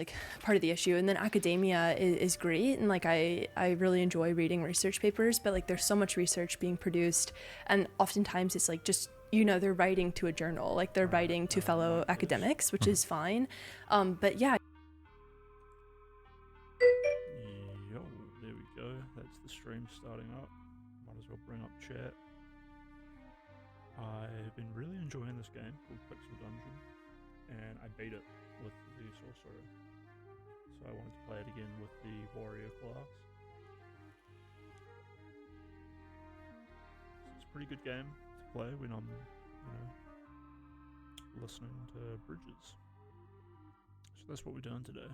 like part of the issue. And then academia is great, and like I really enjoy reading research papers, but like there's so much research being produced, and oftentimes it's like just, you know, they're writing to a journal, like they're writing to fellow academics, which is fine. But yeah. Yo, there we go. That's the stream starting up. Might as well bring up chat. I've been really enjoying this game called Pixel Dungeon, and I beat it with the sorcerer. So I wanted to play it again with the warrior class. So it's a pretty good game to play when I'm, listening to Bridges. So that's what we're doing today.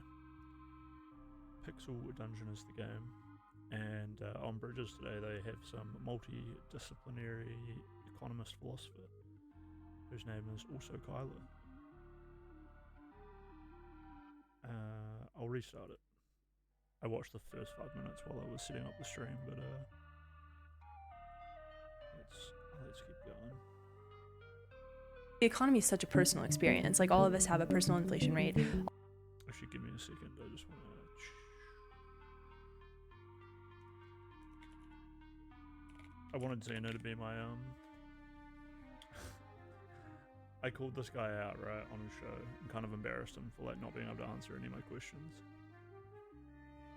Pixel Dungeon is the game, and on Bridges today they have some multidisciplinary economist philosopher whose name is also Kyler. I'll restart it. I watched the first 5 minutes while I was setting up the stream, but let's keep going. The economy is such a personal experience. Like all of us have a personal inflation rate. Actually, give me a second. I just want to. I wanted Xeno to be my I called this guy out right on his show and kind of embarrassed him for like not being able to answer any of my questions.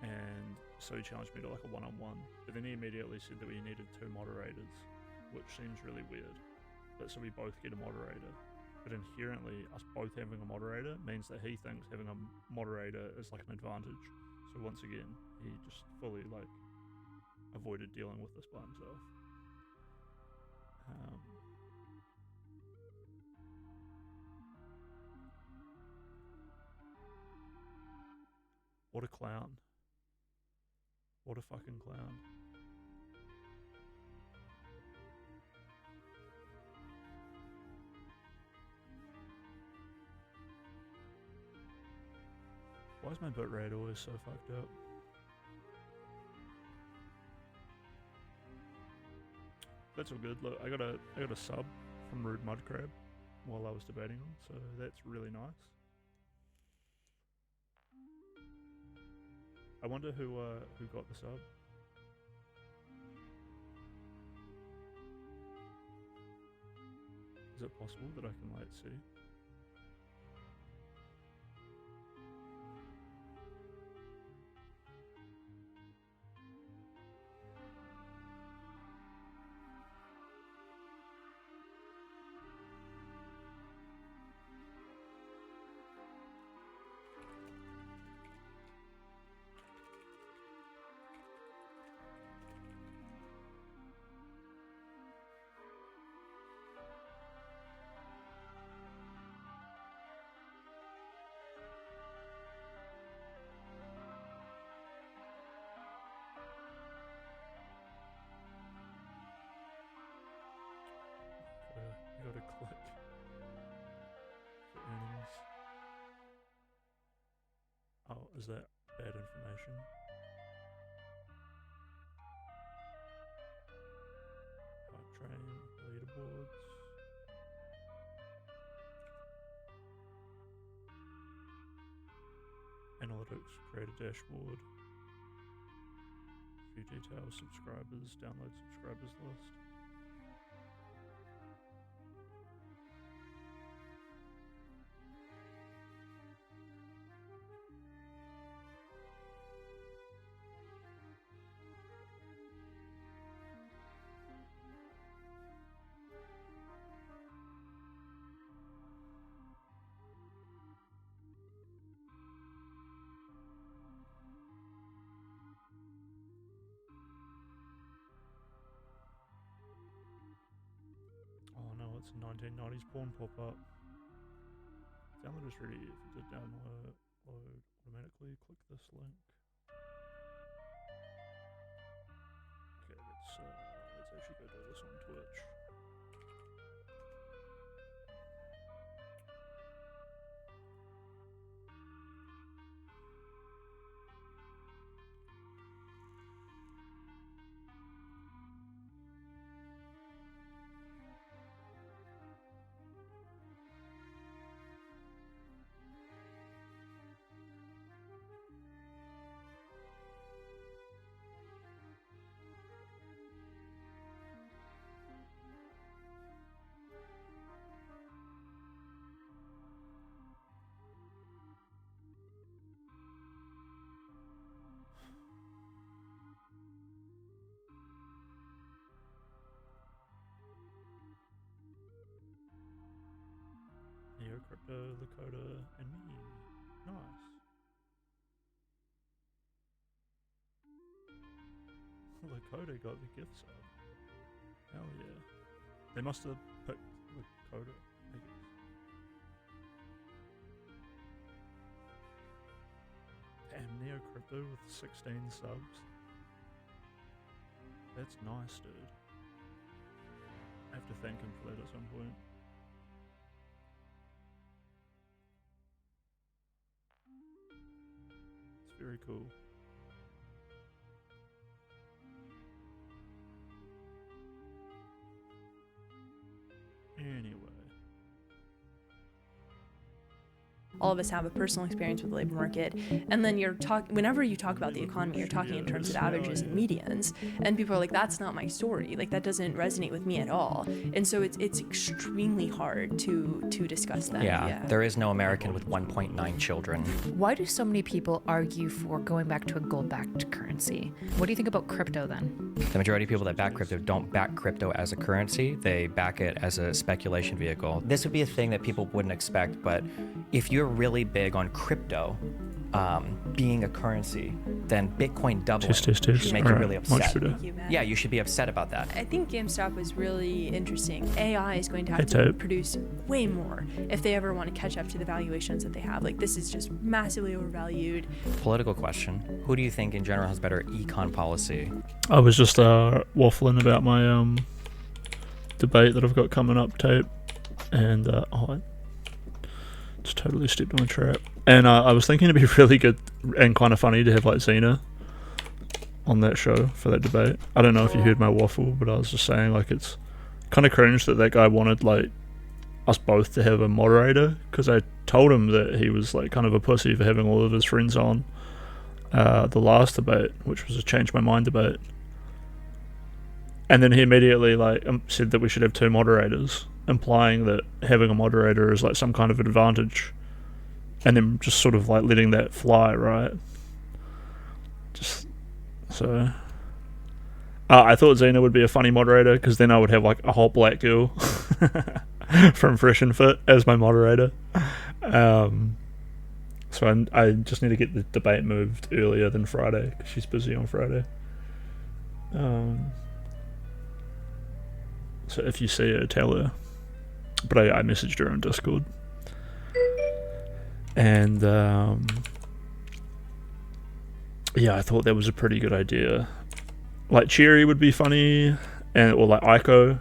And so he challenged me to like a one-on-one. But then he immediately said that we needed 2 moderators, which seems really weird. But so we both get a moderator. But inherently, us both having a moderator means that he thinks having a moderator is like an advantage. So once again, he just fully like avoided dealing with this by himself. What a clown. What a fucking clown. Why is my bitrate always so fucked up? That's all good. Look, I got a sub from Rude Mudcrab while I was debating them, so that's really nice. I wonder who got the sub. Is it possible that I can like see? I gotta click for earnings. Oh, is that bad information? Train leaderboards. Analytics, create a dashboard. View details, subscribers, download subscribers list. Oh no, it's a 1990s porn pop-up. Download is ready. If you did download automatically, click this link. Okay, let's actually go do this on Twitch. Lakota, and me. Nice. Lakota got the gift sub. Hell yeah. They must have picked Lakota, I guess. Damn, Neo Crypto with 16 subs. That's nice, dude. I have to thank him for that at some point. It's very cool. Anyway. All of us have a personal experience with the labor market, and then whenever you talk about the economy, you're talking in terms of averages and medians, and people are like, that's not my story, like that doesn't resonate with me at all, and so it's extremely hard to discuss that. Yeah, there is no American with 1.9 children. Why do so many people argue for going back to a gold-backed currency? What do you think about crypto then? The majority of people that back crypto don't back crypto as a currency, they back it as a speculation vehicle. This would be a thing that people wouldn't expect, but if you're really big on crypto being a currency, then Bitcoin doubling should make you really upset. Yeah, you should be upset about that. I think GameStop was really interesting. AI is going to have to produce way more if they ever want to catch up to the valuations that they have. Like, this is just massively overvalued. Political question. Who do you think in general has better econ policy? I was just waffling about my debate that I've got coming up, Tape, and I just totally stepped on a trap. And I was thinking it'd be really good and kind of funny to have like Xena on that show for that debate. I don't know if you heard my waffle, but I was just saying like it's kind of cringe that guy wanted like us both to have a moderator, because I told him that he was like kind of a pussy for having all of his friends on the last debate, which was a change my mind debate. And then he immediately like said that we should have two moderators, implying that having a moderator is like some kind of advantage, and then just sort of like letting that fly, right? Just so I thought Xena would be a funny moderator, because then I would have like a hot black girl from Fresh and Fit as my moderator. So I just need to get the debate moved earlier than Friday, because she's busy on Friday. So if you see her, tell her. But I messaged her on Discord. And yeah, I thought that was a pretty good idea. Like Cherry would be funny, or like Aiko.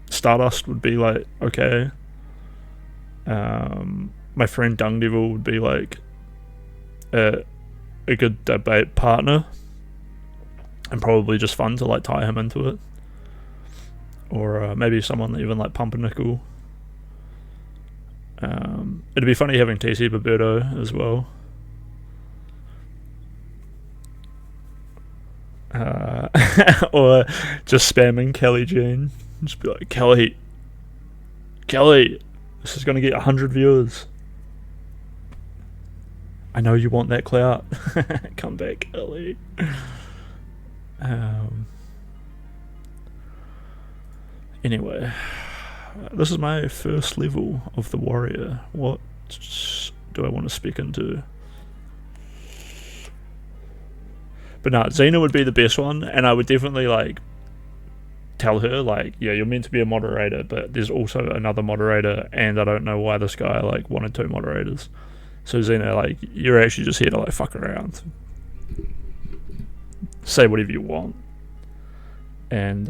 Stardust would be like okay. My friend Dung Devil would be like a good debate partner, and probably just fun to like tie him into it. Or maybe someone even like Pumpernickel. It'd be funny having TC Baberto as well. Or just spamming Kelly Jean. Just be like, Kelly, this is going to get 100 viewers. I know you want that clout. Come back, Kelly. Anyway, this is my first level of the warrior. What do I want to speak into? But no, Xena would be the best one, and I would definitely like tell her like, yeah, you're meant to be a moderator, but there's also another moderator, and I don't know why this guy like wanted two moderators. So Xena, like, you're actually just here to like fuck around, say whatever you want, and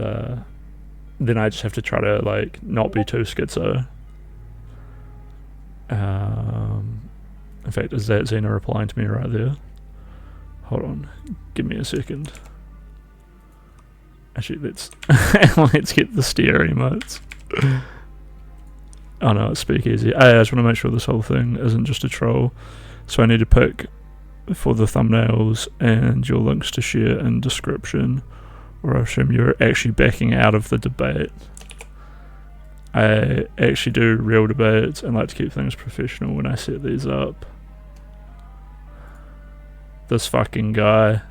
then I just have to try to like not be too schizo. In fact, is that Xena replying to me right there? Hold on, give me a second. Actually, let's get the stare emotes. Oh no, it's Speakeasy. I just want to make sure this whole thing isn't just a troll. So I need to pick for the thumbnails and your links to share in description, or I assume you're actually backing out of the debate. I actually do real debates and like to keep things professional when I set these up. This fucking guy.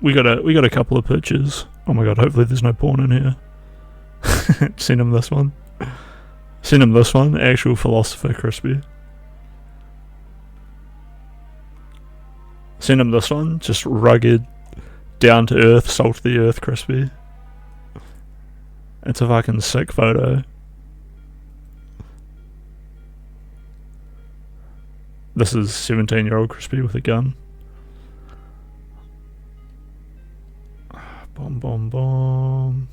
we got a couple of pictures. Oh my god, hopefully there's no porn in here. Send him this one. Send him this one. Actual philosopher crispy. Send him this one. Just rugged, down to earth, salt of the earth crispy. It's a fucking sick photo. This is 17-year-old crispy with a gun. Bomb, bomb, bomb.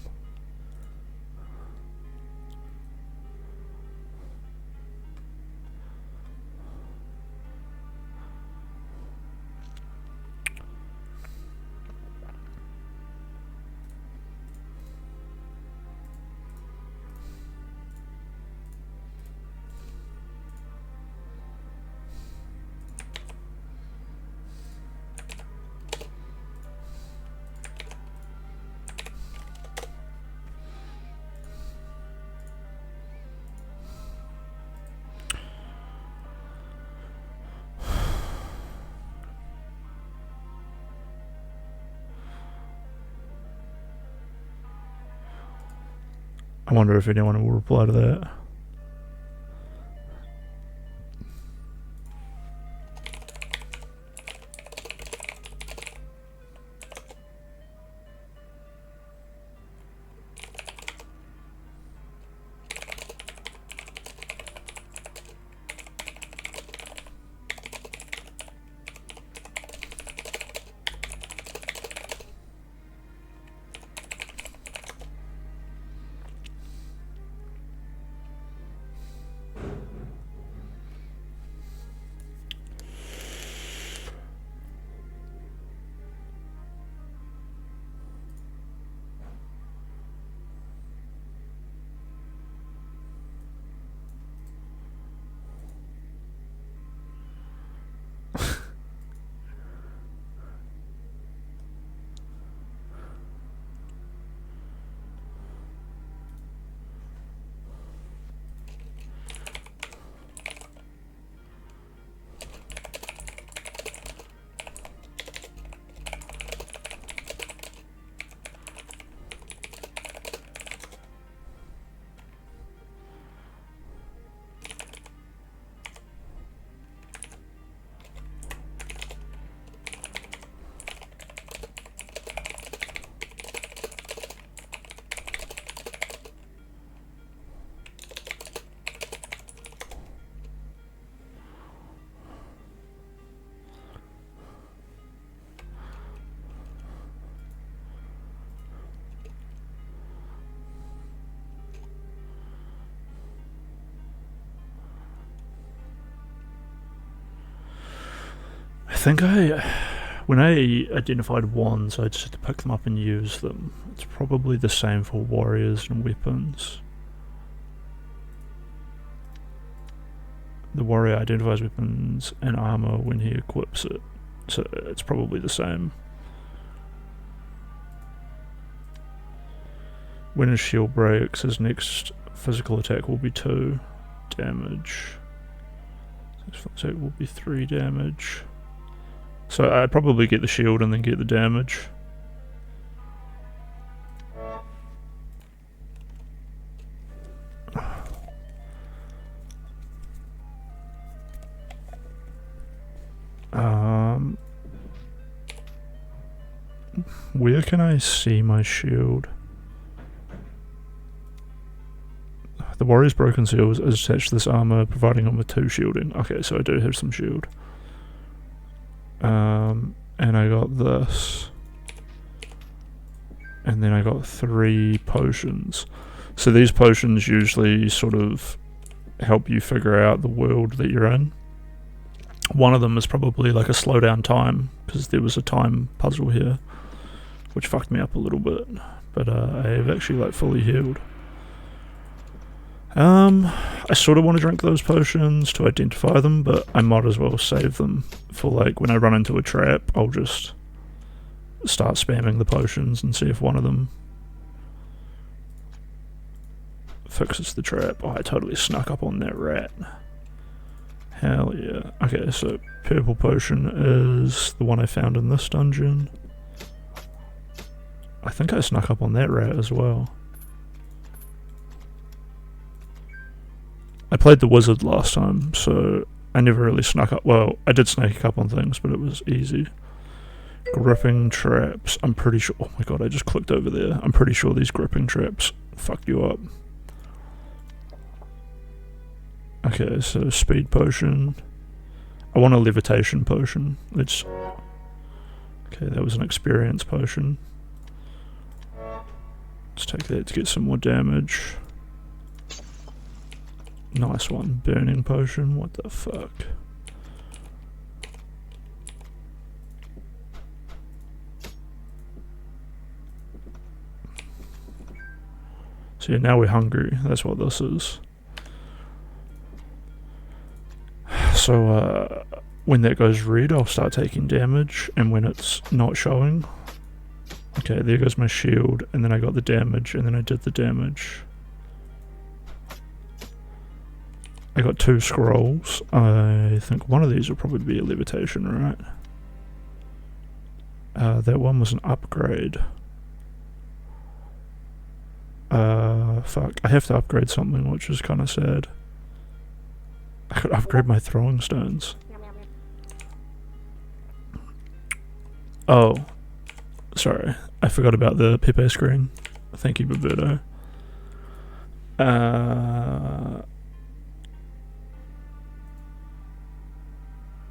I wonder if anyone will reply to that. I think when I identified wands, I just had to pick them up and use them. It's probably the same for warriors and weapons. The warrior identifies weapons and armor when he equips it, so it's probably the same. When his shield breaks, his next physical attack will be 2 damage. His physical attack will be 3 damage. So I'd probably get the shield and then get the damage. Where can I see my shield? The warrior's broken seal is attached to this armor, providing him with 2 shielding. Okay, so I do have some shield. And I got this. And then I got 3 potions. So these potions usually sort of help you figure out the world that you're in. One of them is probably like a slow down time, because there was a time puzzle here, which fucked me up a little bit. But I have actually like fully healed. I sort of want to drink those potions to identify them, but I might as well save them for like when I run into a trap. I'll just start spamming the potions and see if one of them fixes the trap. Oh, I totally snuck up on that rat. Hell yeah. Okay, so purple potion is the one I found in this dungeon. I think I snuck up on that rat as well. I played the wizard last time, so I never really snuck up. Well, I did sneak up on things, but it was easy. Gripping traps. I'm pretty sure. Oh my god, I just clicked over there. I'm pretty sure these gripping traps fucked you up. Okay, so speed potion. I want a levitation potion. Let's. Okay, that was an experience potion. Let's take that to get some more damage. Nice one. Burning potion. What the fuck? So yeah, now we're hungry. That's what this is. So when that goes red, I'll start taking damage, and when it's not showing, okay, there goes my shield, and then I got the damage, and then I did the damage. I got 2 scrolls. I think one of these will probably be a levitation, right? That one was an upgrade. Fuck, I have to upgrade something, which is kind of sad. I could upgrade my throwing stones. Oh, sorry, I forgot about the Pepe screen. Thank you, Roberto.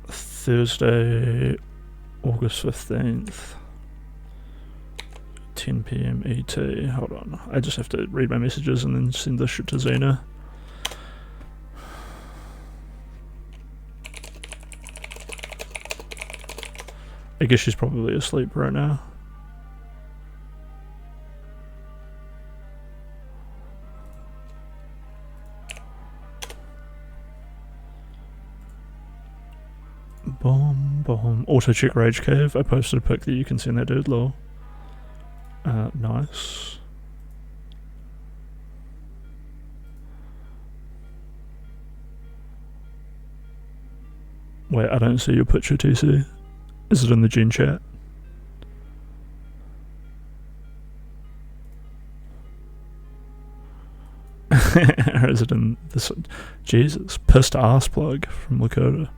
Thursday, August 15th, 10 PM ET. Hold on, I just have to read my messages and then send this shit to Xena. I guess she's probably asleep right now. Boom, boom. Auto check Rage Cave. I posted a pic that you can send that dude, lol. Nice. Wait, I don't see your picture, TC. Is it in the gen chat? Or is it in this? Jesus, pissed ass plug from Lakota.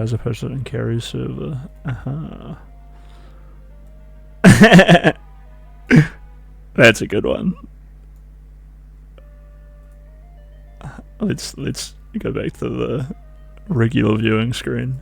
As opposed to in Carrie's server. That's a good one. Let's go back to the regular viewing screen.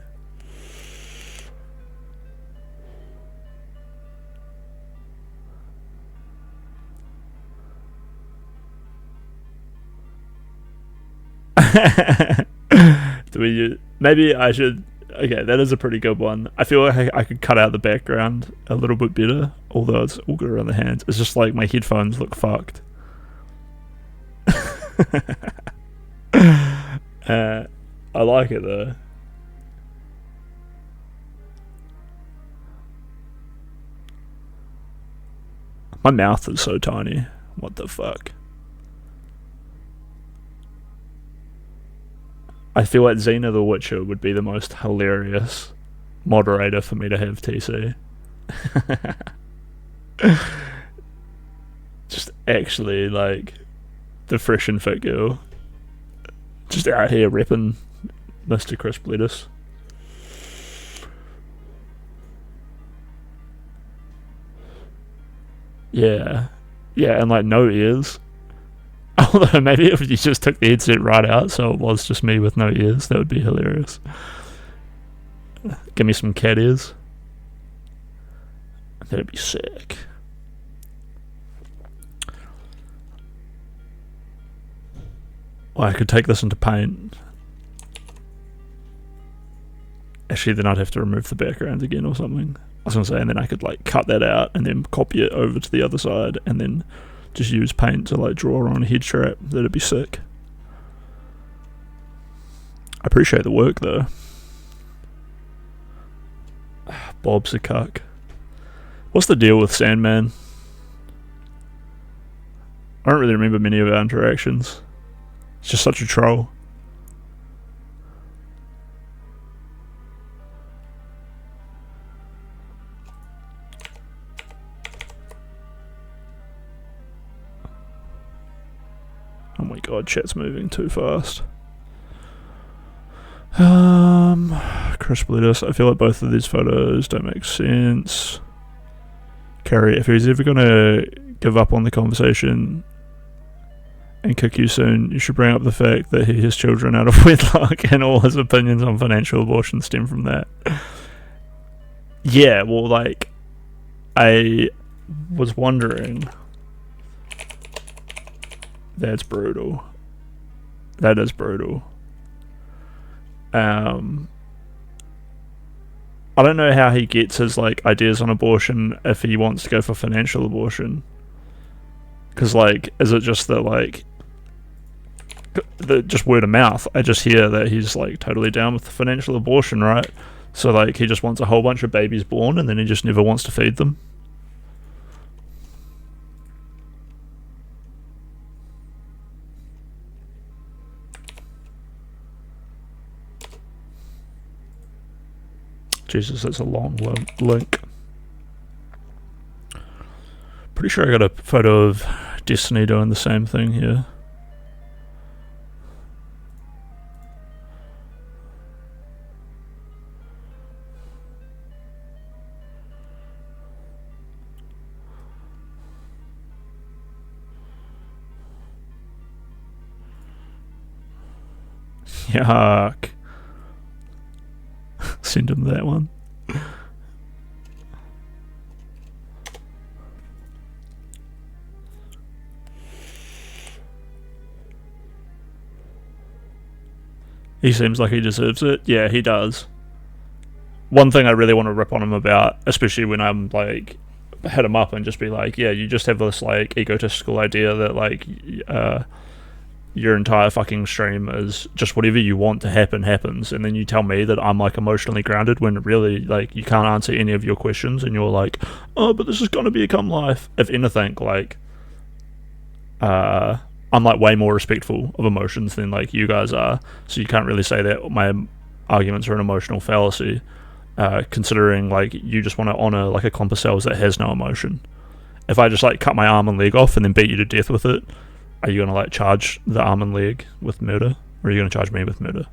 Maybe I should. Okay, that is a pretty good one. I feel like I could cut out the background a little bit better, although it's all good around the hands. It's just like my headphones look fucked. I like it though. My mouth is so tiny. What the fuck? I feel like Xena the Witcher would be the most hilarious moderator for me to have, TC. Just actually like the fresh and fit girl. Just out here repping Mr. Crisp Lettuce. Yeah. Yeah, and like no ears. Although maybe if you just took the headset right out so it was just me with no ears, that would be hilarious. Give me some cat ears. That'd be sick. Well, I could take this into Paint. Actually, then I'd have to remove the background again or something. was gonna say, and then I could like cut that out and then copy it over to the other side and then just use paint to like draw on a head strap. That'd be sick. I appreciate the work though. Bob's a cuck. What's the deal with Sandman? I don't really remember many of our interactions. It's just such a troll. Oh my god, chat's moving too fast. Chris Bletus, I feel like both of these photos don't make sense. Carrie, if he's ever gonna give up on the conversation and kick you soon, you should bring up the fact that he has children out of wedlock and all his opinions on financial abortion stem from that. Yeah, well, like, I was wondering. That's brutal. That is brutal. I don't know how he gets his like ideas on abortion if he wants to go for financial abortion. Because like, is it just that like, just word of mouth? I just hear that he's like totally down with the financial abortion, right? So like, he just wants a whole bunch of babies born and then he just never wants to feed them. Jesus, that's a long link. Pretty sure I got a photo of Destiny doing the same thing here. Yuck. Send him that one. He seems like he deserves it. Yeah, he does. One thing I really want to rip on him about, especially when I'm like, hit him up and just be like, yeah, you just have this like egotistical idea that like your entire fucking stream is just whatever you want to happen happens, and then you tell me that I'm like emotionally grounded when really like you can't answer any of your questions, and you're like, oh, but this is gonna become life. If anything, like I'm like way more respectful of emotions than like you guys are, so you can't really say that my arguments are an emotional fallacy, considering like you just want to honor like a clump of cells that has no emotion. If I just like cut my arm and leg off and then beat you to death with it, are you going to like charge the arm and leg with murder? Or are you going to charge me with murder?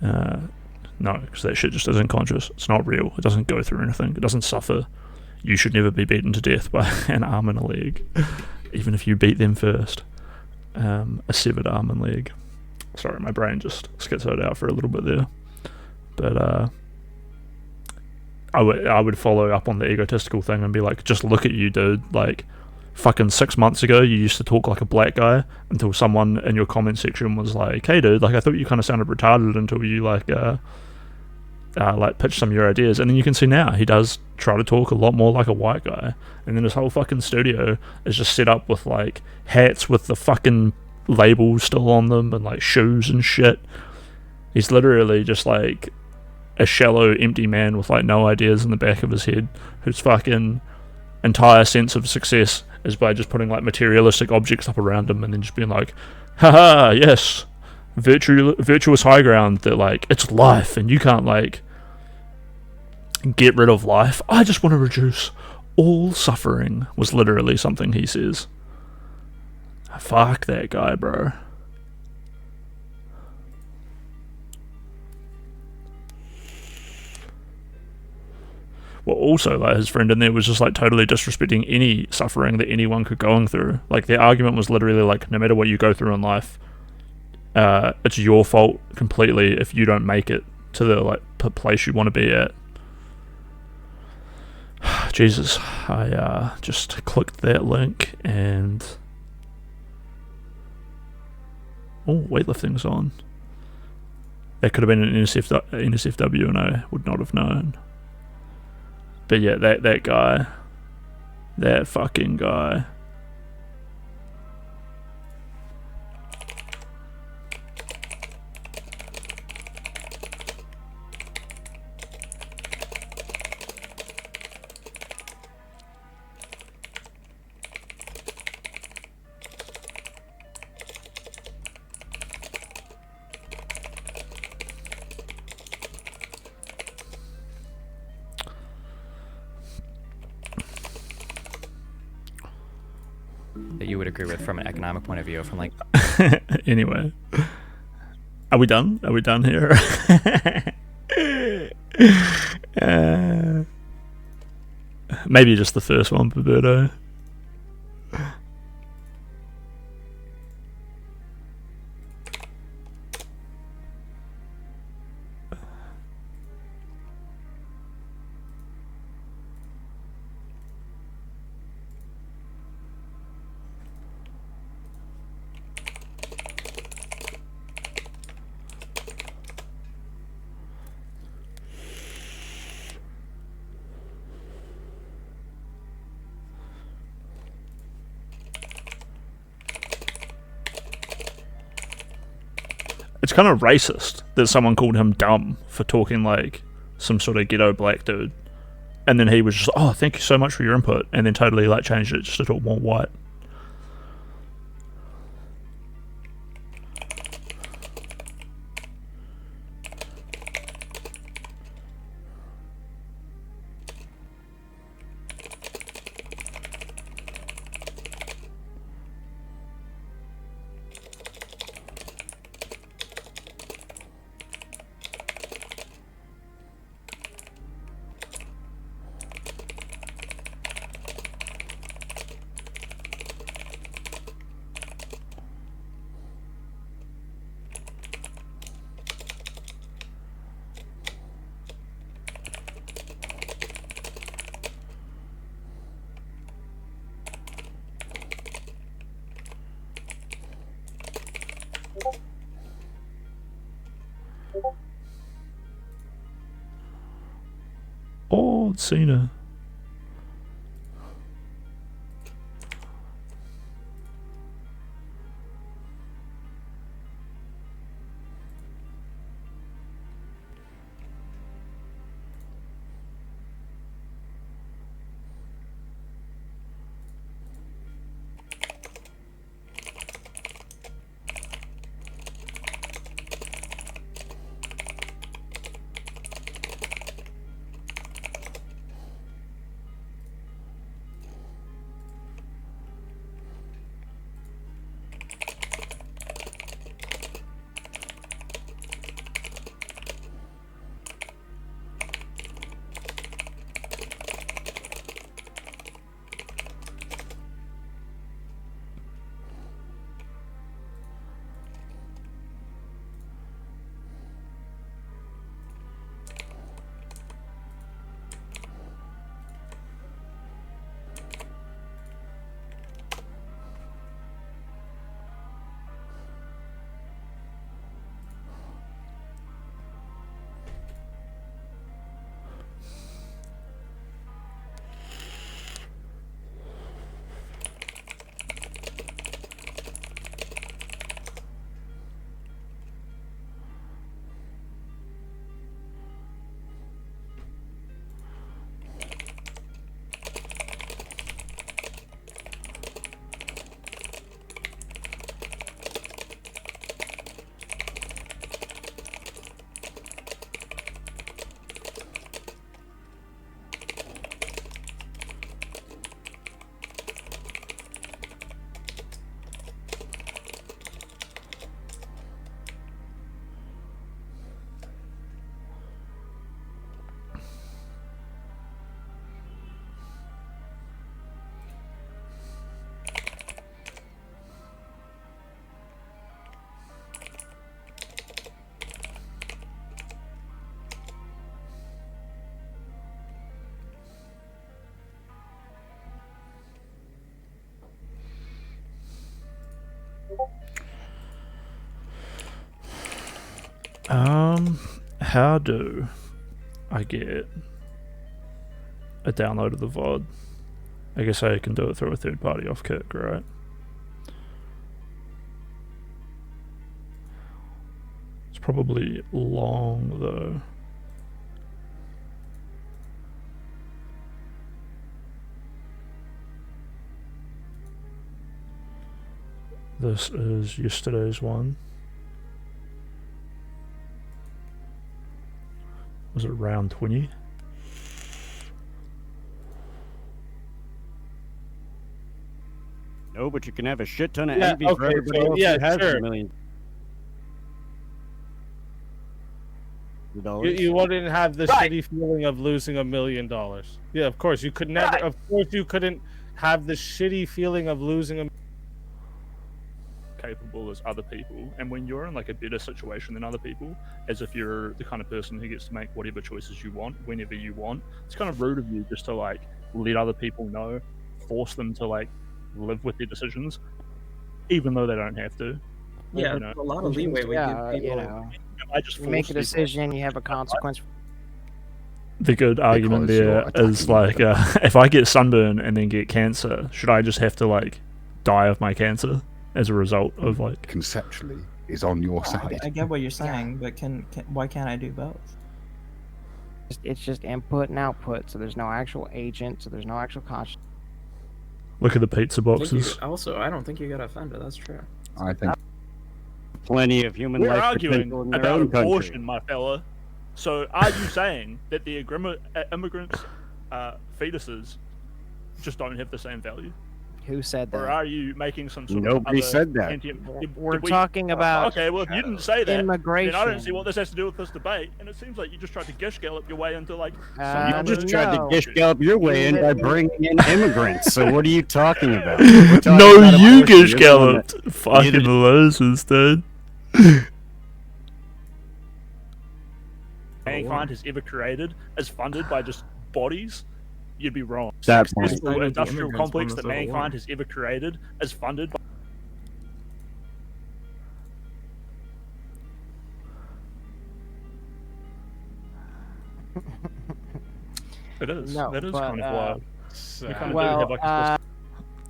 No, because that shit just isn't conscious. It's not real. It doesn't go through anything. It doesn't suffer. You should never be beaten to death by an arm and a leg, even if you beat them first. A severed arm and leg. Sorry, my brain just schizoed out for a little bit there. But I would follow up on the egotistical thing and be like, just look at you, dude. Like, fucking 6 months ago you used to talk like a black guy until someone in your comment section was like, hey dude, like I thought you kind of sounded retarded until you like pitched some of your ideas. And then you can see now he does try to talk a lot more like a white guy, and then his whole fucking studio is just set up with like hats with the fucking labels still on them and like shoes and shit. He's literally just like a shallow empty man with like no ideas in the back of his head, whose fucking entire sense of success is by just putting like materialistic objects up around him and then just being like, haha, yes, virtuous high ground that like it's life and you can't like get rid of life. I just want to reduce all suffering, was literally something he says. Fuck that guy, bro. Well, also, like, his friend in there was just like totally disrespecting any suffering that anyone could go through. Like, the argument was literally like, no matter what you go through in life, it's your fault completely if you don't make it to the like place you want to be at. Jesus, I just clicked that link and weightlifting's on. That could have been an NSFW and I would not have known. But yeah, that guy, that fucking guy. That you would agree with from an economic point of view, from like Anyway, are we done? Are we done here? Maybe just the first one, Roberto. It's kind of racist that someone called him dumb for talking like some sort of ghetto black dude, and then he was just, oh, thank you so much for your input, and then totally like changed it just to talk more white. Oh, Cena. How do I get a download of the VOD. I guess I can do it through a third party off Kick, right? It's probably long though. This is yesterday's one. Was it round 20? No, but you can have a shit ton of Yeah, envy for okay, everybody so, else yeah, who has sure. $1 million. You wouldn't have the shitty feeling of losing $1 million. Yeah, of course you could never. Of course you couldn't have the shitty feeling of losing a. Capable as other people, and when you're in like a better situation than other people, as if you're the kind of person who gets to make whatever choices you want whenever you want, it's kind of rude of you just to like let other people know, force them to like live with their decisions, even though they don't have to. Yeah, You know, a lot of leeway we give people. you know, I just you make a force people. decision, you have a consequence. The good argument Because there you're is attacking like, if I get sunburn and then get cancer, should I just have to like die of my cancer as a result of like? Conceptually, is on your side. I get what you're saying, but why can't I do both? It's just input and output, so there's no actual agent, so there's no actual conscience. Look at the pizza I think boxes. I don't think you got offended. That's true. I think Plenty of human We're life arguing potential in their about own country. abortion, my fella. So are you saying that the immigrants' fetuses just don't have the same value? Who said Or that? are you making some sort Nobody of other said that. We're talking about Okay, well, if you didn't say that, then immigration. I don't see what this has to do with this debate. And it seems like you just tried to gish gallop your way into like. You just tried to no. gish gallop your way in by bringing in immigrants. So what are you talking about? No, you gish galloped. Fucking did- losers, dude. Mankind has ever created is funded by just bodies, you'd be wrong. That's The Side of the industrial immigrants complex won that the Civil War. mankind has ever created is funded by. It is. No, that is but, kind of wild. We kind of do well, have like a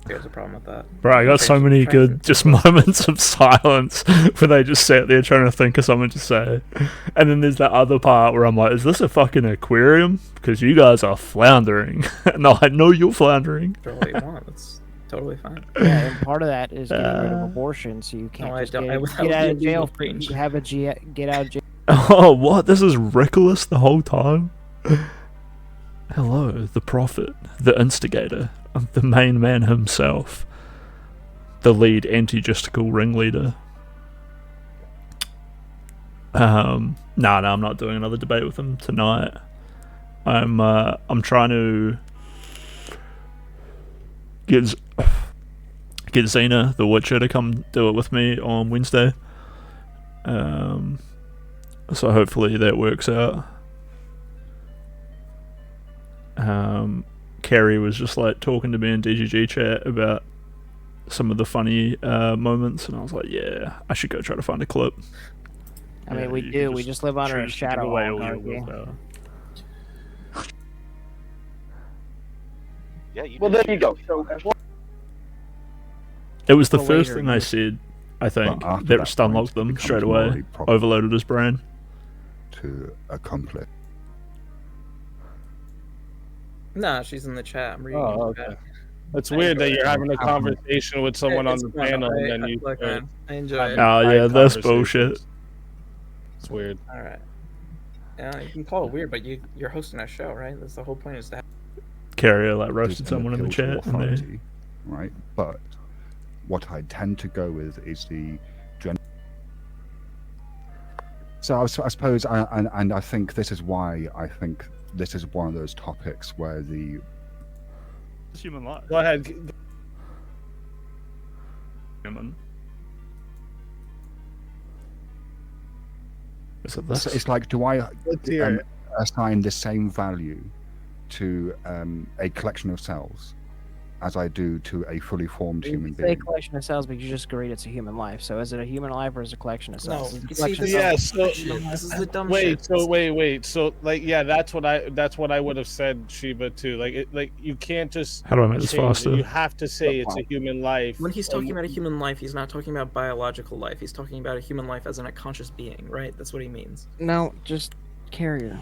There's a problem with that. Bro, I got so many good just moments of silence where they just sat there trying to think of something to say. And then there's that other part where I'm like, is this a fucking aquarium? Because you guys are floundering. No, I know you're floundering. Do what you want. That's totally fine. Yeah, and part of that is getting rid of abortion, so you can't No, I just don't- get, I would- that get out would of be illegal jail. preach. You have a get out of jail. Oh, what? This is Ridiculous the whole time? Hello, the prophet, the instigator, the main man himself, the lead anti-justical ringleader. I'm not doing another debate with him tonight. I'm trying to get Xena, the Witcher, to come do it with me on Wednesday. So hopefully that works out. Carrie was just like talking to me in DGG chat about some of the funny moments, and I was like, yeah, I should go try to find a clip. I mean, Yeah, we you do. can We just live under a choose to give shadow away all your hierarchy. willpower. Yeah, you Well, did. there you go. So as long It was the Well, first later, thing I said, I think, after that that just point, unlocked it them becomes straight away, morally problematic. overloaded his brain. To accomplish. Nah, she's in the chat. I'm reading Oh, the chat. okay. It's weird that you're having a conversation with someone on It's the fun, panel right? and then you Look, start man, I enjoy it. having Oh, side yeah, that's conversations. bullshit. It's weird. All right. Yeah, you can call it weird, but you're hosting a show, right? That's the whole point. Is to have... Carrier like There's roasted an someone in the appeal to chat, and they authority, right? But what I tend to go with is the So I suppose, and I think this is why I think this is one of those topics where the it's human life. Go ahead. Human. Is it this? it's like, do I Let's hear it. assign the same value to a collection of cells as I do to a fully formed You human say being. collection of cells, but you just agreed it's a human life. So is it a human life or is it a collection of No, cells? Is it a you see, collection this of Yeah, is so shit. This is the dumb wait, shit. wait. So like, yeah, that's what I would have said, Shiva, too. Like you can't just How do I make this change it. faster? You have to say it's a human life. When he's talking about a human life, he's not talking about biological life. He's talking about a human life as in a conscious being, right? That's what he means. No, just carrier.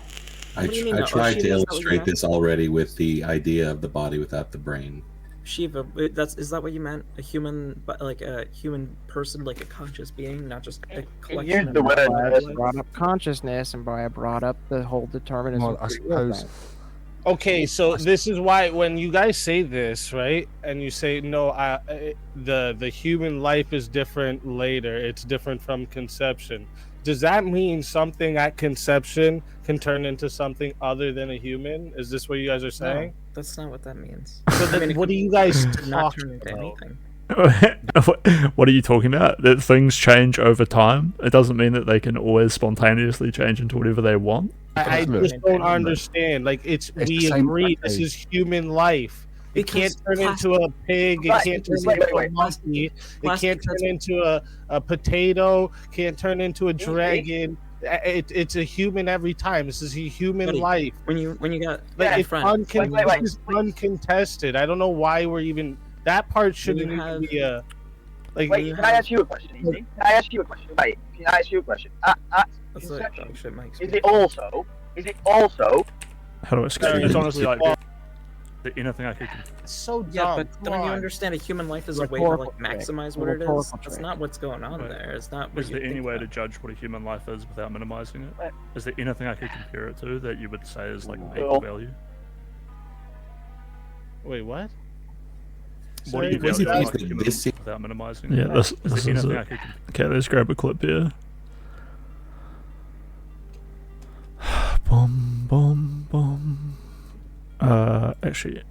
What do you mean, I no? tried Shiva, to is that what you illustrate meant? this already with the idea of the body without the brain. Shiva, is that what you meant? A human, but like a human person, like a conscious being, not just a collection Used of the word. biological I life? brought up consciousness, and I brought up the whole determinism. Well, I of free will suppose thing. Okay, so this is why when you guys say this, right, and you say no, the human life is different later. It's different from conception. Does that mean something at conception can turn into something other than a human? Is this what you guys are saying? No, that's not what that means. So then, what do you guys Not talk turn into about? anything. What are you talking about? That things change over time? It doesn't mean that they can always spontaneously change into whatever they want. I Look, just don't understand. Like It's we the same agree this okay. is human life. It can't Because turn into a pig. It Right, can't turn wait, into wait, a wait. monkey. It Plastic can't turn into a potato. Can't turn into a dragon. It's a human every time. This is a human Buddy, life. when you got Like it's friend, this is uncontested. I don't know why we're even that part shouldn't even be a like. Wait, Can I ask you a question, Easy? Can I ask you a question? Wait, can I ask you a question? At that's like conception, dog shit, Mike. is it also How do I skip it? It's honestly like anything I could. It's so dumb. Yeah, but Come don't you on. understand a human life is a way to Rhetorical like trick. maximize what it is? Rhetorical That's trick. not what's going on Wait, there. It's not what Is you there any think way to about. judge what a human life is without minimizing it? Wait. Is there anything I could compare it to that you would say is like No. equal value? Wait, what? What do you Sorry, value what like is a it? human This- without minimizing? Yeah, it? this Is is there anything it. I could Okay, let's grab a clip here. Boom, boom, boom. Actually,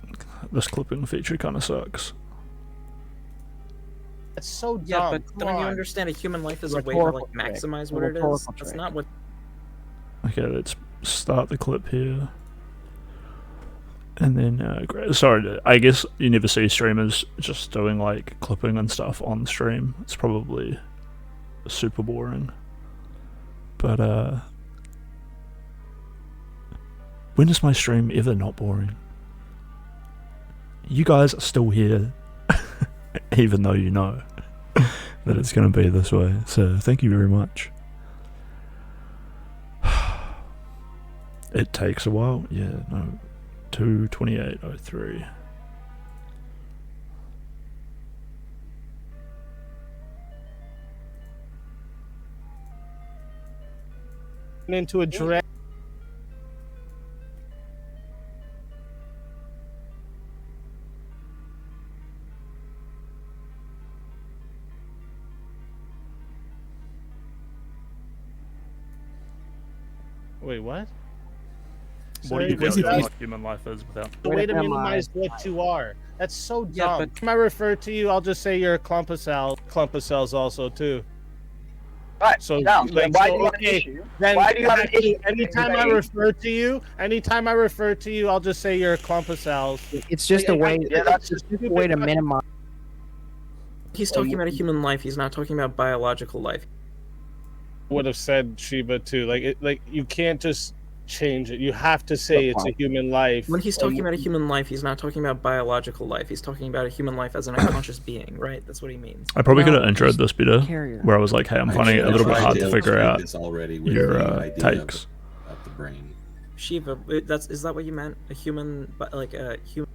this clipping feature kind of sucks. It's so dumb. Yeah, but Come don't you on. understand a human life is a way to Rhetorical like trick. maximize what it is? Rhetorical That's trick. not what. Okay, let's start the clip here. And then, sorry, I guess you never see streamers just doing like clipping and stuff on stream. It's probably super boring. But, when is my stream ever not boring? You guys are still here, even though you know that it's going to be this way. So, thank you very much. It takes a while. Yeah, no. 2:28:03. Into a dragon. Wait, what? What do you Sorry, value like human life is without? the way to minimize what you are. That's so dumb. Yeah, but- If I refer to you, I'll just say you're a clump of cells. Clump of cells also too. Right, So, sounds like, why so, do you have an okay, issue? Then Why do you have an issue? anytime I refer to you, I'll just say you're a clump of cells. It's just a way. Yeah, that's it's just a way to minimize. He's talking about a human life. He's not talking about biological life. Would have said Shiva too. Like you can't just change it. You have to say it's a human life. When he's talking about a human life, he's not talking about biological life. He's talking about a human life as in a conscious being, right? That's what he means. I probably No, could have introed this better, carrier. where I was like, "Hey, I'm finding it a little bit tried hard to figure illustrate out this already with your the idea takes." of the brain. Shiva, is that what you meant? A human, but like a human.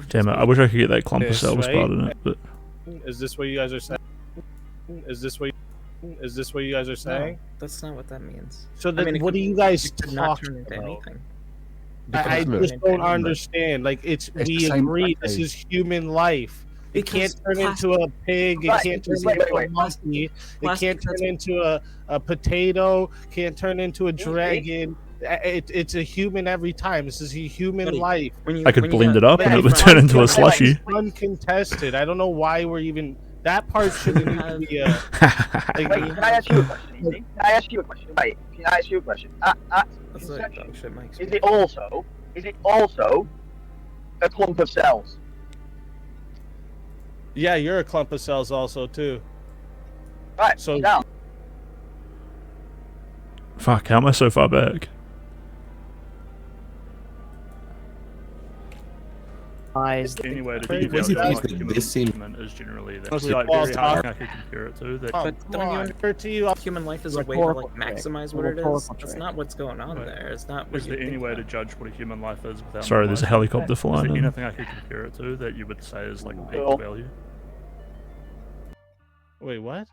Damn it! I wish I could get that clump of This, cells right? part in it, but Is this what you guys are saying? Is this what you guys are saying? No, that's not what that means. So then, it what could- do you guys it could not talk turn into about? anything. I Because just look, don't understand. Like It's we the same agree thing. this is human life. It Because can't turn into a pig. It Right, can't turn wait, into wait, a monkey. It plastic, can't turn that's- into a potato. Can't turn into a dragon. It's a human every time. This is a human Buddy, life. When you, I could when you blend got- it up when and you it would got- turn into a when you got- slushy. Uncontested. I don't know why we're even. That part shouldn't even be a. Wait, Like, can I ask you a question, Easy? Can I ask you a question? Wait, can I ask you a question? At That's like conception, dog shit, Mike. is it also a clump of cells? Yeah, you're a clump of cells also too. Right. So Down. Fuck, how am I so far back? Anyway, to Wait, give what's you the- like human this seems- movement is generally that. Honestly, Like, Paul's very hard talking- I could compare it to. That But But when you refer to you, human life is a way to Rhetorical like trick. maximize what it is. Rhetorical That's trick. not what's going on Right. there. It's not. What is you there any think way about. to judge what a human life is without? Sorry, there's a analysing? helicopter Is there flying in. anything I could compare it to that you would say is like a peak Well- value? wait, what?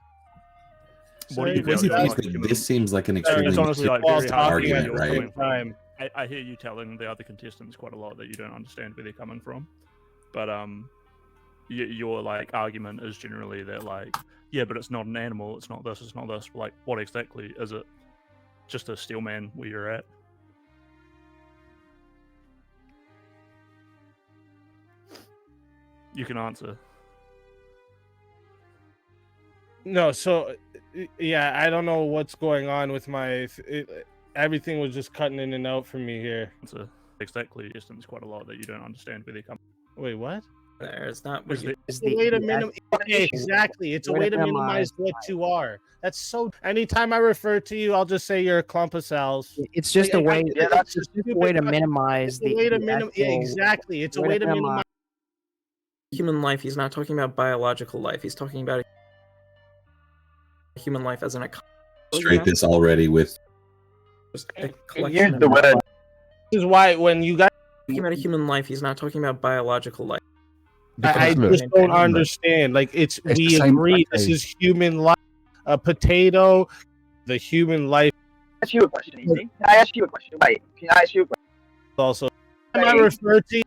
What do you Sorry, Quizzy value thinks like that human- this seems like an Sorry, extremely It's honestly like Paul's very hard talking to at get argument, the where right? you're same coming from. time. I hear you telling the other contestants quite a lot that you don't understand where they're coming from, but your like argument is generally that like, yeah, but it's not an animal, it's not this, it's not this. Like, what exactly is it? Just a steel man where you're at? You can answer. No, so yeah, I don't know what's going on with my. Everything was just cutting in and out for me here. Answer exactly. Distance quite a lot that you don't understand where they come. Wait, what? There. It's not. What Is you, the- It's a way to minimize. Exactly, it's a way to minimize what you are. That's so. Anytime I refer to you, I'll just say you're a clump of cells. It's just a way. Yeah, that's It's just a way to minimize It's a way to the minimize. actual- Exactly, it's a way to minimize. human life. He's not talking about biological life. He's talking about human life as an Straight this already with just a Here's collection the of. word. This is why when you guys, Talking about a human life. He's not talking about biological life. I Because, look, just don't understand. Like It's we the same- agree. This okay. is human life. A potato, the human life Ask you a question, Easy. Can I ask you a question? Wait, can I ask you a question? also. When I Hey. refer to you,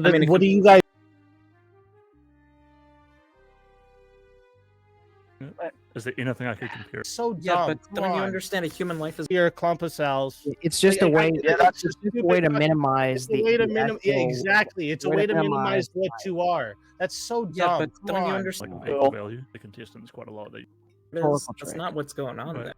I mean, what do you guys? Is there anything I could compare? So dumb. Yeah, but Come when you on. understand a human life is You're a clump of cells. It's just a way. Yeah, that's It's just a way to minimize It's a way to the minimize. actual- Exactly. It's a way to minimize what you are. That's so dumb. yeah, but Come when you on. understand Like a Well- peak value. The contestants quite a lot that. Rhetorical that's trick. not what's going on Right. there.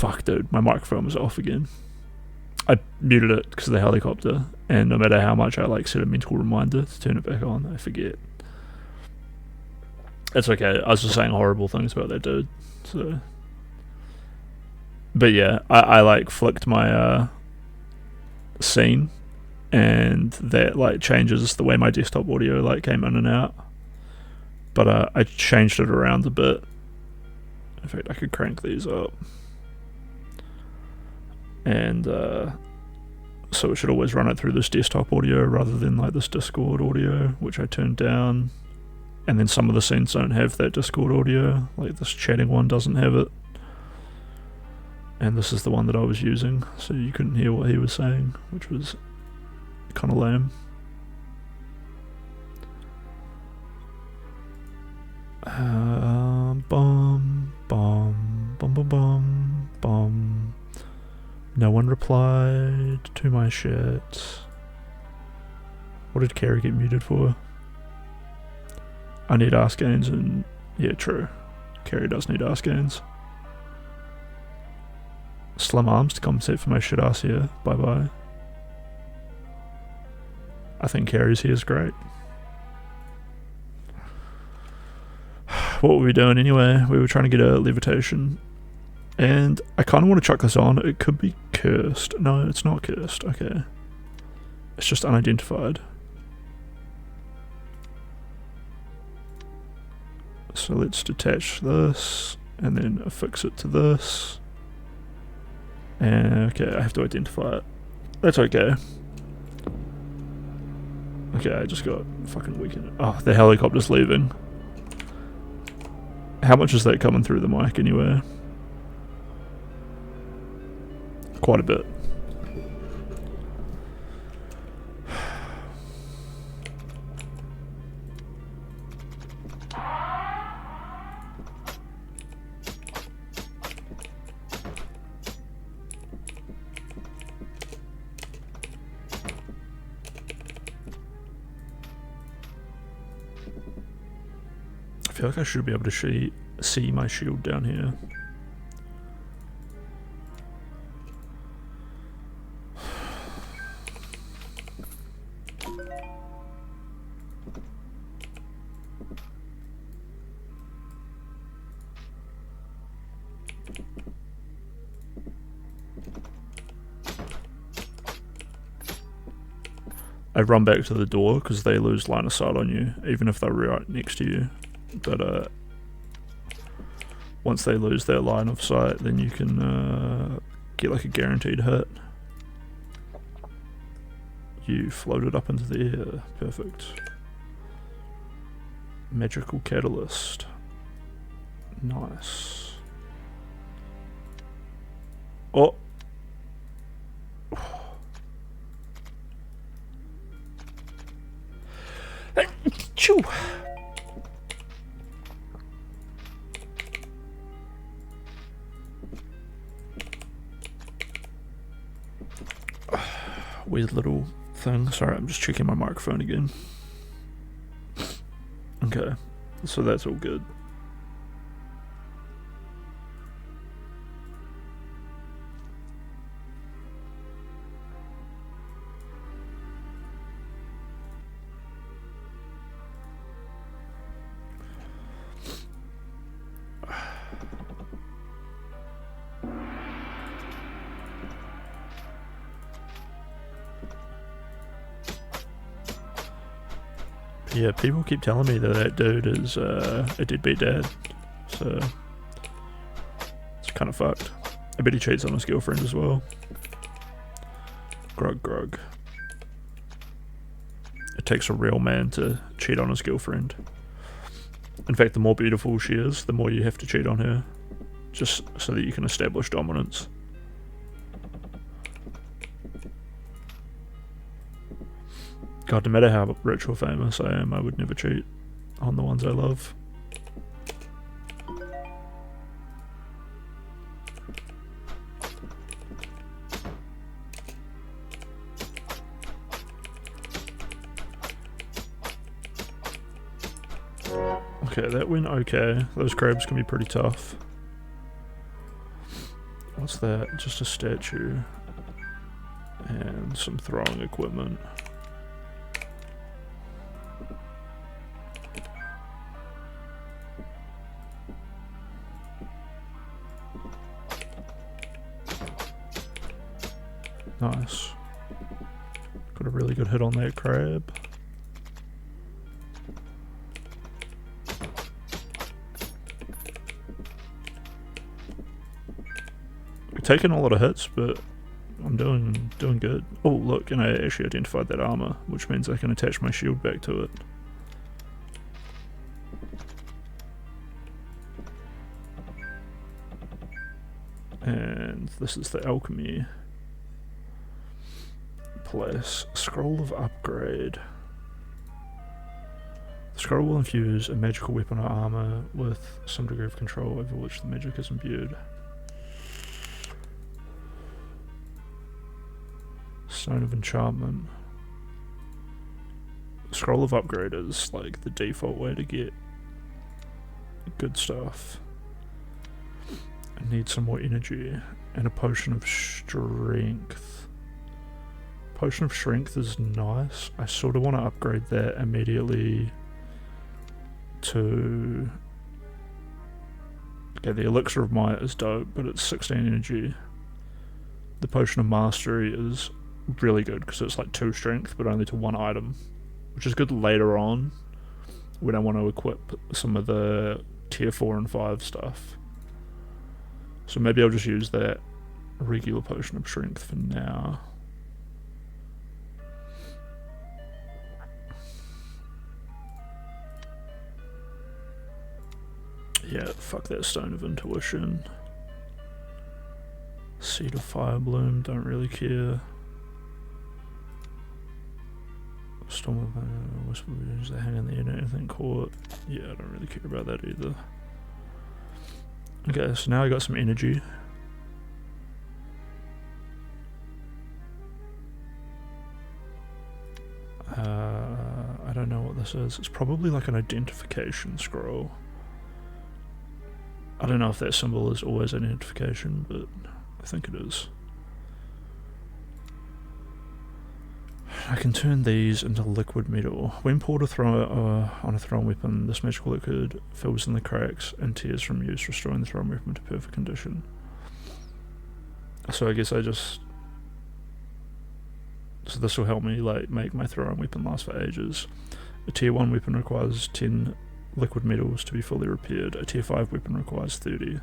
Fuck, dude, my microphone was off again. I muted it because of the helicopter, and no matter how much I like set a mental reminder to turn it back on, I forget. It's okay. I was just saying horrible things about that dude. So, but yeah, I like flicked my scene, and that like changes the way my desktop audio like came in and out. But I changed it around a bit. In fact, I could crank these up. And so it should always run it through this desktop audio rather than like this Discord audio, which I turned down. And then some of the scenes don't have that Discord audio, like this chatting one doesn't have it. And this is the one that I was using, so you couldn't hear what he was saying, which was kind of lame. Bum, bum, bum, bum, bum, bum. No one replied to my shit. What did Carrie get muted for? I need Ask Gains, and yeah, true. Carrie does need Ask Gains. Slim Arms to compensate for my shit ass here. Bye bye. I think Carrie's here is great. What were we doing anyway? We were trying to get a levitation. And I kind of want to chuck this on. It could be cursed. No, it's not cursed. Okay. It's just unidentified. So let's detach this and then affix it to this. And okay, I have to identify it. That's okay. Okay, I just got fucking weakened. Oh, the helicopter's leaving. How much is that coming through the mic anyway? Quite a bit. I feel like I should be able to see my shield down here. I run back to the door because they lose line of sight on you, even if they're right next to you. But once they lose their line of sight, then you can get like a guaranteed hit. You floated up into the air. Perfect. Magical catalyst. Nice. Oh! Chew! Weird little thing. Sorry, I'm just checking my microphone again. Okay, so that's all good. Yeah, people keep telling me that that dude is a deadbeat dad, so it's kind of fucked. I bet he cheats on his girlfriend as well. Grug grug. It takes a real man to cheat on his girlfriend. In fact, the more beautiful she is, the more you have to cheat on her, just so that you can establish dominance. God, no matter how rich or famous I am, I would never cheat on the ones I love. Okay, that went okay. Those crabs can be pretty tough. What's that? Just a statue. And some throwing equipment. Nice. Got a really good hit on that crab. We're taking a lot of hits, but I'm doing good. Oh look, and I actually identified that armor, which means I can attach my shield back to it. And this is the alchemy place. Scroll of upgrade. The scroll will infuse a magical weapon or armor with some degree of control over which the magic is imbued. Stone of enchantment. Scroll of upgrade is like the default way to get good stuff. I need some more energy and a potion of strength. Potion of strength is nice. I sort of want to upgrade that immediately to... Okay, the elixir of might is dope, but it's 16 energy. The potion of mastery is really good because it's like 2 strength, but only to 1 item, which is good later on when I want to equip some of the tier 4 and 5 stuff. So maybe I'll just use that regular potion of strength for now. Yeah, fuck that stone of intuition. Seed of fire bloom, don't really care. Storm of whisper visions that hang in the air, anything caught. Yeah, I don't really care about that either. Okay, so now I got some energy. I don't know what this is. It's probably like an identification scroll. I don't know if that symbol is always identification, but I think it is. I can turn these into liquid metal. When poured on a thrown weapon, this magical liquid fills in the cracks and tears from use, restoring the thrown weapon to perfect condition. So I guess I just... So this will help me like make my thrown weapon last for ages. A tier 1 weapon requires 10 liquid metals to be fully repaired. A tier 5 weapon requires 30.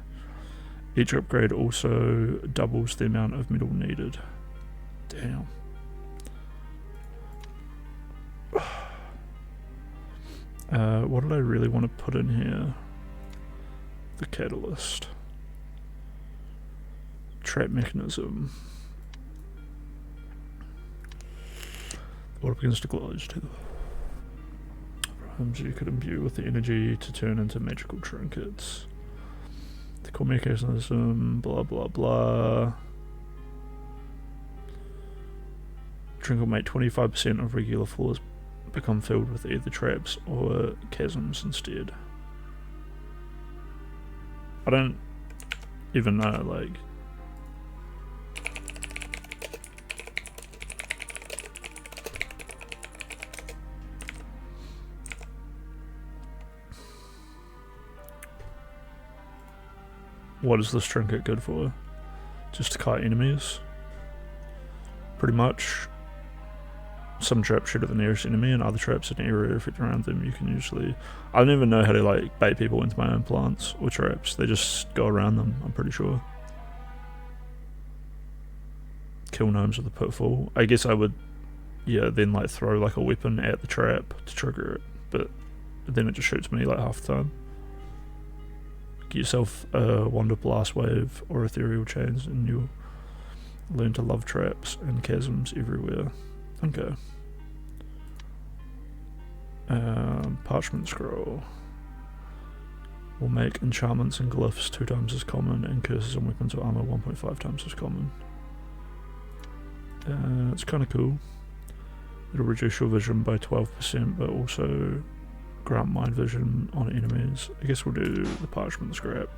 Each upgrade also doubles the amount of metal needed. Damn. What did I really want to put in here? The catalyst. Trap mechanism. What begins to glow to you could imbue with the energy to turn into magical trinkets. The core mechanism, blah blah blah. Drink will make 25% of regular floors become filled with either traps or chasms instead. I don't even know, like... What is this trinket good for? Just to kite enemies? Pretty much. Some traps shoot at the nearest enemy and other traps at an area effect around them. You can usually... I don't even know how to like bait people into my own plants or traps. They just go around them, I'm pretty sure. Kill gnomes with a pitfall. I guess I would, yeah, then like throw like a weapon at the trap to trigger it. But then it just shoots me like half the time. Get yourself a Wonder Blast Wave or Ethereal Chains and you'll learn to love traps and chasms everywhere. Okay. Parchment Scroll. Will make enchantments and glyphs 2 times as common and curses on weapons or armor 1.5 times as common. It's kind of cool. It'll reduce your vision by 12%, but also grant mind vision on enemies. I guess we'll do the Parchment Scrap.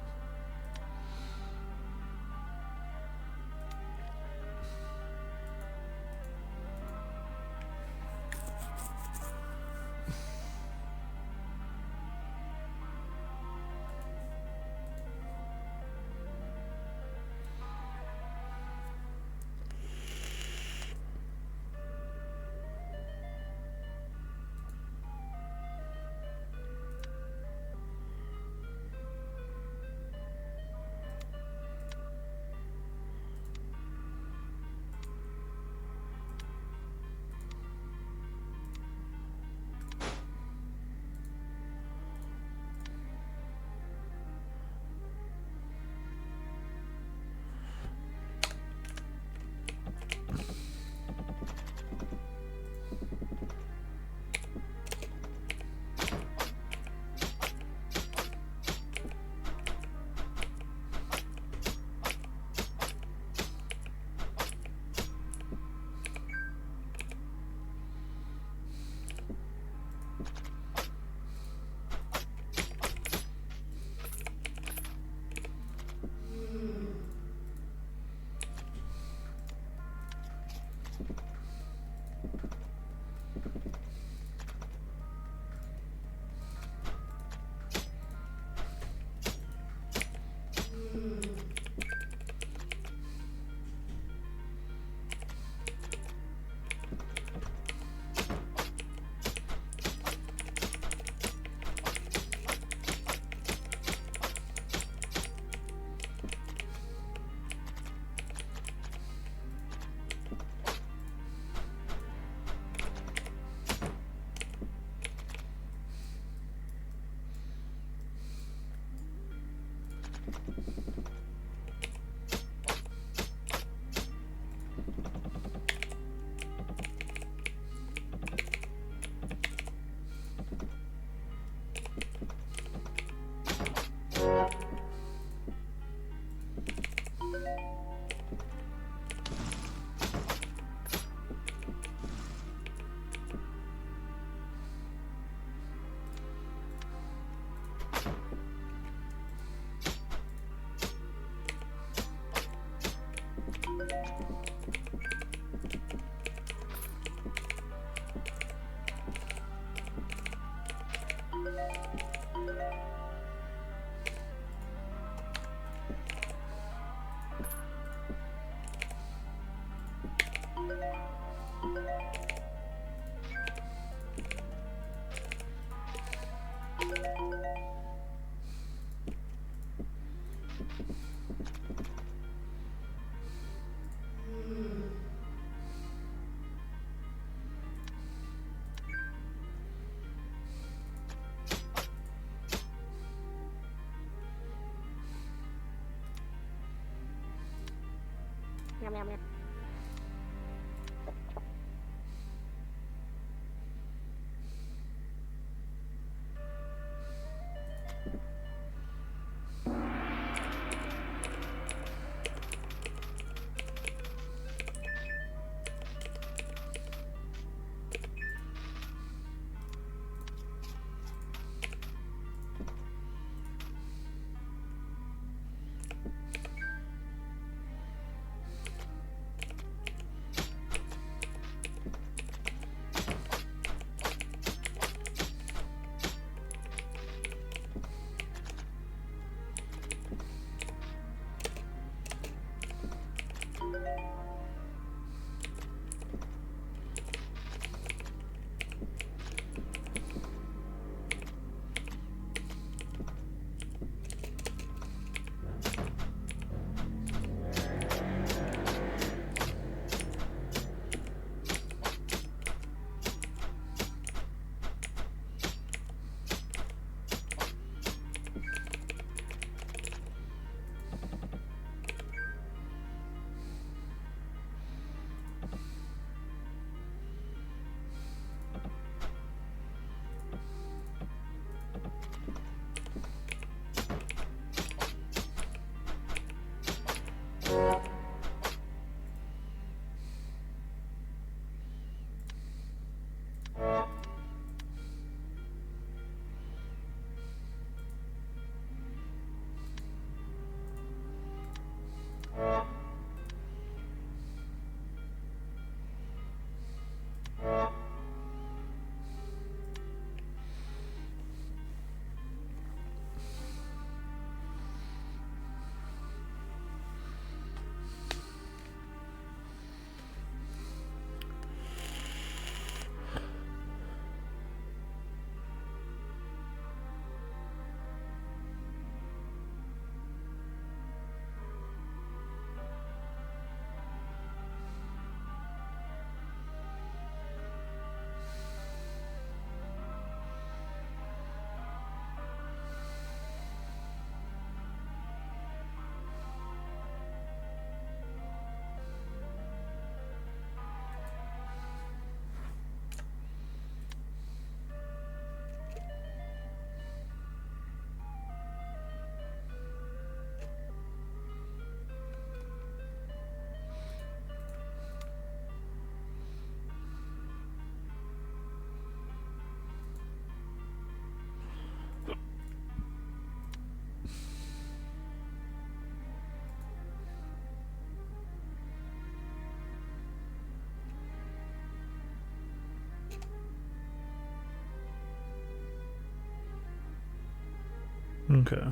Okay,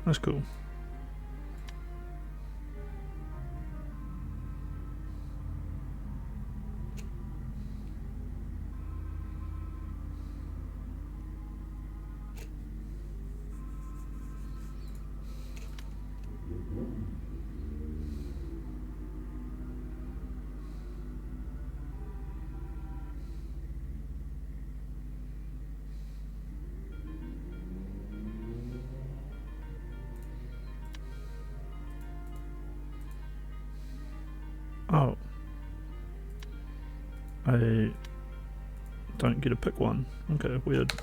that's cool. Oh. I don't get to pick one. Okay, weird.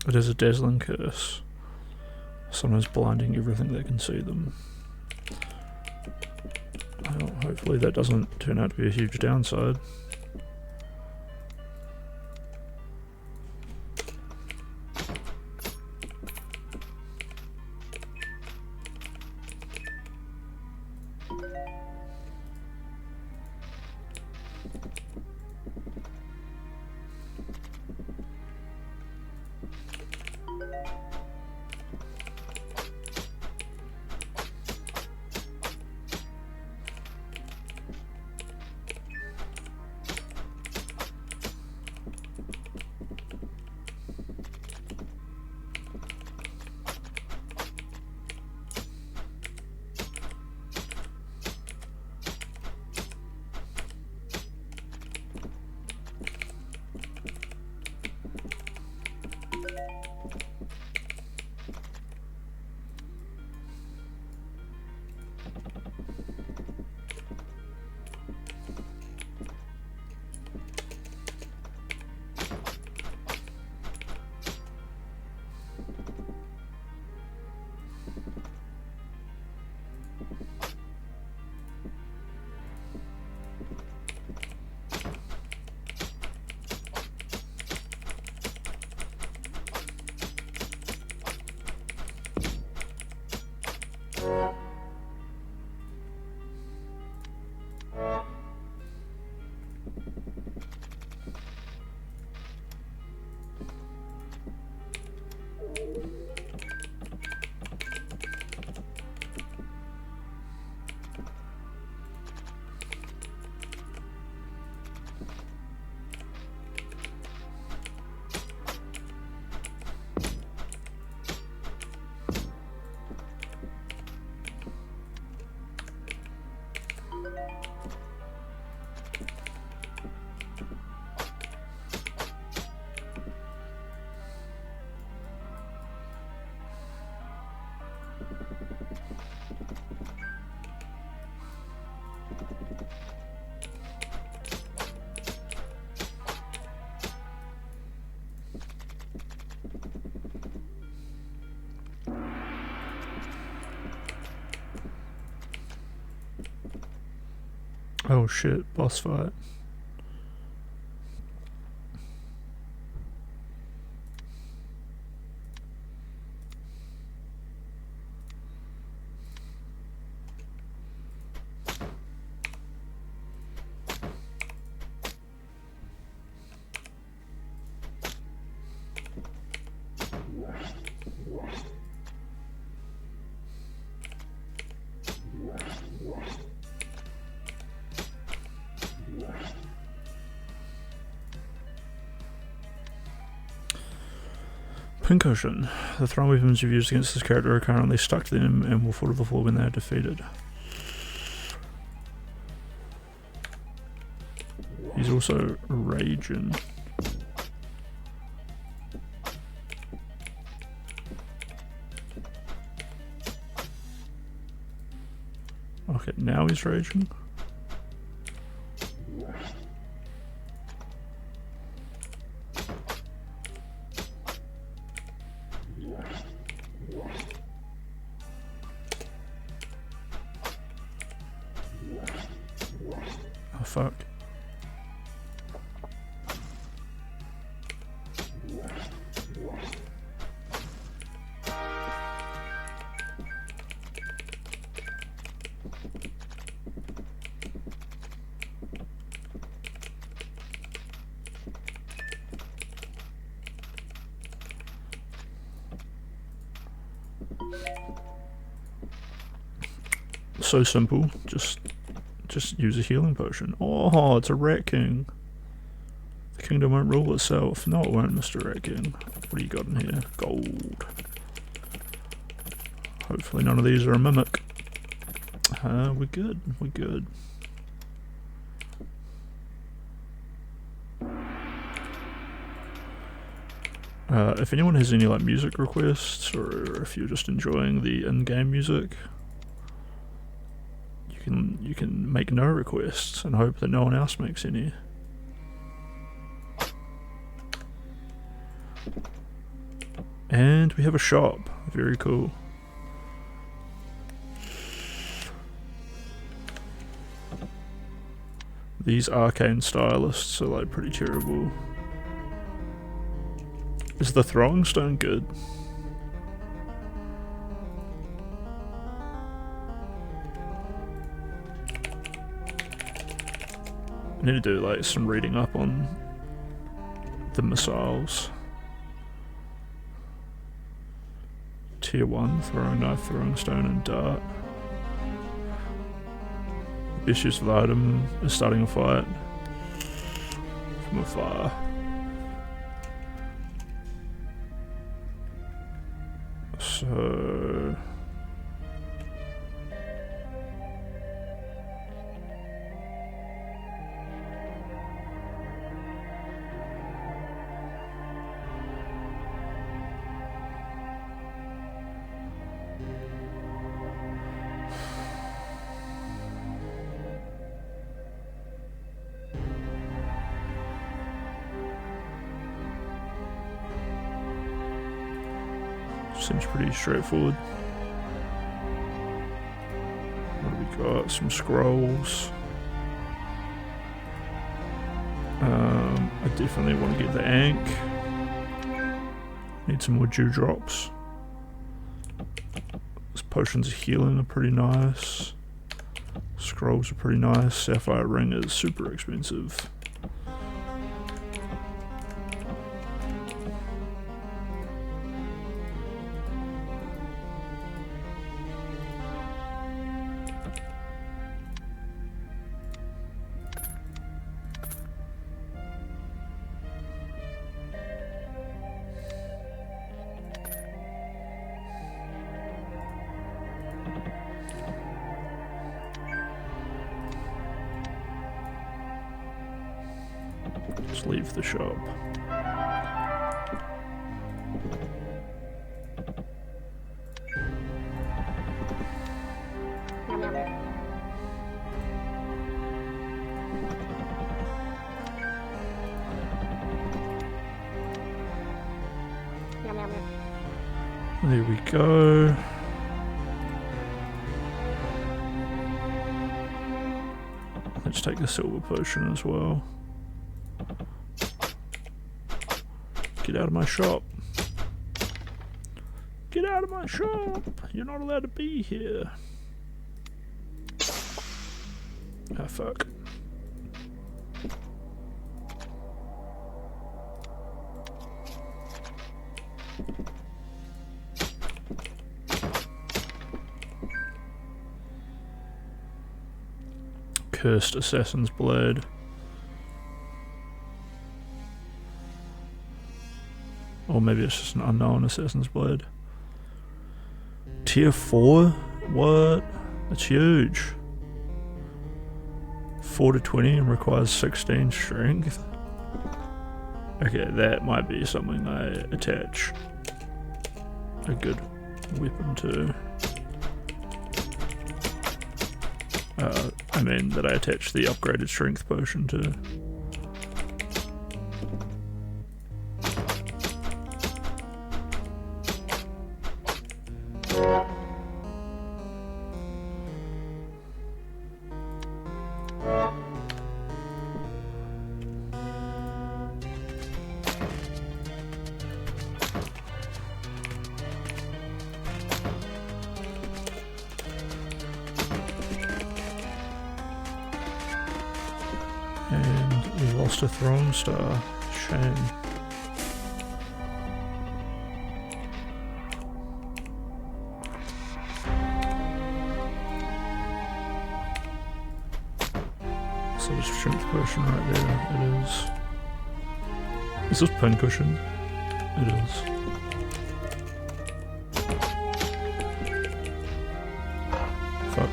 It is a dazzling curse. Sometimes blinding everything that can see them. Well, hopefully that doesn't turn out to be a huge downside. Oh shit, boss fight. Pincushion. The thrown weapons you've used against this character are currently stuck to them and will fall to the floor when they are defeated. He's also raging. Okay, now he's raging. Oh fuck. So simple, just use a healing potion. Oh, it's a Rat King. The kingdom won't rule itself. No, it won't, Mr. Rat King. What do you got in here? Gold. Hopefully none of these are a mimic. We're good, we're good. If anyone has any like music requests, or if you're just enjoying the in-game music, you can make no requests and hope that no one else makes any. And we have a shop. Very cool. These arcane stylists are like pretty terrible. Is the throwing stone good? I need to do like some reading up on the missiles. Tier 1, throwing knife, throwing stone and dart. Best use of the item is starting a fight from afar. So seems pretty straightforward. What do we got? Some scrolls. I definitely want to get the Ankh. Need some more dewdrops. These potions of healing are pretty nice. Scrolls are pretty nice. Sapphire ring is super expensive. Just leave the shop. There we go. Let's take the silver potion as well. Get out of my shop. Get out of my shop. You're not allowed to be here. Ah, fuck. Cursed Assassin's Blade. Or maybe it's just an unknown Assassin's Blade. Tier 4? What? That's huge. 4 to 20 and requires 16 strength. Okay, that might be something I attach a good weapon to. I mean that I attach the upgraded strength potion to. And we lost a throne star. Shame. So there's strength potion right there. It is. Is this pincushion? It is. Fuck.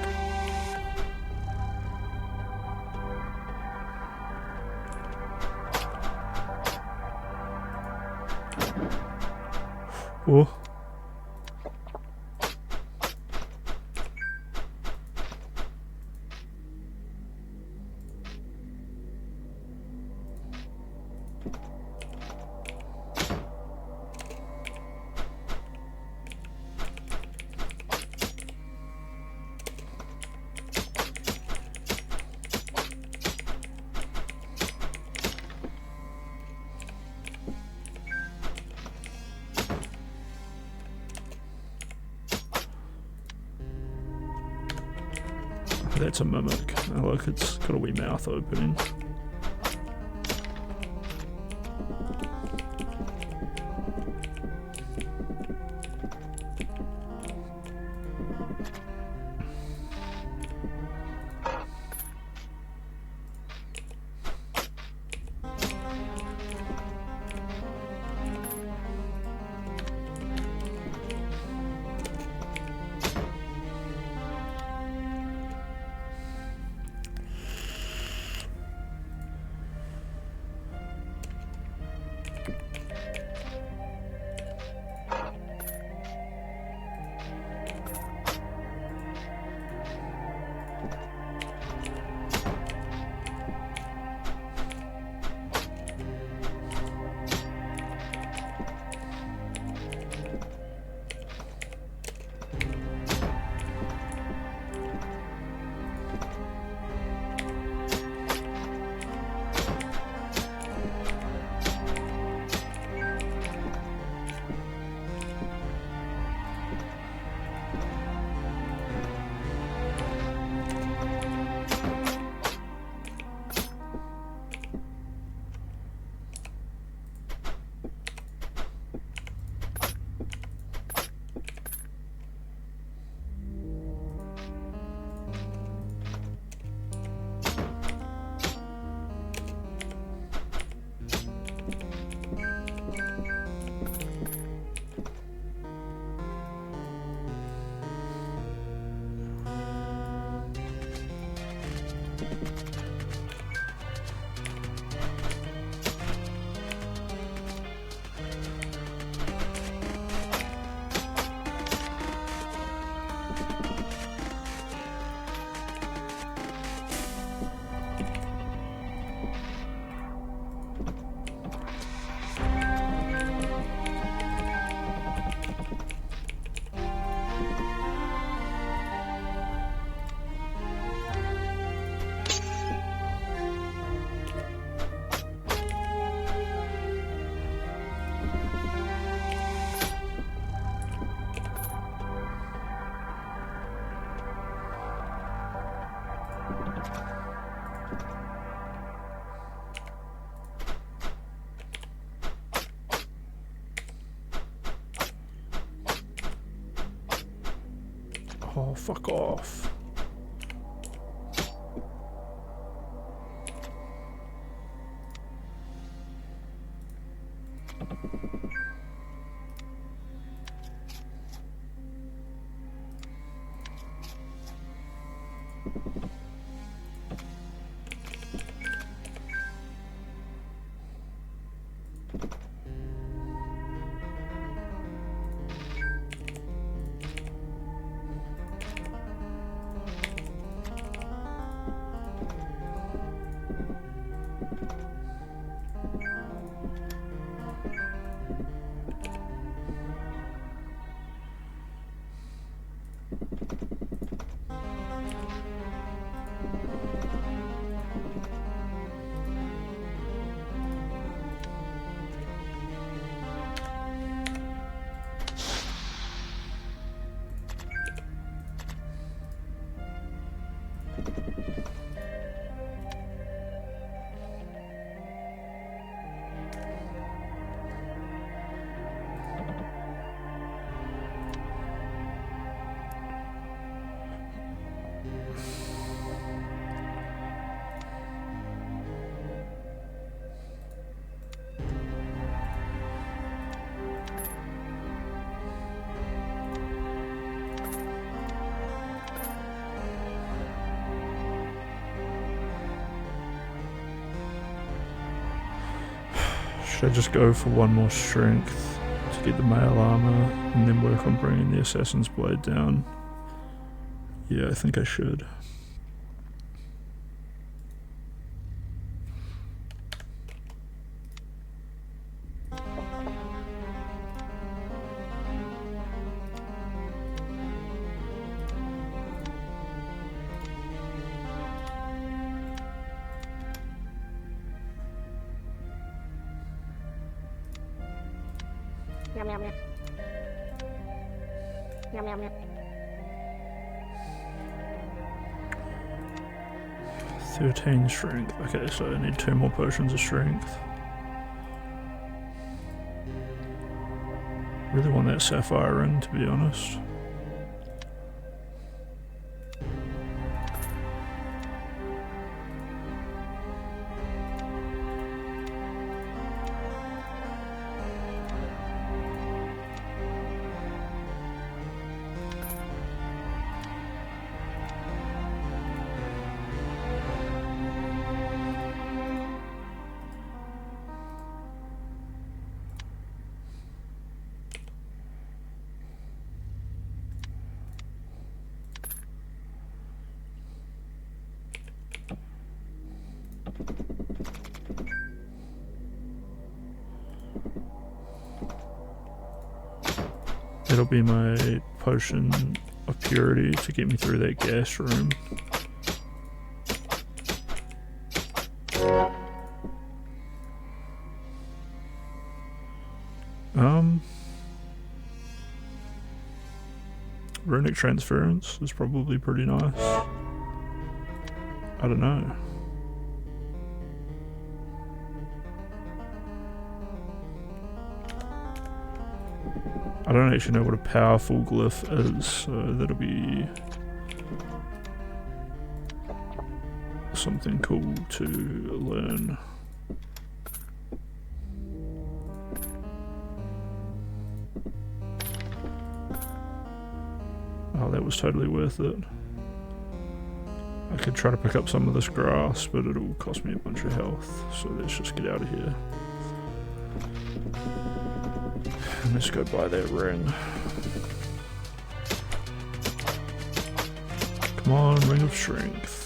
Oh. That's a mimic. Oh, look, it's got a wee mouth opening. Oh, fuck off. Should I just go for one more strength to get the mail armor and then work on bringing the assassin's blade down? Yeah, I think I should. Meow meow meow. Meow meow meow. 13 strength. Okay, so I need 2 more potions of strength. Really want that sapphire ring, to be honest. It'll be my potion of purity to get me through that gas room. Runic transference is probably pretty nice. I don't know. I don't actually know what a powerful glyph is, so that'll be something cool to learn. Oh, that was totally worth it. I could try to pick up some of this grass, but it'll cost me a bunch of health, so let's just get out of here. And let's go buy that ring. Come on, Ring of Strength.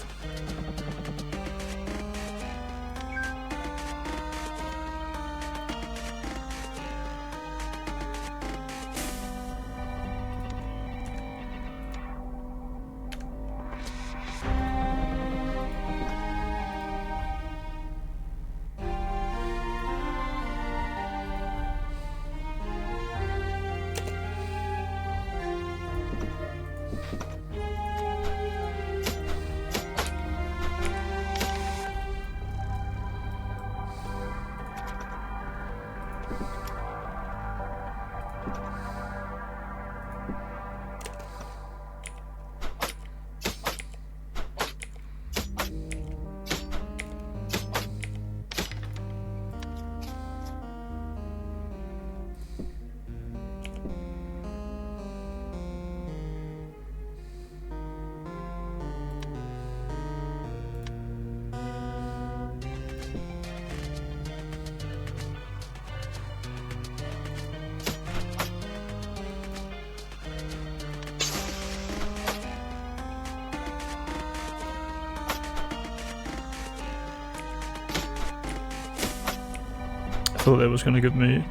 I thought that was going to give me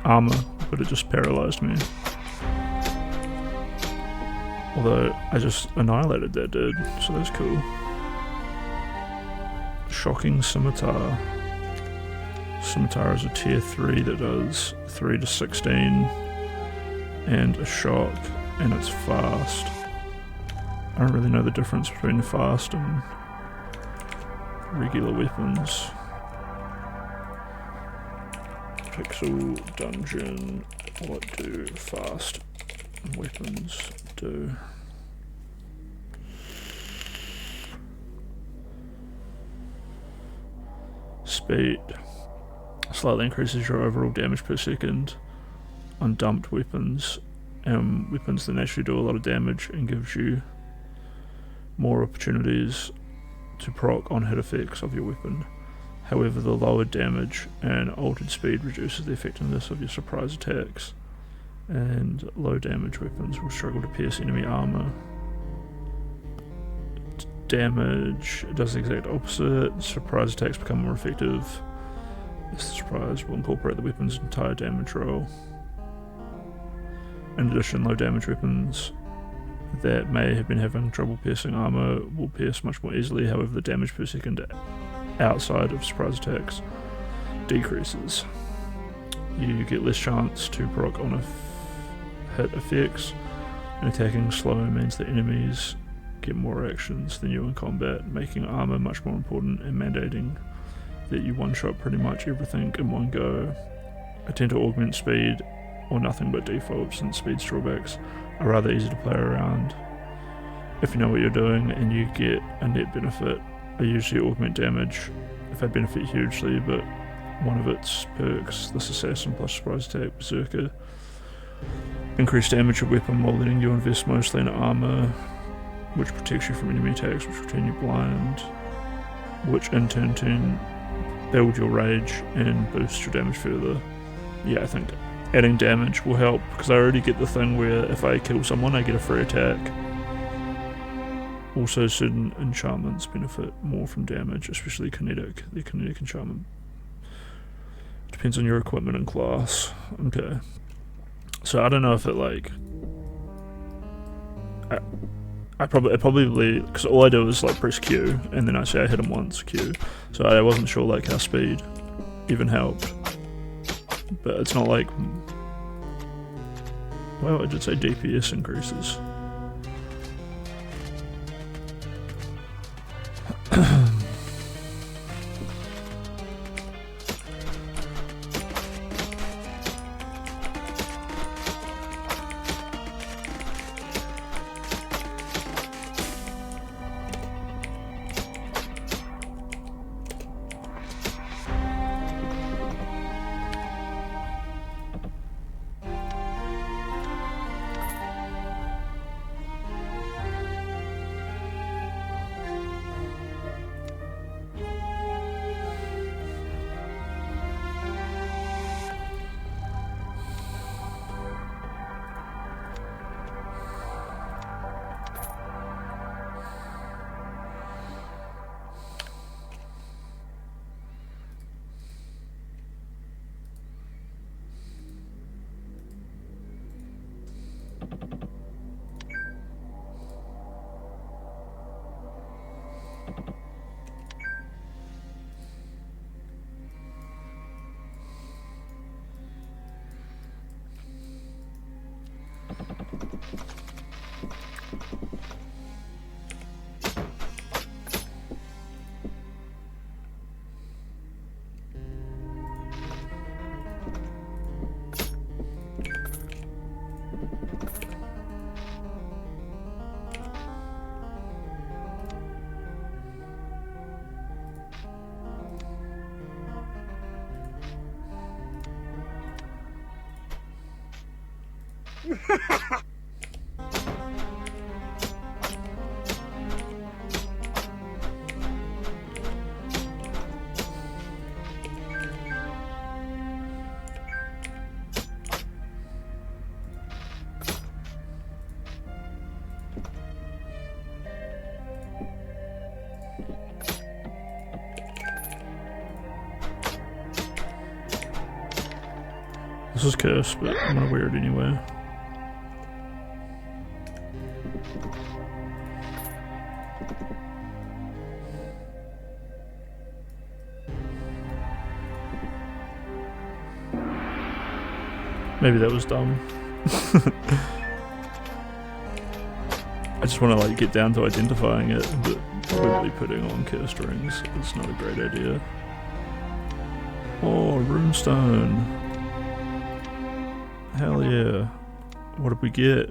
armor, but it just paralyzed me. Although I just annihilated that dude, so that's cool. Shocking Scimitar. Scimitar is a tier 3 that does 3 to 16 and a shock, and it's fast. I don't really know the difference between fast and regular weapons. Pixel Dungeon, what do fast weapons do? Speed slightly increases your overall damage per second on dumped weapons and weapons that naturally do a lot of damage, and gives you more opportunities to proc on hit effects of your weapon. However, the lower damage and altered speed reduces the effectiveness of your surprise attacks, and low damage weapons will struggle to pierce enemy armor. Damage does the exact opposite. Surprise attacks become more effective. This surprise will incorporate the weapon's entire damage roll. In addition, low damage weapons that may have been having trouble piercing armor will pierce much more easily. However, the damage per second outside of surprise attacks decreases. You get less chance to proc on hit effects, and attacking slow means that enemies get more actions than you in combat, making armor much more important and mandating that you one-shot pretty much everything in one go. I tend to augment speed or nothing but default, since speed's drawbacks are rather easy to play around if you know what you're doing and you get a net benefit. I usually augment damage if I benefit hugely, but one of its perks, this assassin plus surprise attack berserker, increase damage of weapon while letting you invest mostly in armor, which protects you from enemy attacks which will turn you blind, which in turn build your rage and boost your damage further. Yeah, I think adding damage will help, because I already get the thing where if I kill someone I get a free attack. Also, certain enchantments benefit more from damage, especially kinetic. The kinetic enchantment depends on your equipment and class. Okay. So I don't know if it like... I probably because all I do is like press Q and then I say I hit him once, Q. So I wasn't sure like how speed even helped. But it's not like... Well, I did say DPS increases. This is cursed, but I'm gonna wear it anyway. Maybe that was dumb. I just want to like get down to identifying it, but probably putting on cursed rings is not a great idea. Oh, runestone. Hell yeah. What did we get?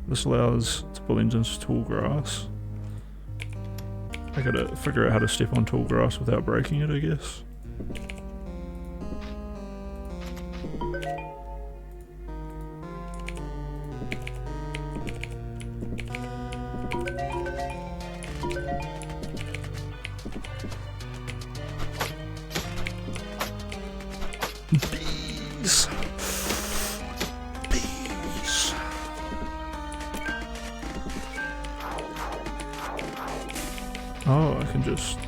This allows to pull engines to tall grass. I gotta figure out how to step on tall grass without breaking it, I guess. Bees. Bees. Oh, I can just...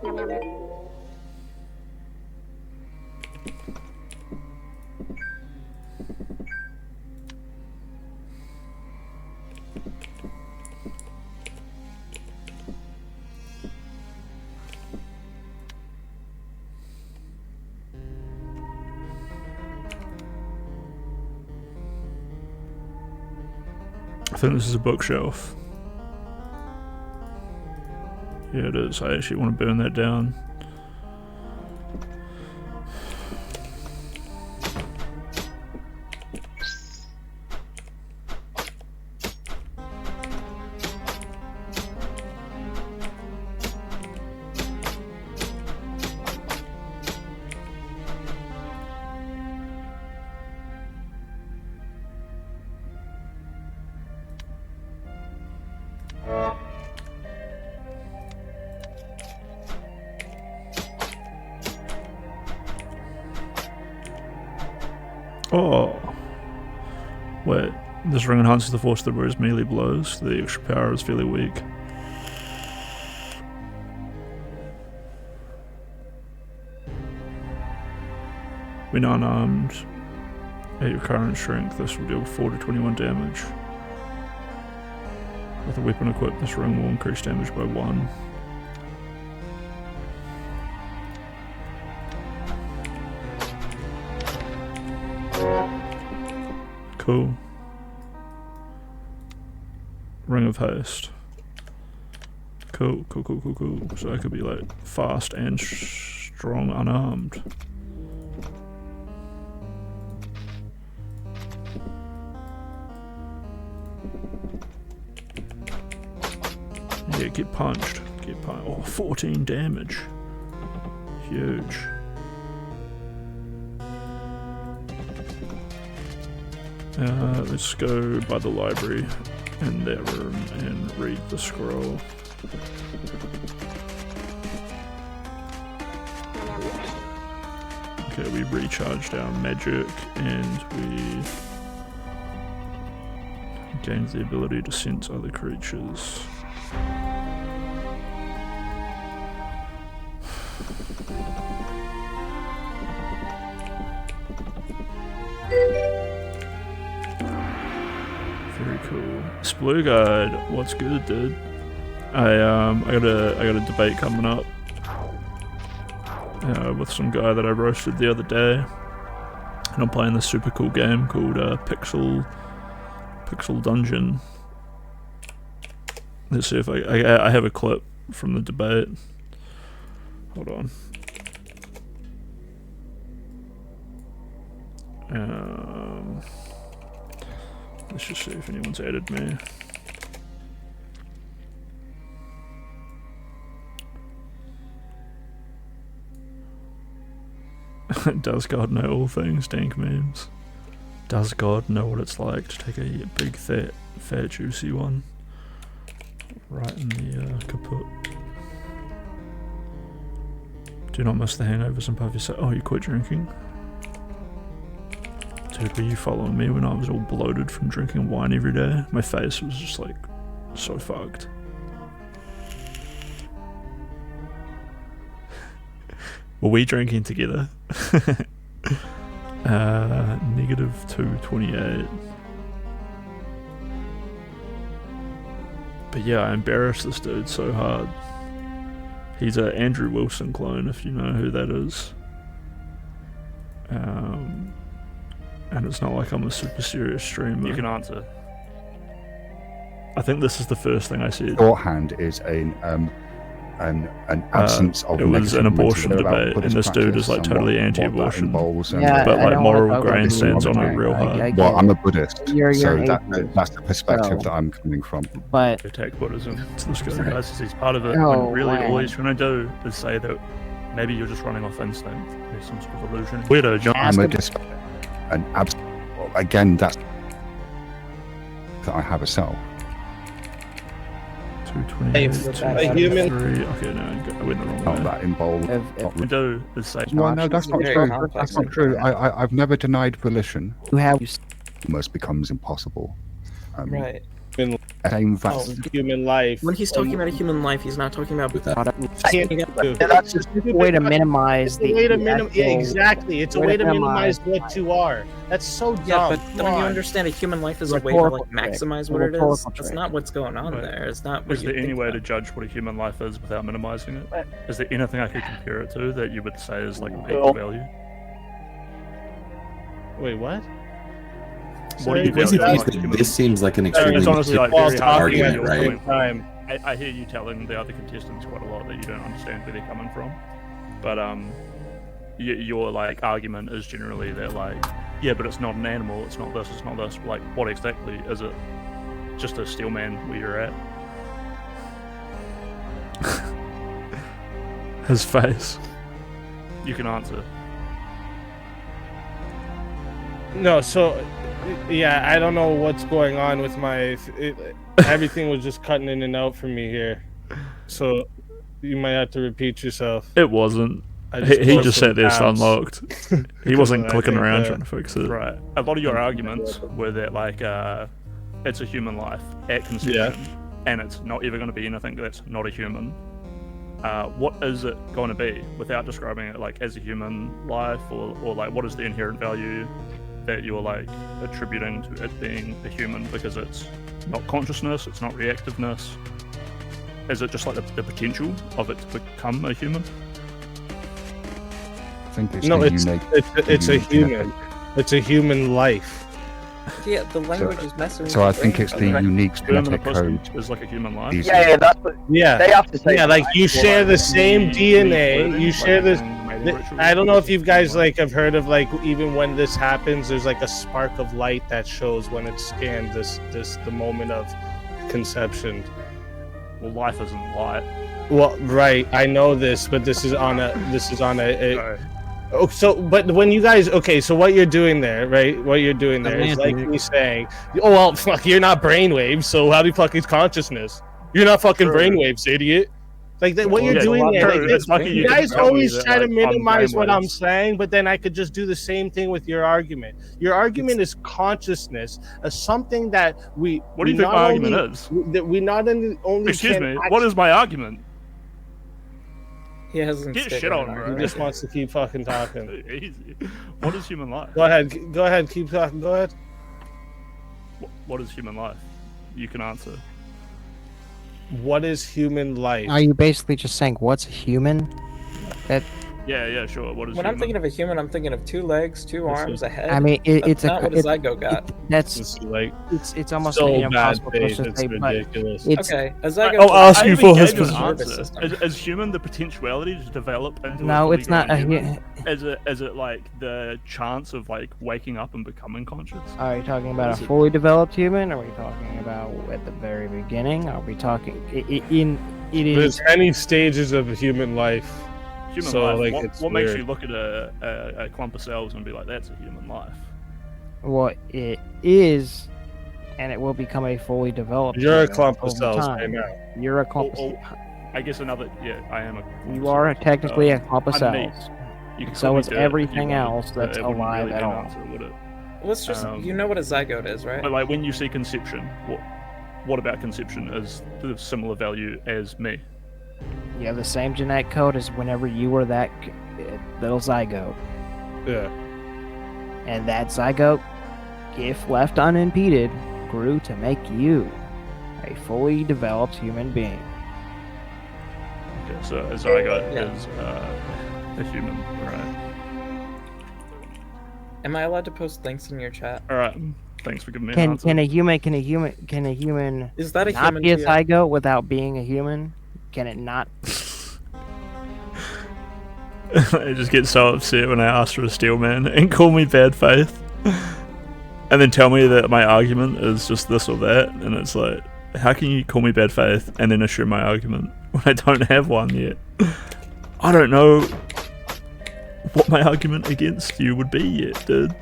Yum, yum, yum. I think this is a bookshelf. Yeah, it is. I actually want to burn that down. Oh. Wait. This ring enhances the force that wears melee blows. The extra power is fairly weak. When unarmed, at your current strength, this will deal 4 to 21 damage. With a weapon equipped, this ring will increase damage by 1. Cool. Ring of Haste. Cool. So I could be like fast and strong unarmed. Yeah, get punched. Oh, 14 damage. Huge. Let's go by the library in that room and read the scroll. Okay, we recharged our magic and we gained the ability to sense other creatures. Very cool. Splugard, what's good, dude? I got a debate coming up with some guy that I roasted the other day, and I'm playing this super cool game called Pixel Dungeon. Let's see if I have a clip from the debate. Hold on. Let's just see if anyone's added me. Does God know all things? Dank memes. Does God know what it's like to take a big, fat, juicy one right in the kaput? Do not miss the hangovers and puff yourself. Oh, you quit drinking? Dude, were you following me when I was all bloated from drinking wine every day? My face was just like so fucked. Were we drinking together? Negative 228. But yeah, I embarrassed this dude so hard. He's a Andrew Wilson clone, if you know who that is. And it's not like I'm a super serious streamer. You can answer. I think this is the first thing I said. Shorthand is an absence of. It was an abortion debate, and this dude is like totally anti-abortion, but like moral grandstands on it real hard. Well, I'm a Buddhist, You're so atheist, that's the perspective so- that I'm coming from. But Attack Buddhism. It's this So guy. guys, he's part of it. Oh, when really, all man. he's trying to do is say that maybe you're just running off instinct. There's some sort of illusion. Weirdo, John. I'm a again, that's that I have a self. 228, A human- 233. Okay, no, I went the wrong Not way. that involved. What we do is say. No, that's not true. That's not true. I've never denied volition. you have almost becomes impossible. I mean, Right. same fact- Human life. When he's talking about a human life, he's not talking about. That's just a way to minimize It's a way to the minim- actual- exactly. It's a way to minimize what you are. That's so dumb. Yeah, but Come when you on. understand a human life is a way to Rhetorical like trick. maximize what it is, Rhetorical that's trick. not what's going on Right. there. It's not. What Is you there any think way about. to judge what a human life is without minimizing it? Is there anything I could compare it to that you would say is like a people value? Wait, what? What do you This value? seems- this seems like an extremely It's honestly like very hard to argument, get your right? point. I hear you telling the other contestants quite a lot that you don't understand where they're coming from, but your like argument is generally that like, yeah, but it's not an animal, it's not this, it's not this. Like, what exactly is it? Just a steel man where you're at? His face. You can answer. No, so yeah, I don't know what's going on with my. Everything was just cutting in and out for me here, so you might have to repeat yourself. It wasn't. I He closed just some said this tabs. unlocked. He wasn't I clicking think around that- trying to fix it. Right. A lot of your arguments were that like it's a human life at conception, and it's not ever going to be anything that's not a human. What is it going to be without describing it like as a human life, or like what is the inherent value that you're like attributing to it being a human, because it's not consciousness, it's not reactiveness? Is it just like the potential of it to become a human? I think it's No, the it's unique. it's a unique human. It's a human life. Yeah, the language is messing with So I your think brain. it's the unique genetic code. Is like a human life. These- Yeah, that's what Yeah, they have to say. yeah, like you share the same DNA. You share this. I don't know if you guys like have heard of like even when this happens, there's like a spark of light that shows when it's scanned. The moment of conception. Well, life isn't light. Well, right, I know this, but this is on a. Oh, so but when you guys so what you're doing there, right? What you're doing there is like me saying, oh well, fuck, you're not brainwaves, so how do you fuck is consciousness? You're not fucking brainwaves, idiot. Like that, what you're doing there, like, it's lucky you you guys can tell me always that, try to like, I'm minimize what I'm brainwaves. saying, but then I could just do the same thing with your argument. Your argument is consciousness, as something that we. What do you we think not my argument only- is? That we not only. Excuse can me. act- What is my argument? He hasn't. Get stated shit on, an bro. He just wants to keep fucking talking. Easy. What is human life? Go ahead, keep talking. Go ahead. What is human life? You can answer. What is human life? Are you basically just saying what's human? That Yeah, sure. What is When human? I'm thinking of a human, I'm thinking of 2 legs, 2 arms, a head. I mean, That's it's not what a it's zygote got. That's It's like it's almost so an bad, impossible Faith, question to it's say, but ridiculous. it's Okay, a zygote. I'll ask I you even for gave his you an nervous answer. system. Is human the potentiality to develop into No, a it's not a fully grown human? Is it like the chance of like waking up and becoming conscious? Are you talking about Is a it- fully developed human? Are we talking about at the very beginning? Are we talking in it There's is many stages of human life. Human So, life. like, What, it's what makes weird. you look at a clump of cells and be like, that's a human life? what it is, and it will become a fully developed. You're a human clump of over cells time. right now. You're a clump. Or- I guess another. Yeah, I am a. clump You of are cells. technically a clump of I'm neat. cells. You can So call me is dirt if you everything wanted, else but that's it wouldn't alive really at be an all. answer, would it? Let's just. You know what a zygote is, right? But like when you see conception, what about conception is of similar value as me? You have the same genetic code as whenever you were that little zygote. Yeah. And that zygote, if left unimpeded, grew to make you a fully developed human being. Okay, so a zygote Yeah. is a human, right? Am I allowed to post links in your chat? All right. Thanks for giving me an answer. Can a human Is that a not human be a to you? zygote without being a human? Can it not? I just get so upset when I ask for a steel man and call me bad faith, and then tell me that my argument is just this or that, and it's like, how can you call me bad faith and then assume my argument when I don't have one yet? I don't know what my argument against you would be yet, dude.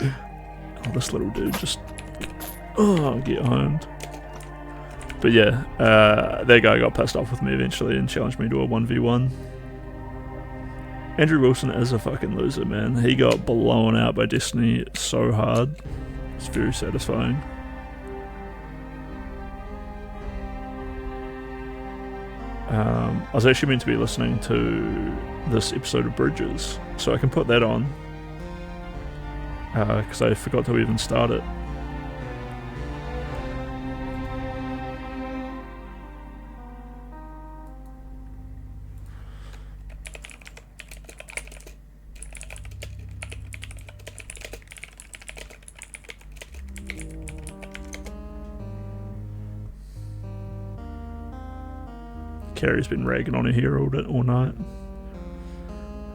Oh, this little dude just get homed. But yeah, that guy got pissed off with me eventually and challenged me to a 1v1. Andrew Wilson is a fucking loser, man. He got blown out by Destiny so hard. It's very satisfying. I was actually meant to be listening to this episode of Bridges, so I can put that on, because I forgot to even start it. Carrie's been ragging on her hair all night.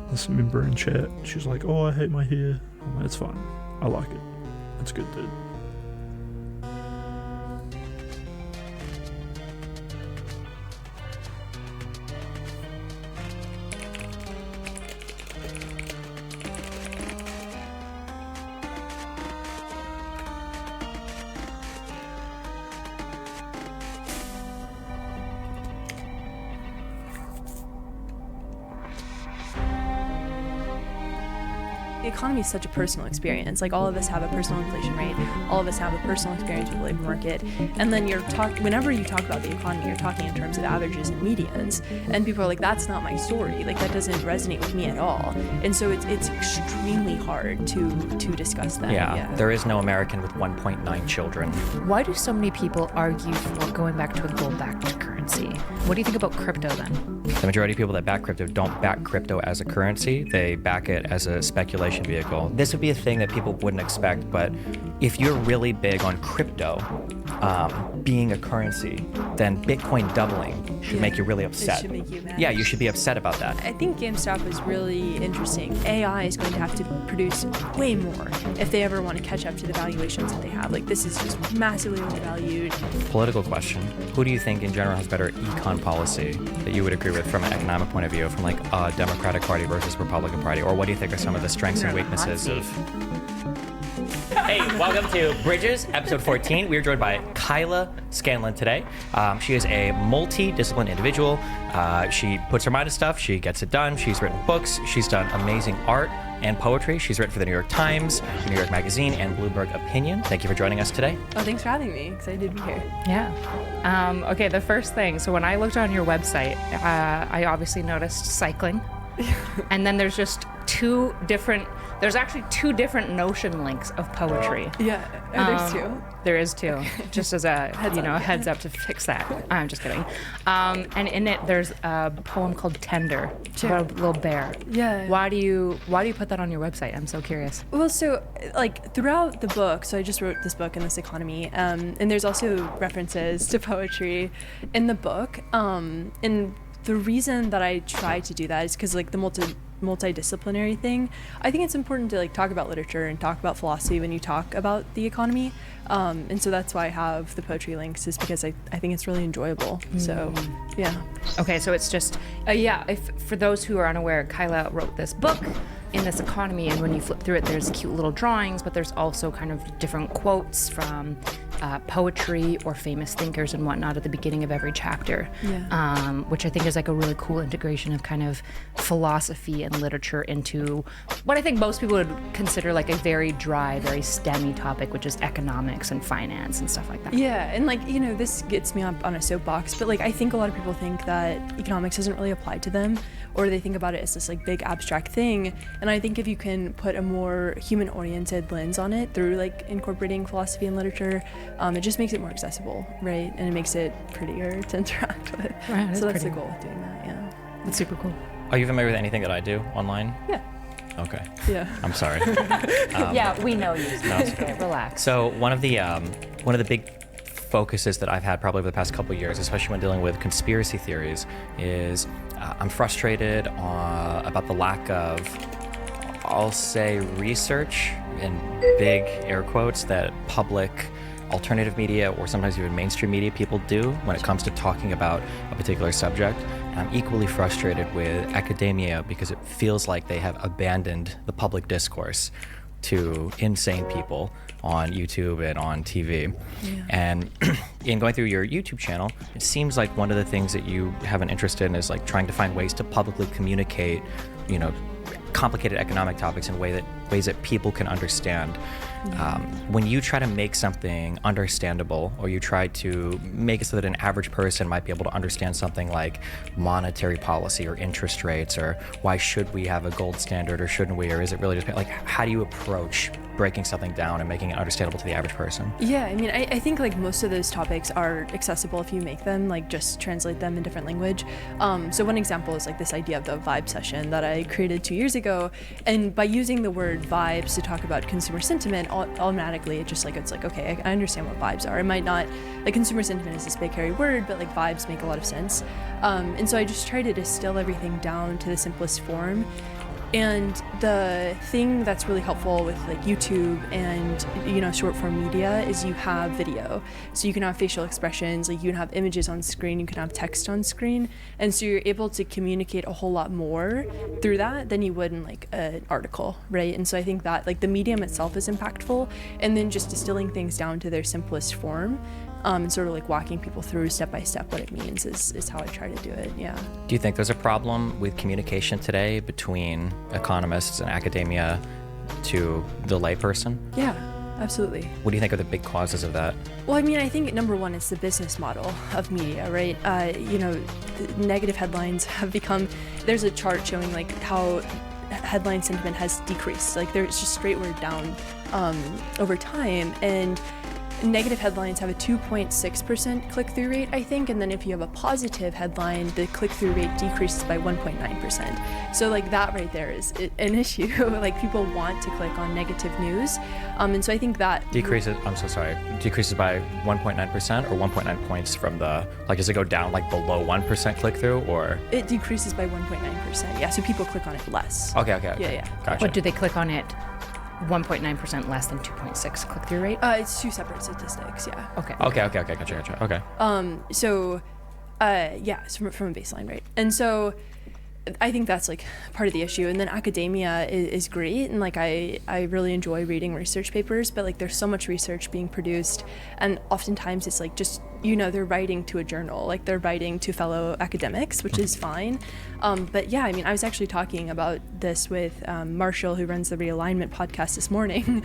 This member in chat, she's like, "Oh, I hate my hair." I'm like, "It's fine. I like it. It's good, dude." The economy is such a personal experience. Like, all of us have a personal inflation rate. All of us have a personal experience with the labor market. And then whenever you talk about the economy, you're talking in terms of averages and medians. And people are like, "That's not my story. Like, that doesn't resonate with me at all." And so it's extremely hard to discuss that. Yeah, there is no American with 1.9 children. Why do so many people argue for going back to a gold-backed currency? What do you think about crypto then? The majority of people that back crypto don't back crypto as a currency. They back it as a speculation vehicle. This would be a thing that people wouldn't expect, but if you're really big on crypto being a currency, then Bitcoin doubling should make you really upset. It should make you mad. Yeah, you should be upset about that. I think GameStop is really interesting. AI is going to have to produce way more if they ever want to catch up to the valuations that they have. Like, this is just massively overvalued. Political question. Who do you think in general has better econ policy that you would agree with from an economic point of view, from like a Democratic Party versus Republican Party? Or what do you think are some of the strengths and weaknesses of... Hey, welcome to Bridges, episode 14. We are joined by Kyla Scanlon today. She is a multi-disciplined individual. She puts her mind to stuff. She gets it done. She's written books. She's done amazing art and poetry. She's written for the New York Times, the New York Magazine, and Bloomberg Opinion. Thank you for joining us today. Oh, thanks for having me. Excited to be here. Yeah. Okay, the first thing. So when I looked on your website, I obviously noticed cycling. And then there's just there's actually two different Notion links of poetry. Yeah, there's two. There is two, just as a heads up to fix that. I'm just kidding. And in it, there's a poem called "Tender" about a little bear. Yeah. Why do you put that on your website? I'm so curious. Well, so like throughout the book, so I just wrote this book in this economy, and there's also references to poetry in the book. And the reason that I try to do that is because like the multidisciplinary thing, I think it's important to like talk about literature and talk about philosophy when you talk about the economy, and so that's why I have the poetry links, is because I think it's really enjoyable. So yeah. Okay, so it's just if for those who are unaware, Kyla wrote this book in this economy, and when you flip through it, there's cute little drawings, but there's also kind of different quotes from poetry or famous thinkers and whatnot at the beginning of every chapter, which I think is like a really cool integration of kind of philosophy and literature into what I think most people would consider like a very dry, very STEMmy topic, which is economics and finance and stuff like that. Yeah, and like, you know, this gets me up on a soapbox, but like I think a lot of people think that economics doesn't really apply to them, or they think about it as this like big abstract thing. And I think if you can put a more human-oriented lens on it through like incorporating philosophy and literature, it just makes it more accessible, right? And it makes it prettier to interact with. Right, so that's pretty. the goal of doing that, yeah. That's super cool. Are you familiar with anything that I do online? Yeah. Okay. Yeah. I'm sorry. Yeah, we know you. No, it's okay. Relax. So one of the big focuses that I've had probably over the past couple of years, especially when dealing with conspiracy theories, is I'm frustrated about the lack of, I'll say, research in big air quotes that public alternative media or sometimes even mainstream media people do when it comes to talking about a particular subject. And I'm equally frustrated with academia because it feels like they have abandoned the public discourse to insane people on YouTube and on TV. Yeah. And in going through your YouTube channel, it seems like one of the things that you have an interest in is like trying to find ways to publicly communicate, you know, complicated economic topics in ways that people can understand. When you try to make something understandable, or you try to make it so that an average person might be able to understand something like monetary policy or interest rates, or why should we have a gold standard or shouldn't we, or is it really just like, how do you approach breaking something down and making it understandable to the average person? Yeah, I mean, I think like most of those topics are accessible if you make them, like just translate them in different language. So one example is like this idea of the vibe session that I created 2 years ago, and by using the word vibes to talk about consumer sentiment, automatically it's like, okay, I understand what vibes are. It might not, like consumer sentiment is this big hairy word, but like vibes make a lot of sense. And so I just try to distill everything down to the simplest form. And the thing that's really helpful with like YouTube and, you know, short form media is you have video. So you can have facial expressions, like you can have images on screen, you can have text on screen. And so you're able to communicate a whole lot more through that than you would in like an article, right? And so I think that like the medium itself is impactful, and then just distilling things down to their simplest form. And sort of like walking people through step by step what it means is how I try to do it. Yeah. Do you think there's a problem with communication today between economists and academia to the layperson? Yeah, absolutely. What do you think are the big causes of that? Well, I mean, I think number one is the business model of media, right? You know, negative headlines have become, there's a chart showing like how headline sentiment has decreased. Like there's just straight word down over time. And negative headlines have a 2.6% click-through rate, I think, and then if you have a positive headline, the click-through rate decreases by 1.9%. So like that right there is an issue. Like people want to click on negative news, and so I think that decreases by 1.9% or 1.9 points from the, like, does it go down like below 1% click-through, or it decreases by 1.9%? Yeah, so people click on it less. Okay. Yeah. Gotcha. But do they click on it 1.9% less than 2.6 click-through rate? It's two separate statistics, yeah. Okay, gotcha. Okay. So from a baseline, right? And so I think that's like part of the issue. And then academia is great, and like I really enjoy reading research papers, but like there's so much research being produced, and oftentimes it's like just, you know, they're writing to a journal, like they're writing to fellow academics, which is fine. But yeah, I mean, I was actually talking about this with Marshall, who runs the Realignment podcast this morning,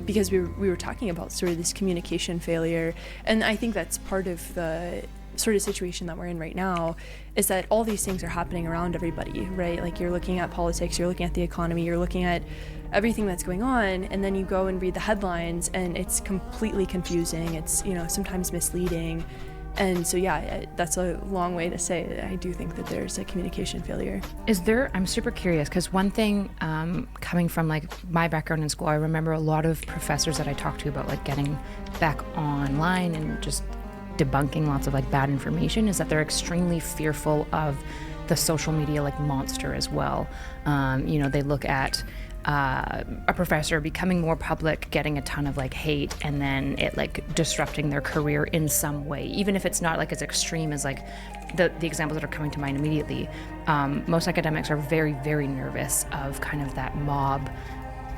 because we were talking about sort of this communication failure. And I think that's part of the sort of situation that we're in right now, is that all these things are happening around everybody, right? Like you're looking at politics, you're looking at the economy, you're looking at everything that's going on, and then you go and read the headlines and it's completely confusing. It's, you know, sometimes misleading. And so yeah, that's a long way to say that I do think that there's a communication failure. I'm super curious, because one thing coming from like my background in school, I remember a lot of professors that I talked to about like getting back online and just debunking lots of like bad information, is that they're extremely fearful of the social media like monster as well. You know, they look at a professor becoming more public, getting a ton of like hate, and then it like disrupting their career in some way, even if it's not like as extreme as like the examples that are coming to mind immediately. Most academics are very, very nervous of kind of that mob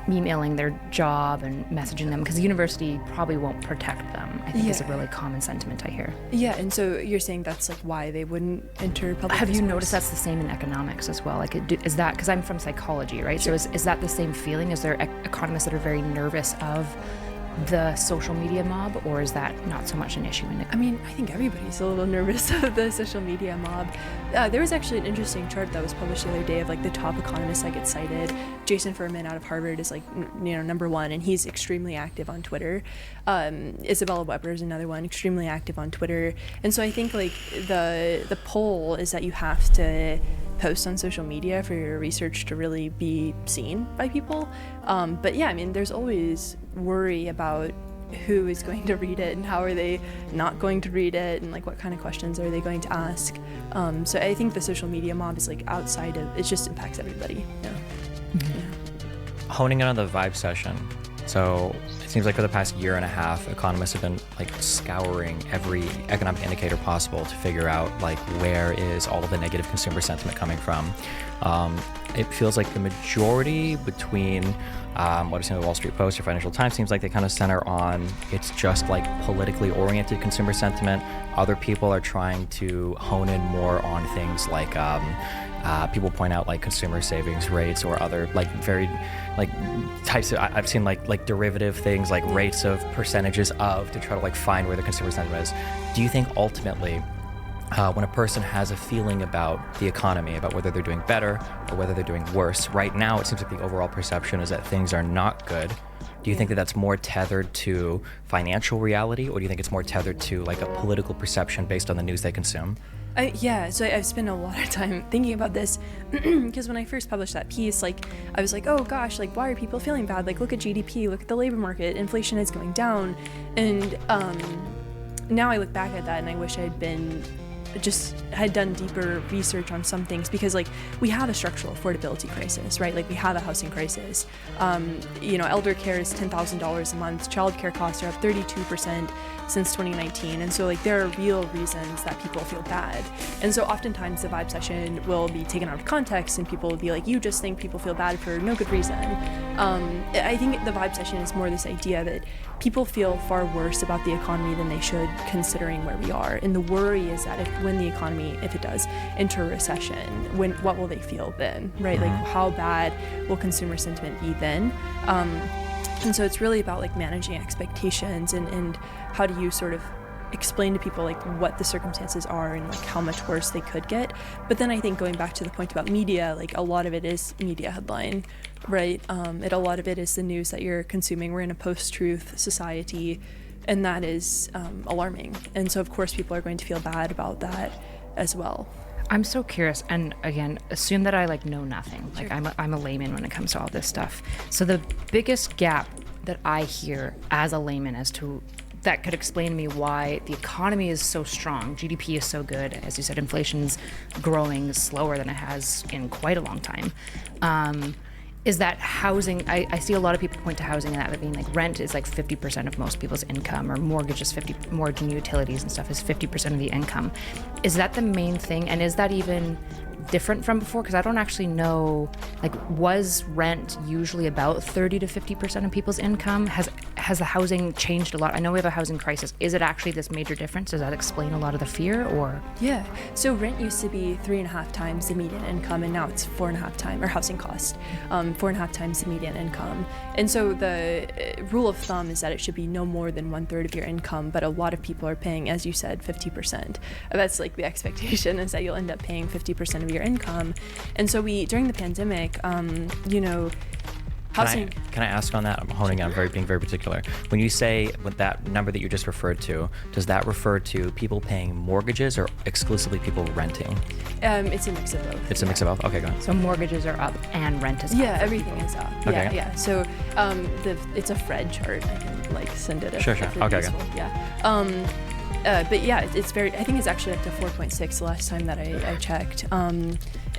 emailing their job and messaging them, because the university probably won't protect them, I think is a really common sentiment I hear. Yeah, and so you're saying that's like why they wouldn't enter public Have you discourse? noticed that's the same in economics as well? Like, is that, because I'm from psychology, right? Sure. So is that the same feeling? Is there economists that are very nervous of the social media mob, or is that not so much an issue in I mean, I think everybody's a little nervous of the social media mob. There was actually an interesting chart that was published the other day of like the top economists that get cited. Jason Furman out of Harvard is like, you know, number one, and he's extremely active on Twitter. Isabella Weber is another one, extremely active on Twitter. And so I think like the poll is that you have to post on social media for your research to really be seen by people. But yeah, I mean, there's always worry about who is going to read it and how are they not going to read it, and like what kind of questions are they going to ask. So I think the social media mob is like outside of, it just impacts everybody. Yeah. Honing in on the vibe session. So it seems like for the past year and a half, economists have been like scouring every economic indicator possible to figure out like where is all of the negative consumer sentiment coming from. It feels like the majority between what I've seen in the Wall Street Post or Financial Times seems like they kind of center on it's just like politically oriented consumer sentiment. Other people are trying to hone in more on things like People point out like consumer savings rates or other like very like types of, I've seen like derivative things like rates of percentages of to try to like find where the consumer sentiment is. Do you think ultimately when a person has a feeling about the economy, about whether they're doing better or whether they're doing worse, right now it seems like the overall perception is that things are not good. Do you think that that's more tethered to financial reality, or do you think it's more tethered to like a political perception based on the news they consume? Yeah, so I've spent a lot of time thinking about this because when I first published that piece, like I was like, oh gosh, like why are people feeling bad? Like look at GDP, look at the labor market, inflation is going down. And now I look back at that and I wish had done deeper research on some things, because like we have a structural affordability crisis, right? Like we have a housing crisis. Elder care is $10,000 a month. Childcare costs are up 32% since 2019. And so like there are real reasons that people feel bad. And so oftentimes the vibe session will be taken out of context and people will be like, you just think people feel bad for no good reason. I think the vibe session is more this idea that people feel far worse about the economy than they should, considering where we are. And the worry is that when the economy, if it does enter a recession, what will they feel then, right? Like how bad will consumer sentiment be then? And so it's really about like managing expectations and how do you sort of explain to people like what the circumstances are and like how much worse they could get. But then I think going back to the point about media, like a lot of it is media headline, right? A lot of it is the news that you're consuming. We're in a post-truth society, and that is alarming. And so of course people are going to feel bad about that as well. I'm so curious, and again, assume that I like know nothing. Like I'm a layman when it comes to all this stuff. So the biggest gap that I hear as a layman as to that could explain to me why the economy is so strong, GDP is so good, as you said, inflation's growing slower than it has in quite a long time, is that housing. I see a lot of people point to housing and that being like rent is like 50% of most people's income, or mortgage and utilities and stuff is 50% of the income. Is that the main thing, and is that even different from before? Because I don't actually know, like, was rent usually about 30 to 50% of people's income? Has the housing changed a lot? I know we have a housing crisis. Is it actually this major difference? Does that explain a lot of the fear, or? Yeah, so rent used to be 3.5 times the median income, and now it's 4.5 times, or housing cost, 4.5 times the median income. And so the rule of thumb is that it should be no more than 1/3 of your income, but a lot of people are paying, as you said, 50%. That's like the expectation, is that you'll end up paying 50% of your income. And so during the pandemic, housing. Can I ask on that? I'm honing in, being very particular. When you say with that number that you just referred to, does that refer to people paying mortgages or exclusively people renting? It's a mix of both. It's a mix of both? Okay, go ahead. So mortgages are up and rent is up. Yeah, everything is up. Okay. Yeah. So it's a Fred chart. I can send it. Sure. Okay. Useful. Yeah. But yeah, it's I think it's actually up to 4.6 the last time that I checked.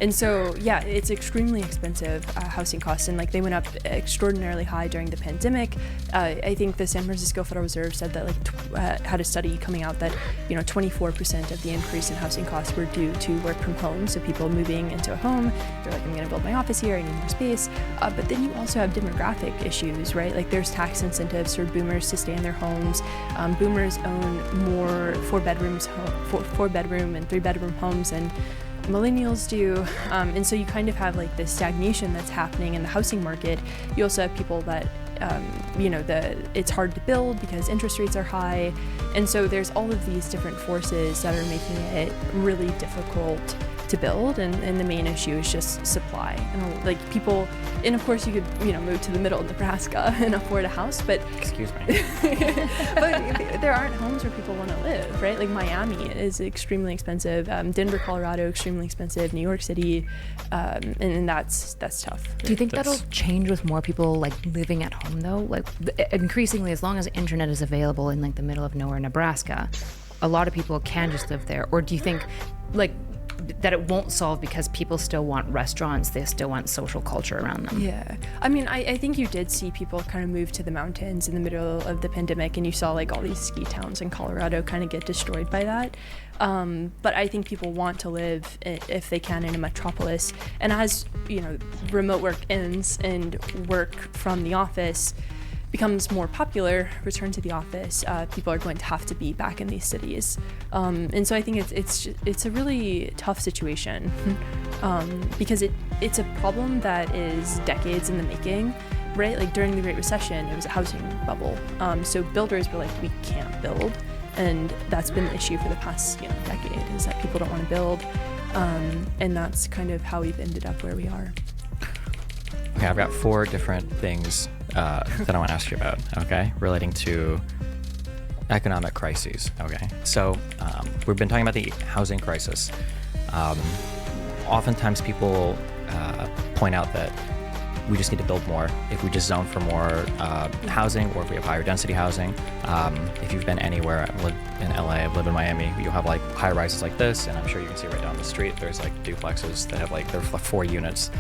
And so, yeah, it's extremely expensive housing costs, and they went up extraordinarily high during the pandemic. I think the San Francisco Federal Reserve said that had a study coming out that 24% of the increase in housing costs were due to work from home. So people moving into a home, they're like, I'm going to build my office here, I need more space. But then you also have demographic issues, right? Like there's tax incentives for boomers to stay in their homes. Boomers own more 4-bedroom and 3-bedroom homes and millennials do, and so you kind of have this stagnation that's happening in the housing market. You also have people that it's hard to build because interest rates are high, and so there's all of these different forces that are making it really difficult to build, and the main issue is just supply. And people, and of course you could move to the middle of Nebraska and afford a house, but excuse me, but there aren't homes where people want to live, right? Like Miami is extremely expensive, Denver, Colorado, extremely expensive, New York City, and that's tough. Do you think that'll change with more people living at home though? Increasingly, as long as internet is available in the middle of nowhere, Nebraska, a lot of people can just live there. Or do you think that it won't solve because people still want restaurants, they still want social culture around them? Yeah, I mean, I think you did see people kind of move to the mountains in the middle of the pandemic, and you saw all these ski towns in Colorado kind of get destroyed by that. But I think people want to live, if they can, in a metropolis. And as remote work ends and work from the office becomes more popular, return to the office, people are going to have to be back in these cities. And so I think it's a really tough situation because it's a problem that is decades in the making, right? Like during the Great Recession, it was a housing bubble. So builders were like, we can't build. And that's been the issue for the past decade, is that people don't want to build. And that's kind of how we've ended up where we are. Okay, I've got 4 different things that I want to ask you about, okay, relating to economic crises, okay? So we've been talking about the housing crisis. Oftentimes people point out that we just need to build more. If we just zone for more housing, or if we have higher density housing. If you've been anywhere, I've lived in LA, I've lived in Miami, you'll have like high rises like this, and I'm sure you can see right down the street, there's like duplexes that have like, they're 4 units.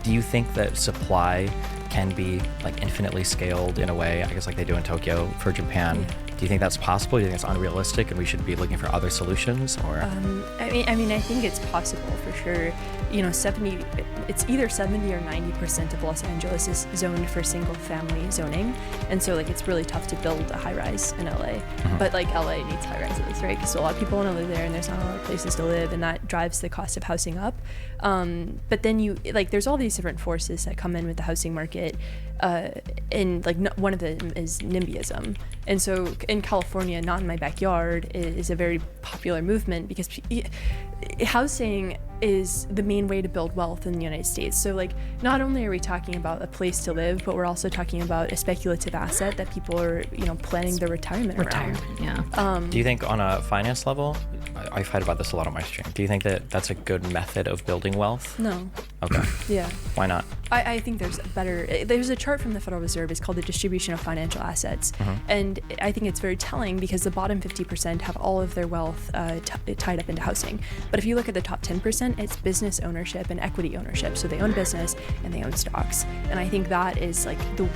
Do you think that supply can be like infinitely scaled in a way, I guess like they do in Tokyo for Japan? Yeah. Do you think that's possible? Do you think it's unrealistic and we should be looking for other solutions? Or I mean, I think it's possible for sure. It's either 70 or 90% of Los Angeles is zoned for single family zoning. And so like it's really tough to build a high rise in LA. But like LA needs high rises, right? Because a lot of people want to live there and there's not a lot of places to live, and that drives the cost of housing up. But then there's all these different forces that come in with the housing market. And like one of them is NIMBYism. And so in California, not in my backyard, is a very popular movement because housing is the main way to build wealth in the United States. So like not only are we talking about a place to live, but we're also talking about a speculative asset that people are planning their retirement around. Yeah. do you think on a finance level, I've heard about this a lot on my stream, do you think that that's a good method of building wealth? No. Okay. Yeah. Why not? I think there's a chart from the Federal Reserve. It's called the distribution of financial assets. And I think it's very telling because the bottom 50% have all of their wealth tied up into housing. But if you look at the top 10%, it's business ownership and equity ownership. So they own business and they own stocks. And I think that is like the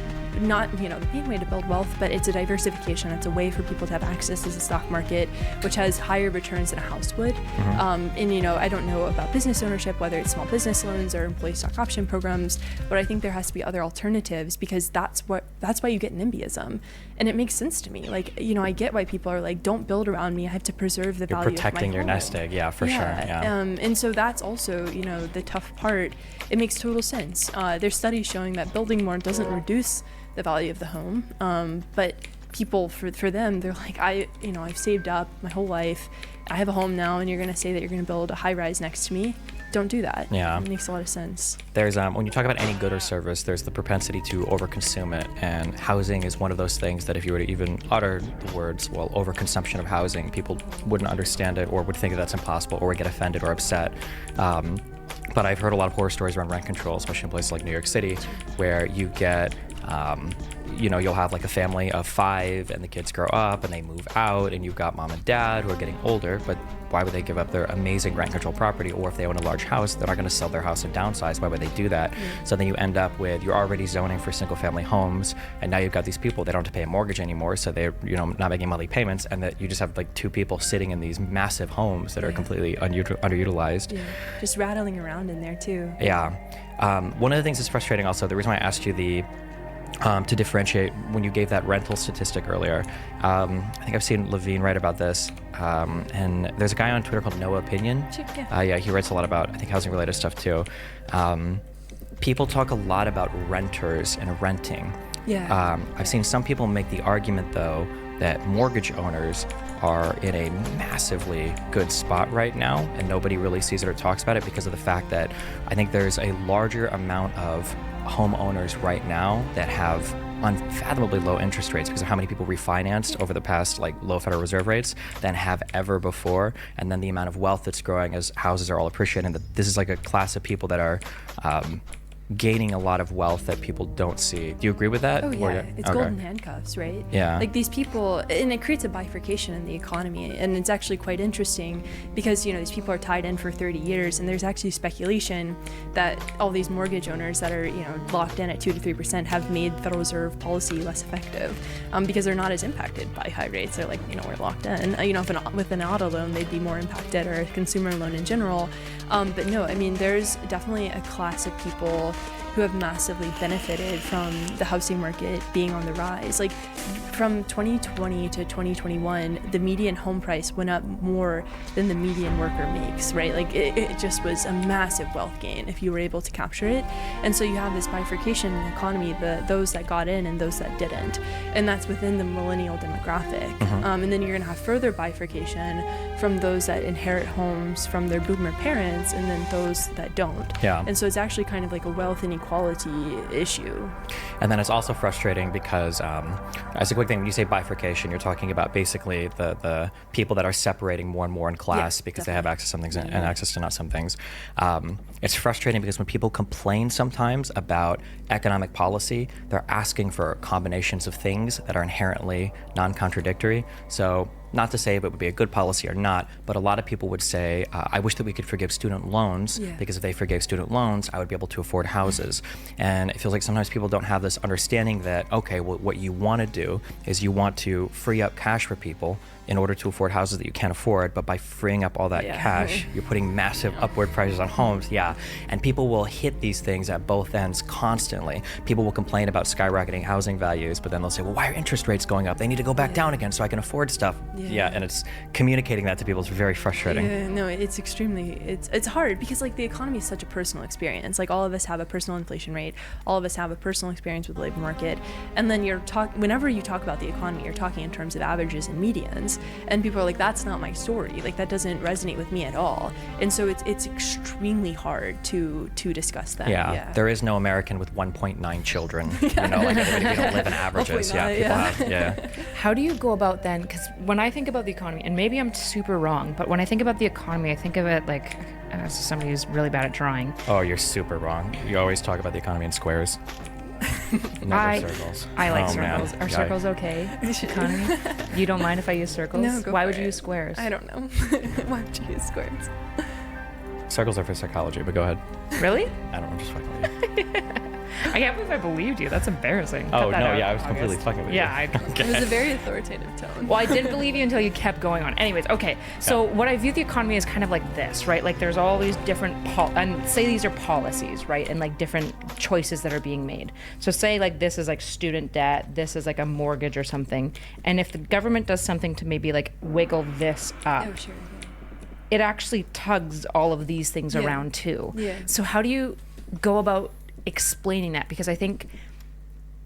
main way to build wealth, but it's a diversification. It's a way for people to have access to the stock market, which has higher returns than a house would. And I don't know about business ownership, whether it's small business loans or employee stock option programs, but I think there has to be other alternatives because that's why you get NIMBYism. And it makes sense to me. Like, I get why people are like, don't build around me. I have to preserve the You're value protecting of my your home. nest egg, yeah, for sure. Yeah. And so that's also, the tough part. It makes total sense. There's studies showing that building more doesn't reduce the value of the home, but people, for them, they're like, I've saved up my whole life, I have a home now, and you're going to say that you're going to build a high rise next to me? Don't do that. Yeah. It makes a lot of sense. There's when you talk about any good or service, there's the propensity to overconsume it, and housing is one of those things that if you were to even utter the words, well, overconsumption of housing, people wouldn't understand it or would think that that's impossible or would get offended or upset. But I've heard a lot of horror stories around rent control, especially in places like New York City, where you get you'll have like a family of 5 and the kids grow up and they move out, and you've got mom and dad who are getting older, but why would they give up their amazing rent control property? Or if they own a large house, they're not going to sell their house and downsize. Why would they do that? So then you end up with, you're already zoning for single family homes, and now you've got these people, they don't have to pay a mortgage anymore, so they're not making monthly payments, and that you just have like 2 people sitting in these massive homes that are completely underutilized. Yeah. Just rattling around in there too. Yeah. One of the things that's frustrating also, the reason why I asked you to differentiate when you gave that rental statistic earlier, I think I've seen Levine write about this, and there's a guy on Twitter called Noah Opinion. Yeah, he writes a lot about, I think, housing related stuff too. People talk a lot about renters and renting. Yeah. I've seen some people make the argument though that mortgage owners are in a massively good spot right now, and nobody really sees it or talks about it because of the fact that I think there's a larger amount of homeowners right now that have unfathomably low interest rates because of how many people refinanced over the past low Federal Reserve rates than have ever before, and then the amount of wealth that's growing as houses are all appreciating. That this is like a class of people that are gaining a lot of wealth that people don't see. Do you agree with that? Oh yeah, it's okay. golden handcuffs, right? Yeah. Like these people, and it creates a bifurcation in the economy, and it's actually quite interesting because these people are tied in for 30 years, and there's actually speculation that all these mortgage owners that are locked in at 2 to 3% have made Federal Reserve policy less effective because they're not as impacted by high rates. They're like, we're locked in. With an auto loan, they'd be more impacted, or a consumer loan in general. But no, I mean, there's definitely a class of people who have massively benefited from the housing market being on the rise. Like from 2020 to 2021, the median home price went up more than the median worker makes, right? Like it just was a massive wealth gain if you were able to capture it. And so you have this bifurcation in the economy, those that got in and those that didn't. And that's within the millennial demographic. And then you're gonna have further bifurcation from those that inherit homes from their boomer parents and then those that don't. Yeah. And so it's actually kind of like a wealth inequality issue. And then it's also frustrating because, as a quick thing, when you say bifurcation, you're talking about basically the people that are separating more and more in class because they have access to some things and access to not some things. It's frustrating because when people complain sometimes about economic policy, they're asking for combinations of things that are inherently non-contradictory. So not to say if it would be a good policy or not, but a lot of people would say, I wish that we could forgive student loans because if they forgave student loans, I would be able to afford houses. And it feels like sometimes people don't have this understanding that, okay, well, what you want to do is you want to free up cash for people in order to afford houses that you can't afford, but by freeing up all that cash, you're putting massive upward prices on homes, and people will hit these things at both ends constantly. People will complain about skyrocketing housing values, but then they'll say, well, why are interest rates going up? They need to go back down again so I can afford stuff. And it's communicating that to people is very frustrating. No, it's extremely, it's hard because like the economy is such a personal experience. Like all of us have a personal inflation rate, all of us have a personal experience with the labor market, and then whenever you talk about the economy, you're talking in terms of averages and medians. And people are like, that's not my story. Like that doesn't resonate with me at all. And so it's extremely hard to discuss that. There is no American with 1.9 children. You know, like we don't live in averages. How do you go about then? Because when I think about the economy, and maybe I'm super wrong, but when I think about the economy, I think of it like as somebody who's really bad at drawing. Oh, you're super wrong. You always talk about the economy in squares. Never circles. I like circles. Are circles okay? Economy? You don't mind if I use circles? No, go Why for would it. you use squares? I don't know. Why would you use squares? Circles are for psychology, but go ahead. Really? I don't know, I'm just fucking with you. I can't believe I believed you. That's embarrassing. Oh, Cut that no, out, I was August. completely fucking with you. It was a very authoritative tone. Well, I didn't believe you until you kept going on. Anyways, okay. So what I view the economy is kind of like this, right? Like there's all these different, and say these are policies, right? And like different choices that are being made. So say like this is like student debt, this is like a mortgage or something. And if the government does something to maybe like wiggle this up, it actually tugs all of these things around too. So how do you go about explaining that? Because I think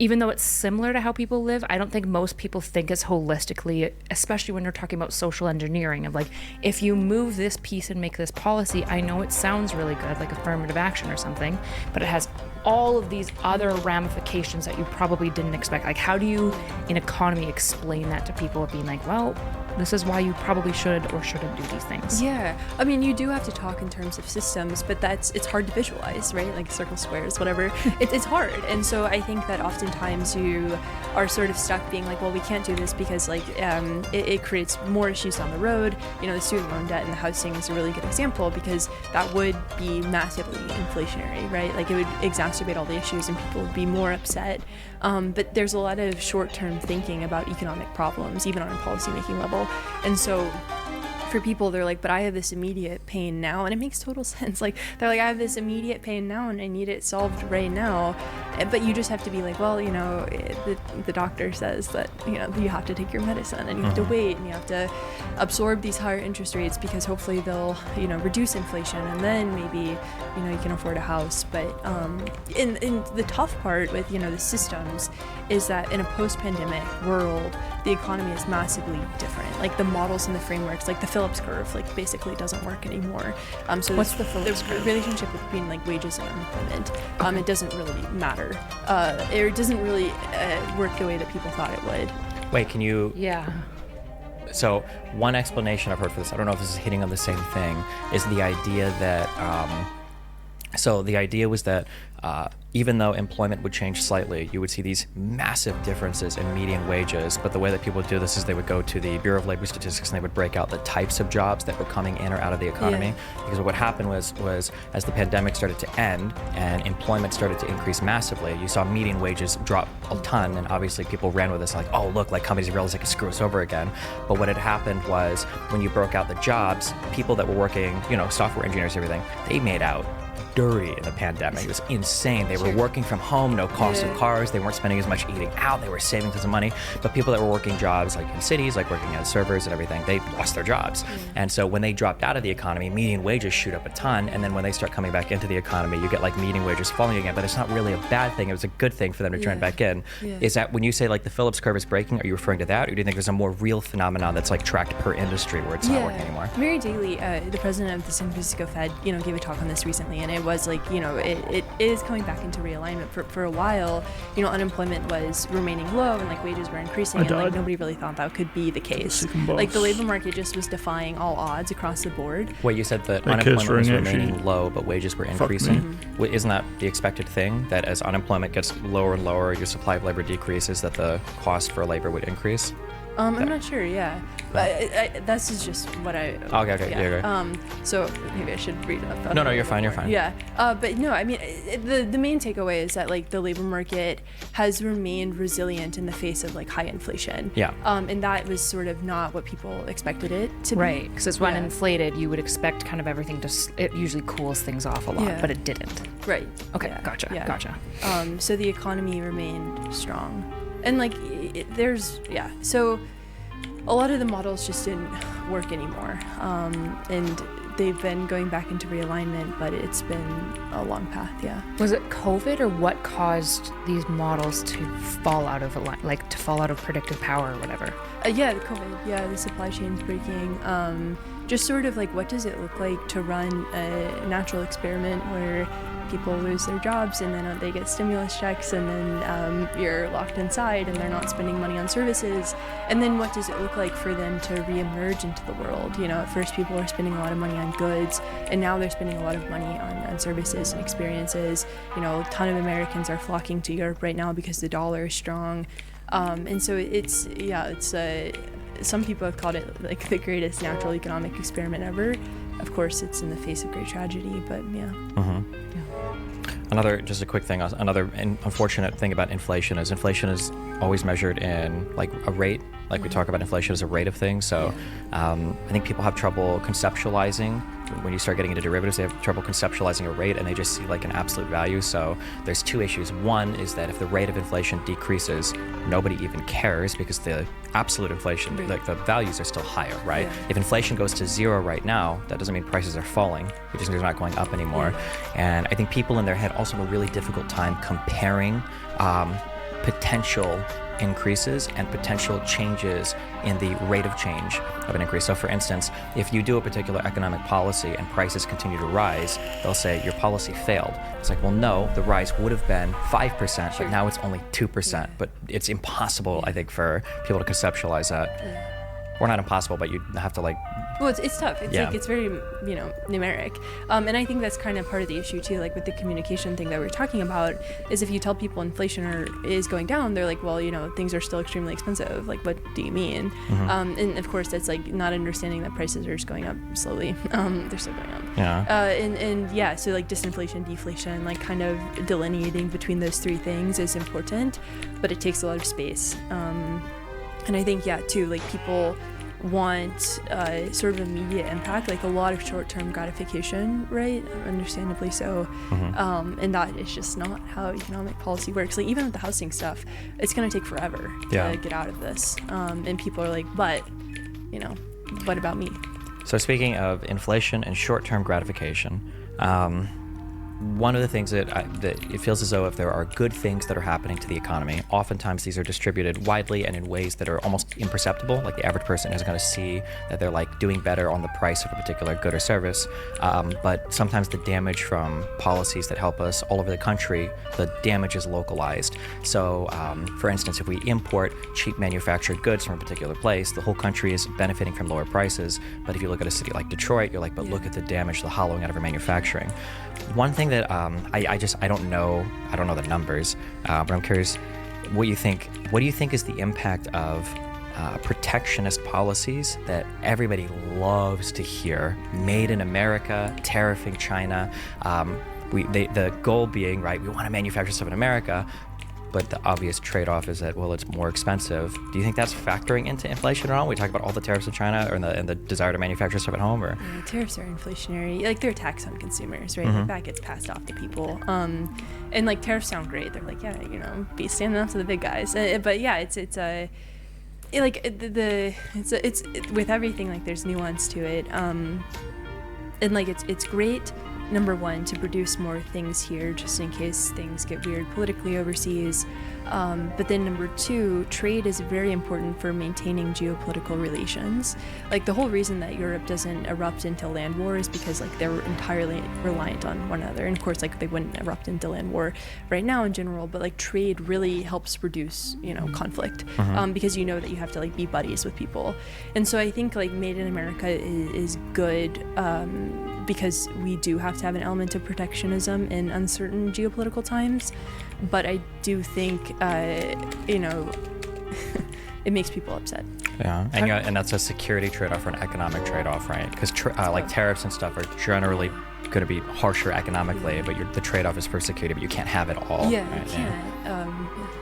even though it's similar to how people live, I don't think most people think as holistically, especially when you're talking about social engineering of like, if you move this piece and make this policy, I know it sounds really good, like affirmative action or something, but it has all of these other ramifications that you probably didn't expect. Like how do you in economy explain that to people of being like, well, this is why you probably should or shouldn't do these things? Yeah, I mean, you do have to talk in terms of systems, but it's hard to visualize, right? Like circle, squares, whatever. It's hard, and so I think that oftentimes you are sort of stuck being like, well, we can't do this because like it creates more issues down the road. You know, the student loan debt and the housing is a really good example because that would be massively inflationary, right? Like it would exacerbate all the issues and people would be more upset. But there's a lot of short-term thinking about economic problems, even on a policymaking level. And so for people, they're like, but I have this immediate pain now. And it makes total sense. Like, they're like, I have this immediate pain now and I need it solved right now. But you just have to be like, well, you know, the doctor says that, you know, you have to take your medicine and you have to wait and you have to absorb these higher interest rates because hopefully they'll, you know, reduce inflation and then maybe, you know, you can afford a house. But in the tough part with, you know, the systems is that in a post-pandemic world, the economy is massively different. Like the models and the frameworks, like the Phillips curve, like basically doesn't work anymore. So what's the Phillips curve? The relationship between like wages and unemployment. It doesn't really matter. It doesn't really work the way that people thought it would. Wait, can you? Yeah. So one explanation I've heard for this, I don't know if this is hitting on the same thing, is the idea that, so the idea was that even though employment would change slightly, you would see these massive differences in median wages. But the way that people would do this is they would go to the Bureau of Labor Statistics and they would break out the types of jobs that were coming in or out of the economy. Because what happened was as the pandemic started to end and employment started to increase massively, you saw median wages drop a ton. And obviously people ran with this like, oh, look, like companies realized they could screw us over again. But what had happened was when you broke out the jobs, people that were working, you know, software engineers, everything, they made out scurry in the pandemic. It was insane. They were working from home, no cost of cars. They weren't spending as much eating out. They were saving tons of money. But people that were working jobs like in cities, like working as servers and everything, they lost their jobs. And so when they dropped out of the economy, median wages shoot up a ton. And then when they start coming back into the economy, you get like median wages falling again. But it's not really a bad thing. It was a good thing for them to turn back in. Is that when you say like the Phillips curve is breaking, are you referring to that? Or do you think there's a more real phenomenon that's like tracked per industry where it's not working anymore? Mary Daly, the president of the San Francisco Fed, gave a talk on this recently, and it was like, it is coming back into realignment. For a while, unemployment was remaining low and like wages were increasing, and like nobody really thought that could be the case. Like the labor market just was defying all odds across the board. Wait, you said that unemployment was remaining low, but wages were increasing? Isn't that the expected thing, that as unemployment gets lower and lower, your supply of labor decreases, that the cost for labor would increase? I'm not sure, but this is just what I... Okay. So maybe I should read up. No, you're fine. Yeah, but no, I mean, the main takeaway is that like the labor market has remained resilient in the face of like high inflation. Yeah. And that was sort of not what people expected it to be. Right, because when inflated, you would expect kind of everything it usually cools things off a lot, but it didn't. Right. Okay, gotcha. So the economy remained strong. And like so a lot of the models just didn't work anymore, and they've been going back into realignment, but it's been a long path. Was it COVID, or what caused these models to fall out of to fall out of predictive power or whatever? COVID. The supply chain's breaking. Just sort of like, what does it look like to run a natural experiment where people lose their jobs and then they get stimulus checks, and then you're locked inside and they're not spending money on services, and then what does it look like for them to reemerge into the world? At first people were spending a lot of money on goods, and now they're spending a lot of money on services and experiences. A ton of Americans are flocking to Europe right now because the dollar is strong, and so it's some people have called it like the greatest natural economic experiment ever. Of course, it's in the face of great tragedy, but Just a quick thing, another unfortunate thing about inflation is always measured in like a rate. Like we talk about inflation as a rate of things. So I think people have trouble conceptualizing. When you start getting into derivatives, they have trouble conceptualizing a rate, and they just see like an absolute value. So there's two issues. One is that if the rate of inflation decreases, nobody even cares because the absolute inflation, like the values are still higher, right? If inflation goes to zero right now, that doesn't mean prices are falling. It just means they're not going up anymore. And I think people in their head also have a really difficult time comparing potential increases and potential changes in the rate of change of an increase. So for instance, if you do a particular economic policy and prices continue to rise, they'll say your policy failed. It's like, well, no, the rise would have been 5%, but now it's only 2%. But it's impossible, I think, for people to conceptualize that. Or not impossible, but you have to like... Well, it's tough. It's like, it's very, numeric. And I think that's kind of part of the issue too, like with the communication thing that we're talking about, is if you tell people inflation is going down, they're like, well, things are still extremely expensive. Like, what do you mean? And of course, that's like not understanding that prices are just going up slowly. They're still going up. So like disinflation, deflation, like kind of delineating between those three things is important, but it takes a lot of space. And I think, too, like people want sort of immediate impact, like a lot of short-term gratification, right? Understandably so. And that is just not how economic policy works. Like even with the housing stuff, it's going to take forever to get out of this. And people are like, but, what about me? So speaking of inflation and short-term gratification, one of the things that it feels as though if there are good things that are happening to the economy, oftentimes these are distributed widely and in ways that are almost imperceptible. Like the average person isn't going to see that they're like doing better on the price of a particular good or service. But sometimes the damage from policies that help us all over the country, the damage is localized. So for instance, if we import cheap manufactured goods from a particular place, the whole country is benefiting from lower prices. But if you look at a city like Detroit, you're like, but look at the damage, the hollowing out of our manufacturing. One thing that I don't know the numbers, but I'm curious what you think. What do you think is the impact of protectionist policies that everybody loves to hear? Made in America, tariffing China. The goal being, right, we want to manufacture stuff in America, but the obvious trade-off is that, well, it's more expensive. Do you think that's factoring into inflation at all? We talk about all the tariffs in China and the desire to manufacture stuff at home, or? Yeah, tariffs are inflationary. Like, they're a tax on consumers, right? Like, that gets passed off to people. And like, tariffs sound great. They're like, yeah, you know, be standing up to the big guys. But yeah, it's with everything, like, there's nuance to it. And like, it's great, number one, to produce more things here just in case things get weird politically overseas. But then number two, trade is very important for maintaining geopolitical relations. Like, the whole reason that Europe doesn't erupt into land war is because, like, they're entirely reliant on one another. And of course, like, they wouldn't erupt into land war right now in general, but like, trade really helps reduce, you know, conflict, because you know that you have to, like, be buddies with people. And so I think, like, Made in America is good, because we do have to have an element of protectionism in uncertain geopolitical times. But I do think, you know, it makes people upset. Yeah, and that's a security trade-off or an economic trade-off, right? Because like, tariffs and stuff are generally going to be harsher economically, but the trade-off is for security, but you can't have it all. Yeah, right? you can't.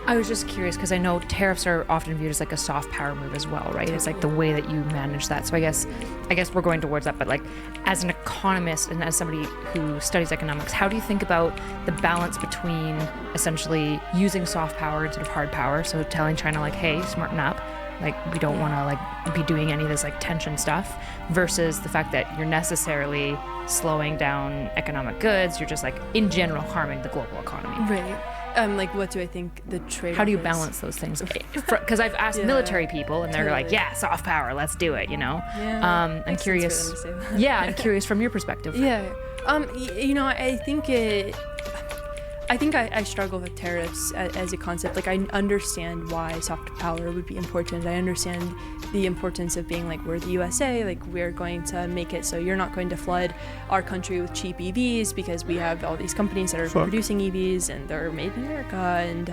I was just curious because I know tariffs are often viewed as like a soft power move as well, right? It's like the way that you manage that. So I guess we're going towards that. But like, as an economist and as somebody who studies economics, how do you think about the balance between essentially using soft power instead of hard power? So telling China, like, hey, smarten up. Like, we don't want to, like, be doing any of this, like, tension stuff, versus the fact that you're necessarily slowing down economic goods. You're just, like, in general harming the global economy. Right. Like, what do I think the trade? How do you balance those things? Because I've asked military people, and they're like, "Yeah, soft power, let's do it." You know. Yeah. I'm curious. Yeah, I'm curious from your perspective. Yeah. You know, I think I struggle with tariffs as a concept. Like, I understand why soft power would be important. I understand the importance of being like, we're the USA, like, we're going to make it so you're not going to flood our country with cheap EVs because we have all these companies that are producing EVs and they're made in America. And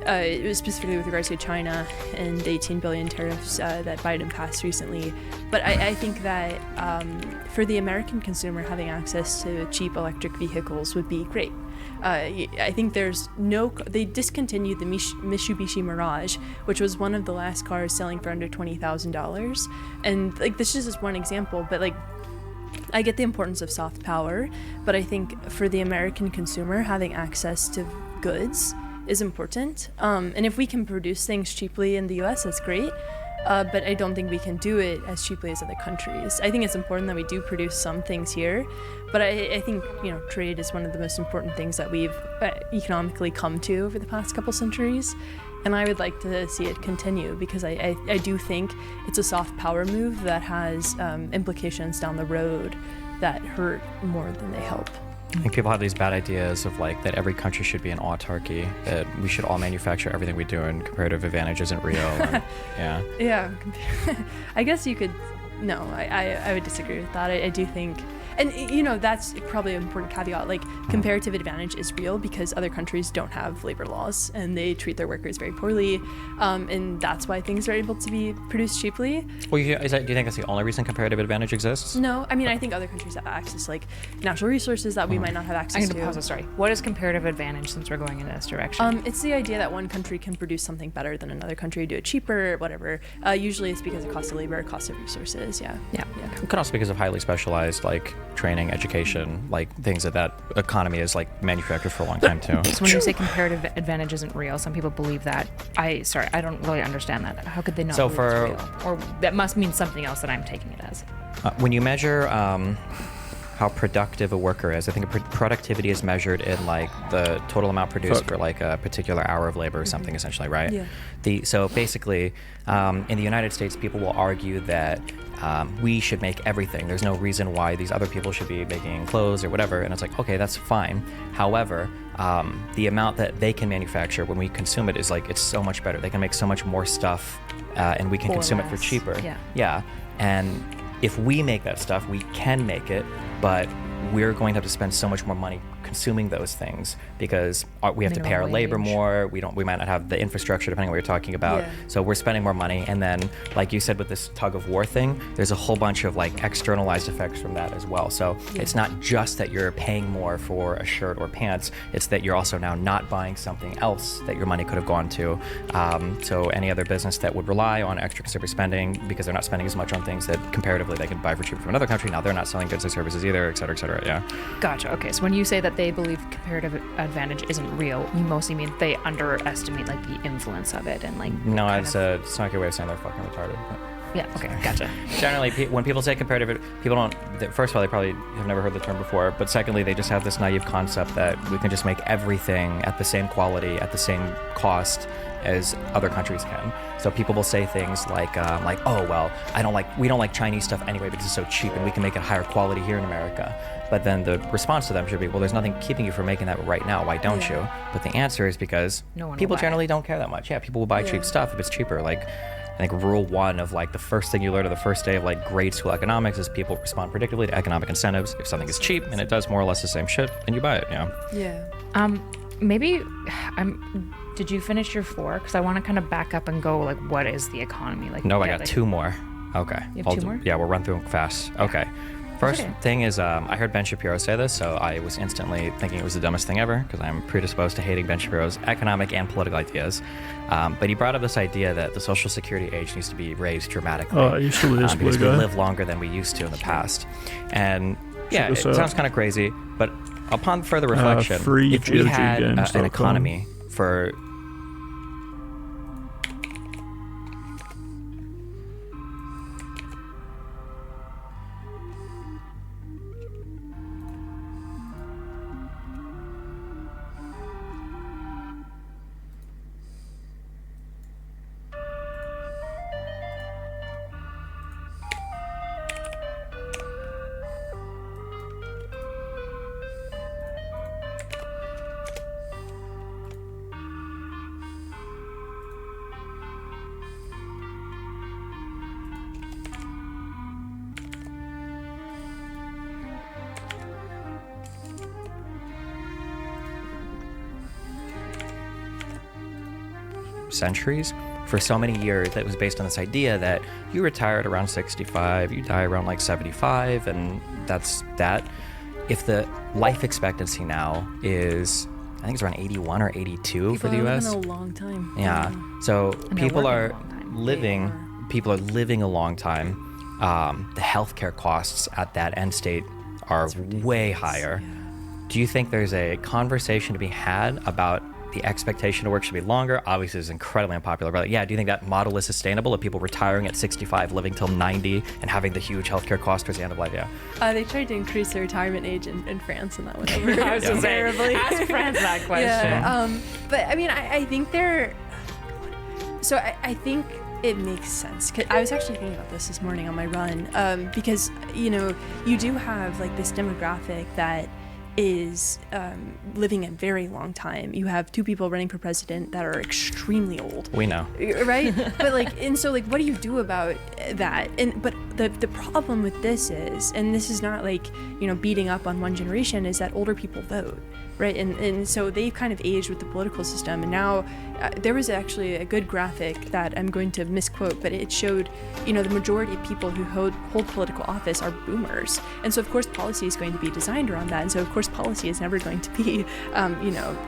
it was specifically with regards to China and the 18 billion tariffs that Biden passed recently. But I think that for the American consumer, having access to cheap electric vehicles would be great. I think they discontinued the Mitsubishi Mirage, which was one of the last cars selling for under $20,000. And like, this is just one example, but like, I get the importance of soft power, but I think for the American consumer, having access to goods is important. And if we can produce things cheaply in the US, that's great. But I don't think we can do it as cheaply as other countries. I think it's important that we do produce some things here, but I think, you know, trade is one of the most important things that we've economically come to over the past couple centuries, and I would like to see it continue because I do think it's a soft power move that has implications down the road that hurt more than they help. I think people have these bad ideas of like that every country should be an autarky, that we should all manufacture everything we do and comparative advantage isn't real. And, yeah. Yeah. I guess you could. No, I would disagree with that. I do think, and you know, that's probably an important caveat. Like, comparative advantage is real because other countries don't have labor laws and they treat their workers very poorly, and that's why things are able to be produced cheaply. Well, do you think that's the only reason comparative advantage exists? No, I mean, I think other countries have access to, like, natural resources that we might not have access to. I'm going to pause this, sorry. What is comparative advantage, since we're going in this direction? It's the idea that one country can produce something better than another country, do it cheaper, whatever. Usually it's because of cost of labor, cost of resources. Yeah. It could also be because of highly specialized, like, training, education, like things that economy is like manufactured for a long time too. So when you say comparative advantage isn't real, some people believe that. I don't really understand that. How could they not believe it's real? Or that must mean something else that I'm taking it as. When you measure how productive a worker is, I think productivity is measured in like the total amount produced for like a particular hour of labor or something, essentially, right? Yeah. So basically, in the United States, people will argue that we should make everything. There's no reason why these other people should be making clothes or whatever. And it's like, okay, that's fine. However, the amount that they can manufacture when we consume it is like, it's so much better. They can make so much more stuff and we can consume it for cheaper. Yeah. And if we make that stuff, we can make it, but we're going to have to spend so much more money consuming those things because we have to pay our Minimum labor wage. more. We might not have the infrastructure, depending on what you're talking about. Yeah. So we're spending more money. And then, like you said, with this tug of war thing, there's a whole bunch of like externalized effects from that as well. So it's not just that you're paying more for a shirt or pants, it's that you're also now not buying something else that your money could have gone to. So any other business that would rely on extra consumer spending because they're not spending as much on things that comparatively they can buy for cheap from another country, now they're not selling goods or services either, et cetera, yeah. Gotcha. Okay, so when you say that they believe comparative advantage isn't real, you mostly mean they underestimate like the influence of it and like. No, it's not a good way of saying they're fucking retarded. But. Yeah. Okay. Gotcha. Generally, when people say comparative, people don't. First of all, they probably have never heard the term before. But secondly, they just have this naive concept that we can just make everything at the same quality, at the same cost as other countries can. So people will say things like, oh well, we don't like Chinese stuff anyway because it's so cheap, and we can make it higher quality here in America. But then the response to them should be, well, there's nothing keeping you from making that right now. Why don't you? But the answer is because people generally don't care that much. Yeah, people will buy cheap stuff if it's cheaper. Like, I think rule one of like the first thing you learn on the first day of like grade school economics is people respond predictably to economic incentives. If something is cheap and it does more or less the same shit, then you buy it. Yeah. Maybe did you finish your 4? Because I want to kind of back up and go like, what is the economy like? No, I got 2 more. Okay. You have 2 more? Yeah, we'll run through them fast. Okay. First thing is, I heard Ben Shapiro say this, so I was instantly thinking it was the dumbest thing ever, because I'm predisposed to hating Ben Shapiro's economic and political ideas. But he brought up this idea that the Social Security age needs to be raised dramatically. Oh, you still this because we guy? live longer than we used to in the past. And yeah, it sounds kind of crazy, but upon further reflection, if we had an economy for... centuries, for so many years, that was based on this idea that you retire at around 65, you die around like 75, and that's that. If the life expectancy now is, I think it's around 81 or 82 for the US. People are living a long time. Yeah. So people are living a long time. The healthcare costs at that end state are way higher. Do you think there's a conversation to be had about the expectation of work should be longer? Obviously, it's incredibly unpopular. But yeah, do you think that model is sustainable of people retiring at 65, living till 90, and having the huge healthcare cost towards the end of life? Yeah. They tried to increase the retirement age in France, and that went over I was gonna say, ask France that question. Yeah. But I mean, I think they're. So I think it makes sense. 'Cause I was actually thinking about this morning on my run, because you do have like this demographic that is living a very long time. You have 2 people running for president that are extremely old. We know. Right? But what do you do about that? But the problem with this is, and this is not like, beating up on one generation, is that older people vote, right? And so they've kind of aged with the political system. And now there was actually a good graphic that I'm going to misquote, but it showed, the majority of people who hold political office are boomers. And so of course policy is going to be designed around that. And so of course policy is never going to be,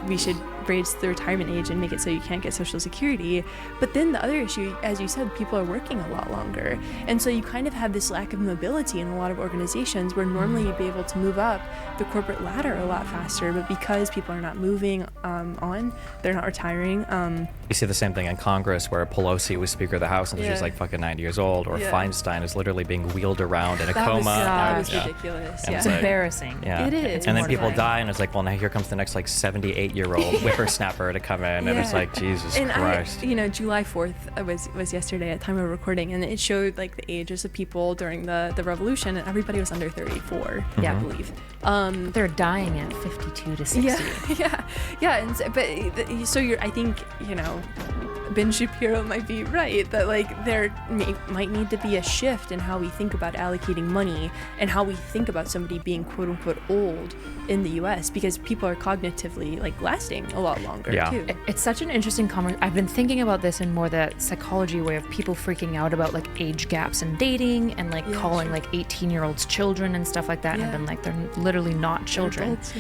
we should raise the retirement age and make it so you can't get Social Security. But then the other issue, as you said, people are working a lot longer. And so you kind of have this lack of mobility in a lot of organizations where normally you'd be able to move up the corporate ladder a lot faster, but because people are not moving they're not retiring. You see the same thing in Congress where Pelosi was Speaker of the House and she's like fucking 90 years old, or Feinstein is literally being wheeled around in a coma. That was ridiculous. It's embarrassing. Yeah. It is. And then people die, and it's like, well, now here comes the next like 78-year-old whippersnapper to come in, and it's like, Jesus Christ. July 4th was yesterday at time of recording, and it showed like the ages of people during the revolution, and everybody was under 34. I believe. They're dying at 52 to 60. Yeah. And so, I think Ben Shapiro might be right that like there might need to be a shift in how we think about allocating money and how we think about somebody being quote unquote old in the US, because people are cognitively like lasting a lot longer too. It's such an interesting comment. I've been thinking about this in more the psychology way of people freaking out about like age gaps in dating and like calling like 18-year-olds children and stuff like that, and I've been like, they're literally not children. Adults,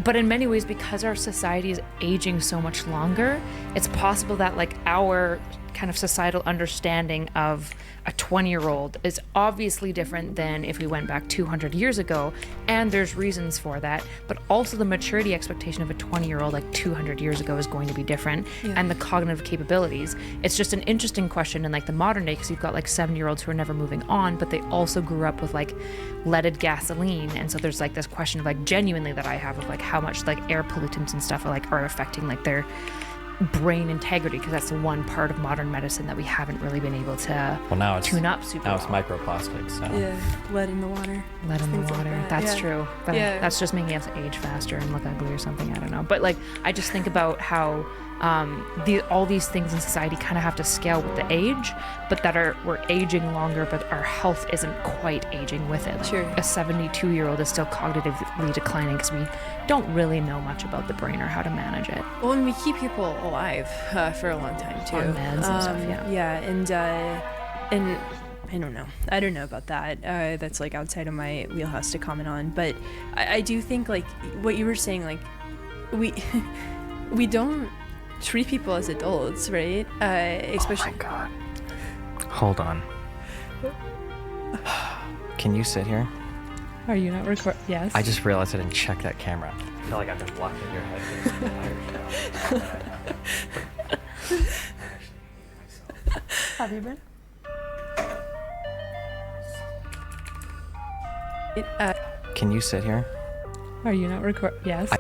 But in many ways, because our society is aging so much longer, it's possible that like our kind of societal understanding of a 20-year-old is obviously different than if we went back 200 years ago, and there's reasons for that, but also the maturity expectation of a 20-year-old like 200 years ago is going to be different, and the cognitive capabilities. It's just an interesting question in like the modern day, because you've got like 7-year-olds who are never moving on, but they also grew up with like leaded gasoline, and so there's like this question of like genuinely that I have of like how much like air pollutants and stuff are affecting like their brain integrity, because that's the one part of modern medicine that we haven't really been able to tune up super now it's well. microplastics. So. Yeah, lead in the water. Lead in the Things like water. that. That's Yeah. true. But that's just making us age faster and look ugly or something. I don't know. But like, I just think about how all these things in society kind of have to scale with the age, but that we're aging longer, but our health isn't quite aging with it. Like, Sure. A 72-year-old is still cognitively declining because we don't really know much about the brain or how to manage it. Well, and we keep people alive for a long time too. On meds and stuff, yeah. Yeah, and I don't know. I don't know about that. That's like outside of my wheelhouse to comment on. But I do think like what you were saying, like we don't treat people as adults, right? Especially. Oh my God. Hold on. Can you sit here? Are you not recording? Yes. I just realized I didn't check that camera. I feel like I've been blocking your head for this entire show. Have you been? Can you sit here? Are you not recording? Yes.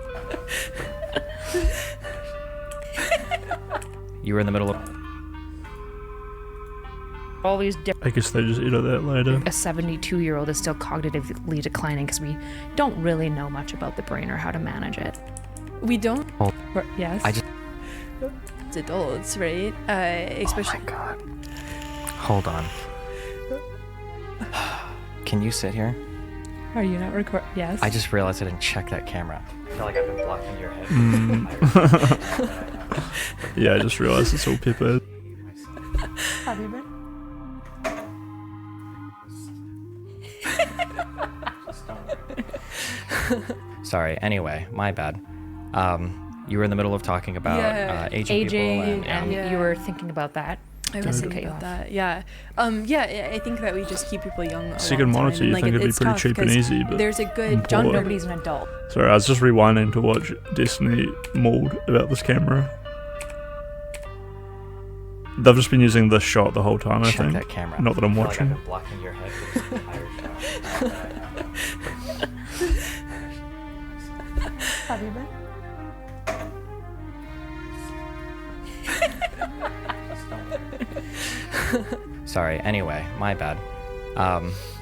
You were in the middle of... All these I guess they just edit that later. A 72-year-old is still cognitively declining because we don't really know much about the brain or how to manage it. We don't. Yes. I just... As adults, right? Especially. Oh my God. Hold on. Can you sit here? Are you not recording? Yes. I just realized I didn't check that camera. I feel like I've been blocking your head. Yeah, I just realized it's all peppered. Have you been? Sorry. Anyway, my bad. You were in the middle of talking about aging people, and you were thinking about that. I was thinking about that. Yeah. I think that we just keep people young. a Second long monitor, time, you and, think it'd be it's pretty tough cheap and 'cause easy, but there's a good I'm John. bored. Nobody's an adult. Sorry, I was just rewinding to watch Destiny Mauled about this camera. They've just been using this shot the whole time, I check think. that camera. Not that I'm I feel watching. Like I've been blocking your head for this entire show. Have you been? Sorry. Anyway, my bad.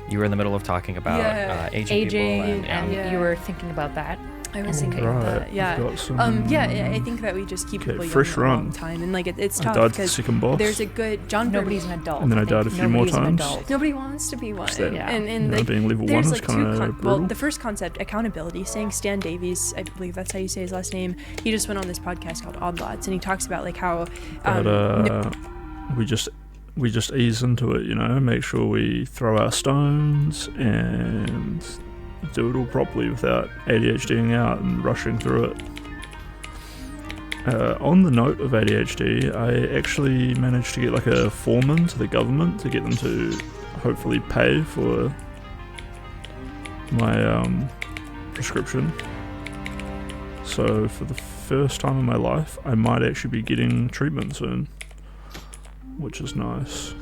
You were in the middle of talking about aging people, and you were thinking about that. I was thinking about that. Yeah. I think that we just keep people young fresh a run. long time, and like it's I tough died to the because second boss. there's a good John. Nobody's an adult. And then I died a few more Nobody's an times. adult. Nobody wants to be one. That, And you know, like being level there's one is like two. kinda Well, brutal. the first concept, accountability. Saying Stan Davies, I believe that's how you say his last name. He just went on this podcast called Odd Lots, and he talks about like how. We just ease into it, you know, make sure we throw our stones and do it all properly without ADHDing out and rushing through it. On the note of ADHD, I actually managed to get like a foreman to the government to get them to hopefully pay for my prescription. So for the first time in my life, I might actually be getting treatment soon, which is nice.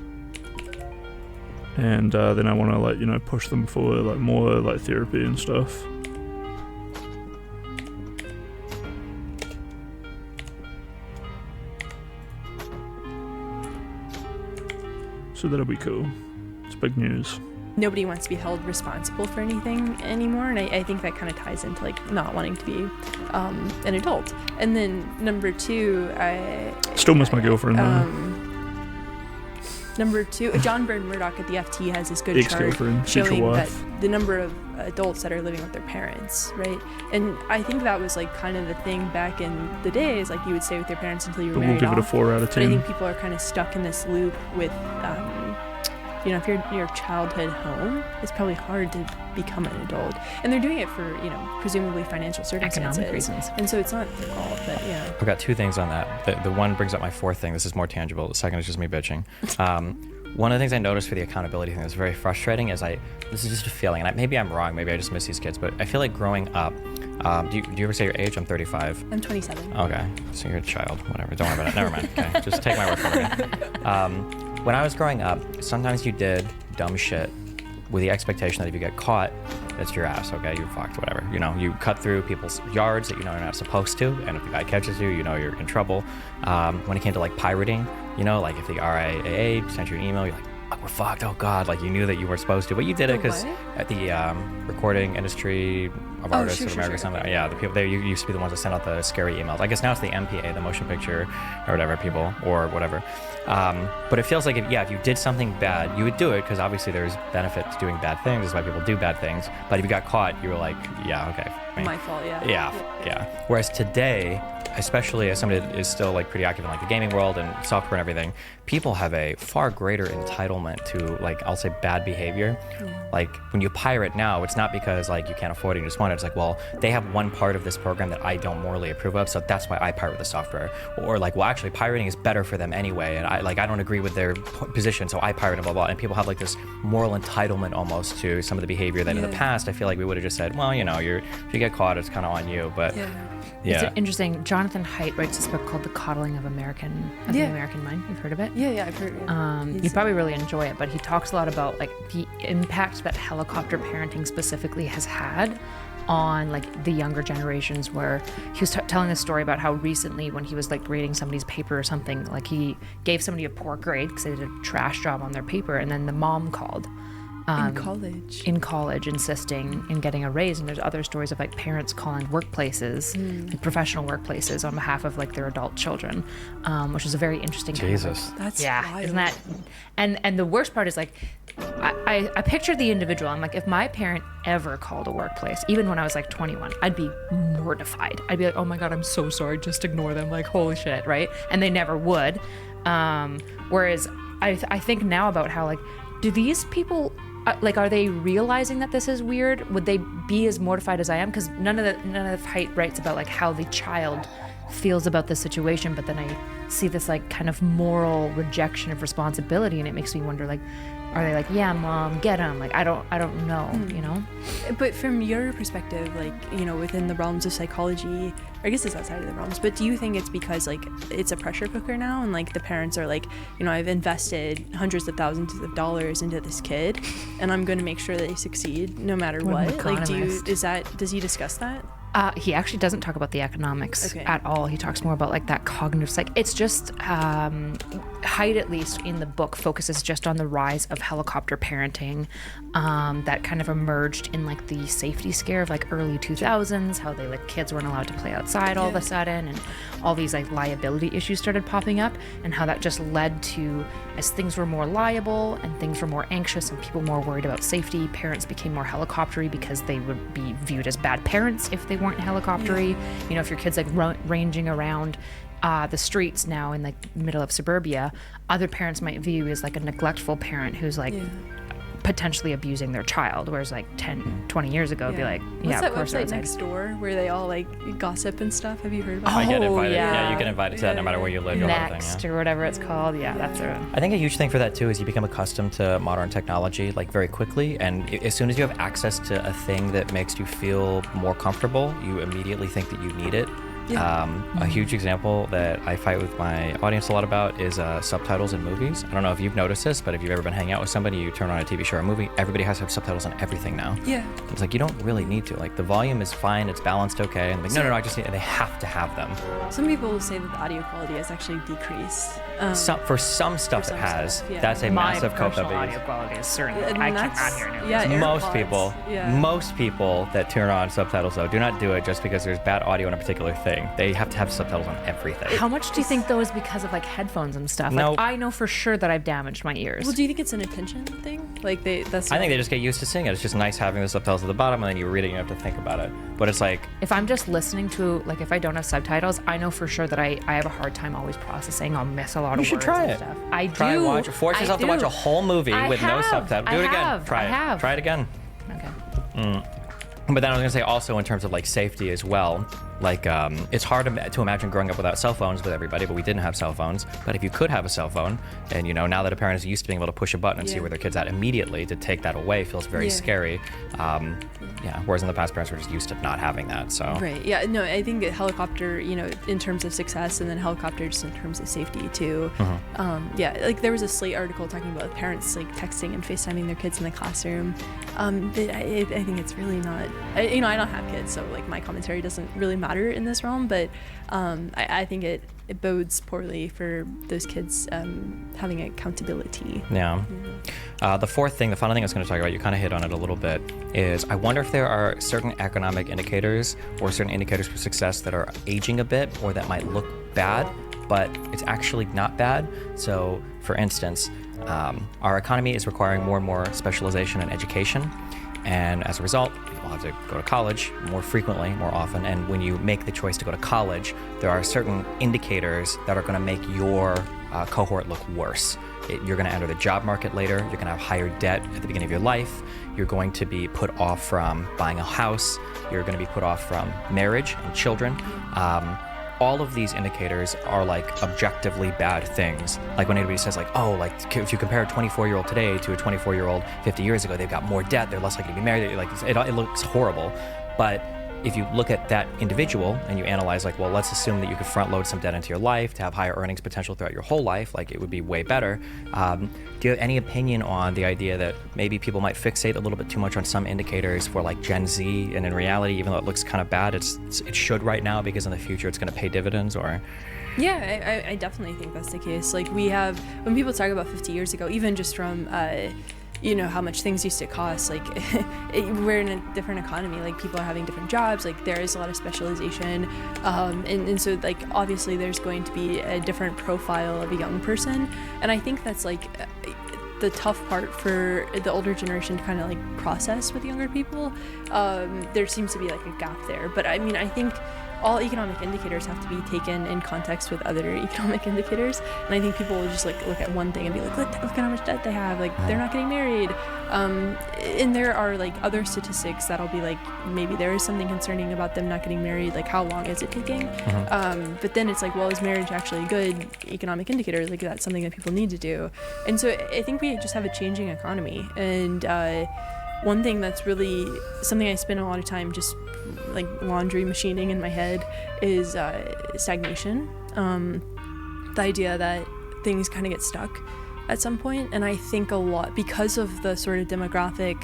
And then I want to like, you know, push them for like more like therapy and stuff. So that'll be cool. It's big news. nobody wants to be held responsible for anything anymore, and I think that kind of ties into like not wanting to be an adult. And then number 2, I still miss my girlfriend though. Number 2, John Byrne Murdoch at the FT has this good chart Ex-girlfriend, future showing that wife. the number of adults that are living with their parents, right? And I think that was like kind of the thing back in the days, like you would stay with your parents until you were But we'll married give it a off. 4 out of But I 10. think people are kind of stuck in this loop with, if you're your childhood home, it's probably hard to become an adult. And they're doing it for, presumably financial circumstances. Economic reasons. And so it's not their fault, but yeah. I've got 2 things on that. The one brings up my 4th thing. This is more tangible. The second is just me bitching. One of the things I noticed for the accountability thing that's very frustrating is this is just a feeling, and maybe I'm wrong, maybe I just miss these kids, but I feel like growing up, do you ever say your age? I'm 35. I'm 27. Okay, so you're a child, whatever, don't worry about it, never mind, okay, just take my word for it. When I was growing up, sometimes you did dumb shit with the expectation that if you get caught, it's your ass, okay, you're fucked, whatever. You cut through people's yards that you're not supposed to, and if the guy catches you, you're in trouble. When it came to like pirating, like if the RIAA sent you an email, you're like, we're fucked, oh god, like you knew that you weren't supposed to, but you did it because at the recording industry of artists of America, something, yeah, the people, they used to be the ones that sent out the scary emails. I guess now it's the MPA, the motion picture or whatever people, or whatever. But it feels like if you did something bad, you would do it because obviously there's benefit to doing bad things. That's why people do bad things. But if you got caught, you were like, yeah, okay. My fault, yeah. Yeah. Whereas today, especially as somebody that is still like pretty active in like the gaming world and software and everything, people have a far greater entitlement to like, I'll say bad behavior. Like when you pirate now, it's not because like you can't afford it, you just want it. It's like, well, they have one part of this program that I don't morally approve of, so that's why I pirate the software. Or like, well, actually pirating is better for them anyway, and I don't agree with their position, so I pirate and blah blah. And people have like this moral entitlement almost to some of the behavior that in the past I feel like we would have just said, well, if you get caught, it's kind of on you. But It's interesting. Jonathan Haidt writes this book called The Coddling of the American Mind. You've heard of it? Yeah, I've heard it. You'd probably really enjoy it, but he talks a lot about like the impact that helicopter parenting specifically has had on like the younger generations, where he was telling a story about how recently when he was like grading somebody's paper or something, like he gave somebody a poor grade because they did a trash job on their paper, and then the mom called in college insisting in getting a raise. And there's other stories of like parents calling workplaces, like professional workplaces, on behalf of like their adult children, which is a very interesting Jesus. That's wild. Isn't that, and the worst part is like I pictured the individual. I'm like, if my parent ever called a workplace, even when I was like 21, I'd be mortified. I'd be like, oh my god, I'm so sorry, just ignore them, like holy shit, right? And they never would. Whereas I think now about how like, do these people like, are they realizing that this is weird? Would they be as mortified as I am? Because none of Haidt writes about like how the child feels about the situation, but then I see this like kind of moral rejection of responsibility, and it makes me wonder like, are they like, yeah, mom, get him? Like, I don't know, But from your perspective, like, within the realms of psychology, or I guess it's outside of the realms, but do you think it's because like it's a pressure cooker now, and like the parents are like, I've invested hundreds of thousands of dollars into this kid, and I'm going to make sure that they succeed no matter what? Like, does he discuss that? He actually doesn't talk about the economics at all. He talks more about like that cognitive it's just Haidt, at least in the book, focuses just on the rise of helicopter parenting that kind of emerged in like the safety scare of like early 2000s, how they like kids weren't allowed to play outside all of a sudden, and all these like liability issues started popping up, and how that just led to, as things were more liable and things were more anxious and people more worried about safety, parents became more helicoptery because they would be viewed as bad parents if they weren't helicoptery. If your kid's like ranging around the streets now in like middle of suburbia, other parents might view you as like a neglectful parent who's like potentially abusing their child, whereas like 10, 20 years ago it'd be like, what's of that course website next door where they all like gossip and stuff? Have you heard about I it? get invited. Yeah, you get invited to that no matter where you live. Next or whatever it's called. That's I think a huge thing for that too is you become accustomed to modern technology like very quickly, and as soon as you have access to a thing that makes you feel more comfortable, you immediately think that you need it. A huge example that I fight with my audience a lot about is subtitles in movies. I don't know if you've noticed this, but if you've ever been hanging out with somebody, you turn on a TV show or a movie, everybody has to have subtitles on everything now. Yeah. It's like, you don't really need to. Like, the volume is fine, it's balanced okay, and like, no, I just need, and they have to have them. Some people will say that the audio quality has actually decreased. For some stuff it has. Stuff, yeah. That's a massive cope that My we audio use. quality is certainly. And I that's- cannot hear it. yeah, Most people that turn on subtitles though do not do it just because there's bad audio in a particular thing. They have to have subtitles on everything. How much do you think though is because of like headphones and stuff? No. Like I know for sure that I've damaged my ears. Well, do you think it's an attention thing? Like that's. I think they just get used to seeing it. It's just nice having the subtitles at the bottom, and then you read it and you have to think about it. But it's like, if I'm just listening to, like, if I don't have subtitles, I know for sure that I have a hard time always processing. I'll miss a lot of words. you should try and it. Stuff. I Try do. watch. Force yourself to watch a whole movie with no subtitles. Do it again. Try it. Try it again. Okay. But then I was gonna say also in terms of like safety as well, like it's hard to imagine growing up without cell phones with everybody, but we didn't have cell phones. But if you could have a cell phone, and you know now that a parent is used to being able to push a button and see where their kid's at immediately, to take that away feels very scary. Whereas in the past, parents were just used to not having that. So Right. Yeah. No, I think that helicopter, in terms of success, and then helicopter just in terms of safety too. Like there was a Slate article talking about parents like texting and FaceTiming their kids in the classroom. I think it's really not. I don't have kids, so like my commentary doesn't really matter in this realm. But I think it bodes poorly for those kids having accountability. Yeah. The fourth thing, the final thing I was going to talk about, you kind of hit on it a little bit, is I wonder if there are certain economic indicators or certain indicators for success that are aging a bit or that might look bad, but it's actually not bad. So, for instance, our economy is requiring more and more specialization in education. And as a result, people have to go to college more frequently, more often. And when you make the choice to go to college, there are certain indicators that are going to make your cohort look worse. You're going to enter the job market later. You're going to have higher debt at the beginning of your life. You're going to be put off from buying a house. You're going to be put off from marriage and children. All of these indicators are like objectively bad things. Like when anybody says like, oh, like if you compare a 24-year-old today to a 24-year-old 50 years ago, they've got more debt, they're less likely to be married, like it looks horrible. But if you look at that individual and you analyze like, well, let's assume that you could front load some debt into your life to have higher earnings potential throughout your whole life, like it would be way better. Do you have any opinion on the idea that maybe people might fixate a little bit too much on some indicators for like Gen Z, and in reality, even though it looks kind of bad, it should right now because in the future it's going to pay dividends? Or Yeah, I definitely think that's the case. Like we have, when people talk about 50 years ago, even just from how much things used to cost, like we're in a different economy, like people are having different jobs, like there is a lot of specialization, and so like obviously there's going to be a different profile of a young person, and I think that's like the tough part for the older generation to kind of like process with younger people. There seems to be like a gap there, but I mean I think all economic indicators have to be taken in context with other economic indicators, and I think people will just like look at one thing and be like, look at how much debt they have, like they're not getting married, and there are like other statistics that'll be like maybe there is something concerning about them not getting married, like how long is it taking, but then it's like, well, is marriage actually a good economic indicator? Like that's something that people need to do. And so I think we just have a changing economy, and one thing that's really something I spend a lot of time just like laundry machining in my head is stagnation. The idea that things kind of get stuck at some point, and I think a lot because of the sort of demographic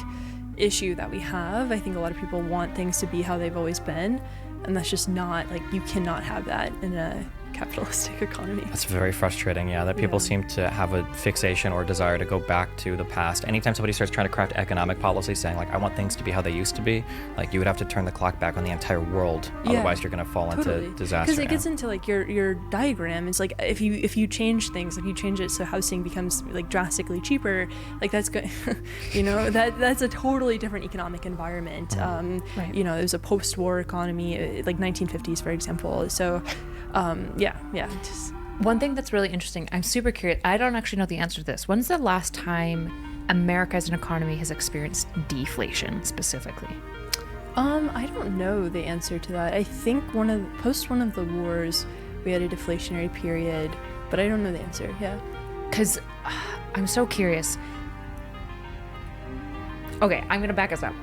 issue that we have, I think a lot of people want things to be how they've always been, and that's just not, like, you cannot have that in a capitalistic economy. That's very frustrating, yeah, that people seem to have a fixation or desire to go back to the past. Anytime somebody starts trying to craft economic policy saying, like, I want things to be how they used to be, like, you would have to turn the clock back on the entire world. Otherwise, you're going to fall into disaster. Because it gets into, like, your diagram. It's like, if you change things, if you change it so housing becomes, like, drastically cheaper, like, that's good. That's a totally different economic environment. Right. There's a post-war economy, like 1950s, for example. So, just one thing that's really interesting, I'm super curious, I don't actually know the answer to this. When's the last time America as an economy has experienced deflation specifically? I don't know the answer to that. I think post one of the wars we had a deflationary period, but I don't know the answer. Yeah, because I'm so curious. Okay, I'm gonna back us up.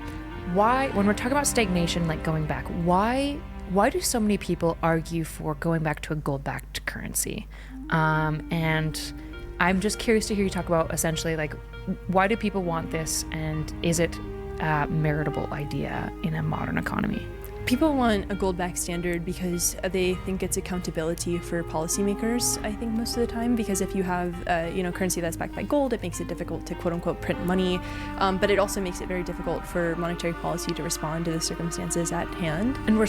Why, when we're talking about stagnation, like going back, why why do so many people argue for going back to a gold-backed currency? And I'm just curious to hear you talk about essentially like, why do people want this, and is it a meritable idea in a modern economy? People want a gold-backed standard because they think it's accountability for policymakers, I think most of the time, because if you have currency that's backed by gold, it makes it difficult to quote-unquote print money, but it also makes it very difficult for monetary policy to respond to the circumstances at hand. And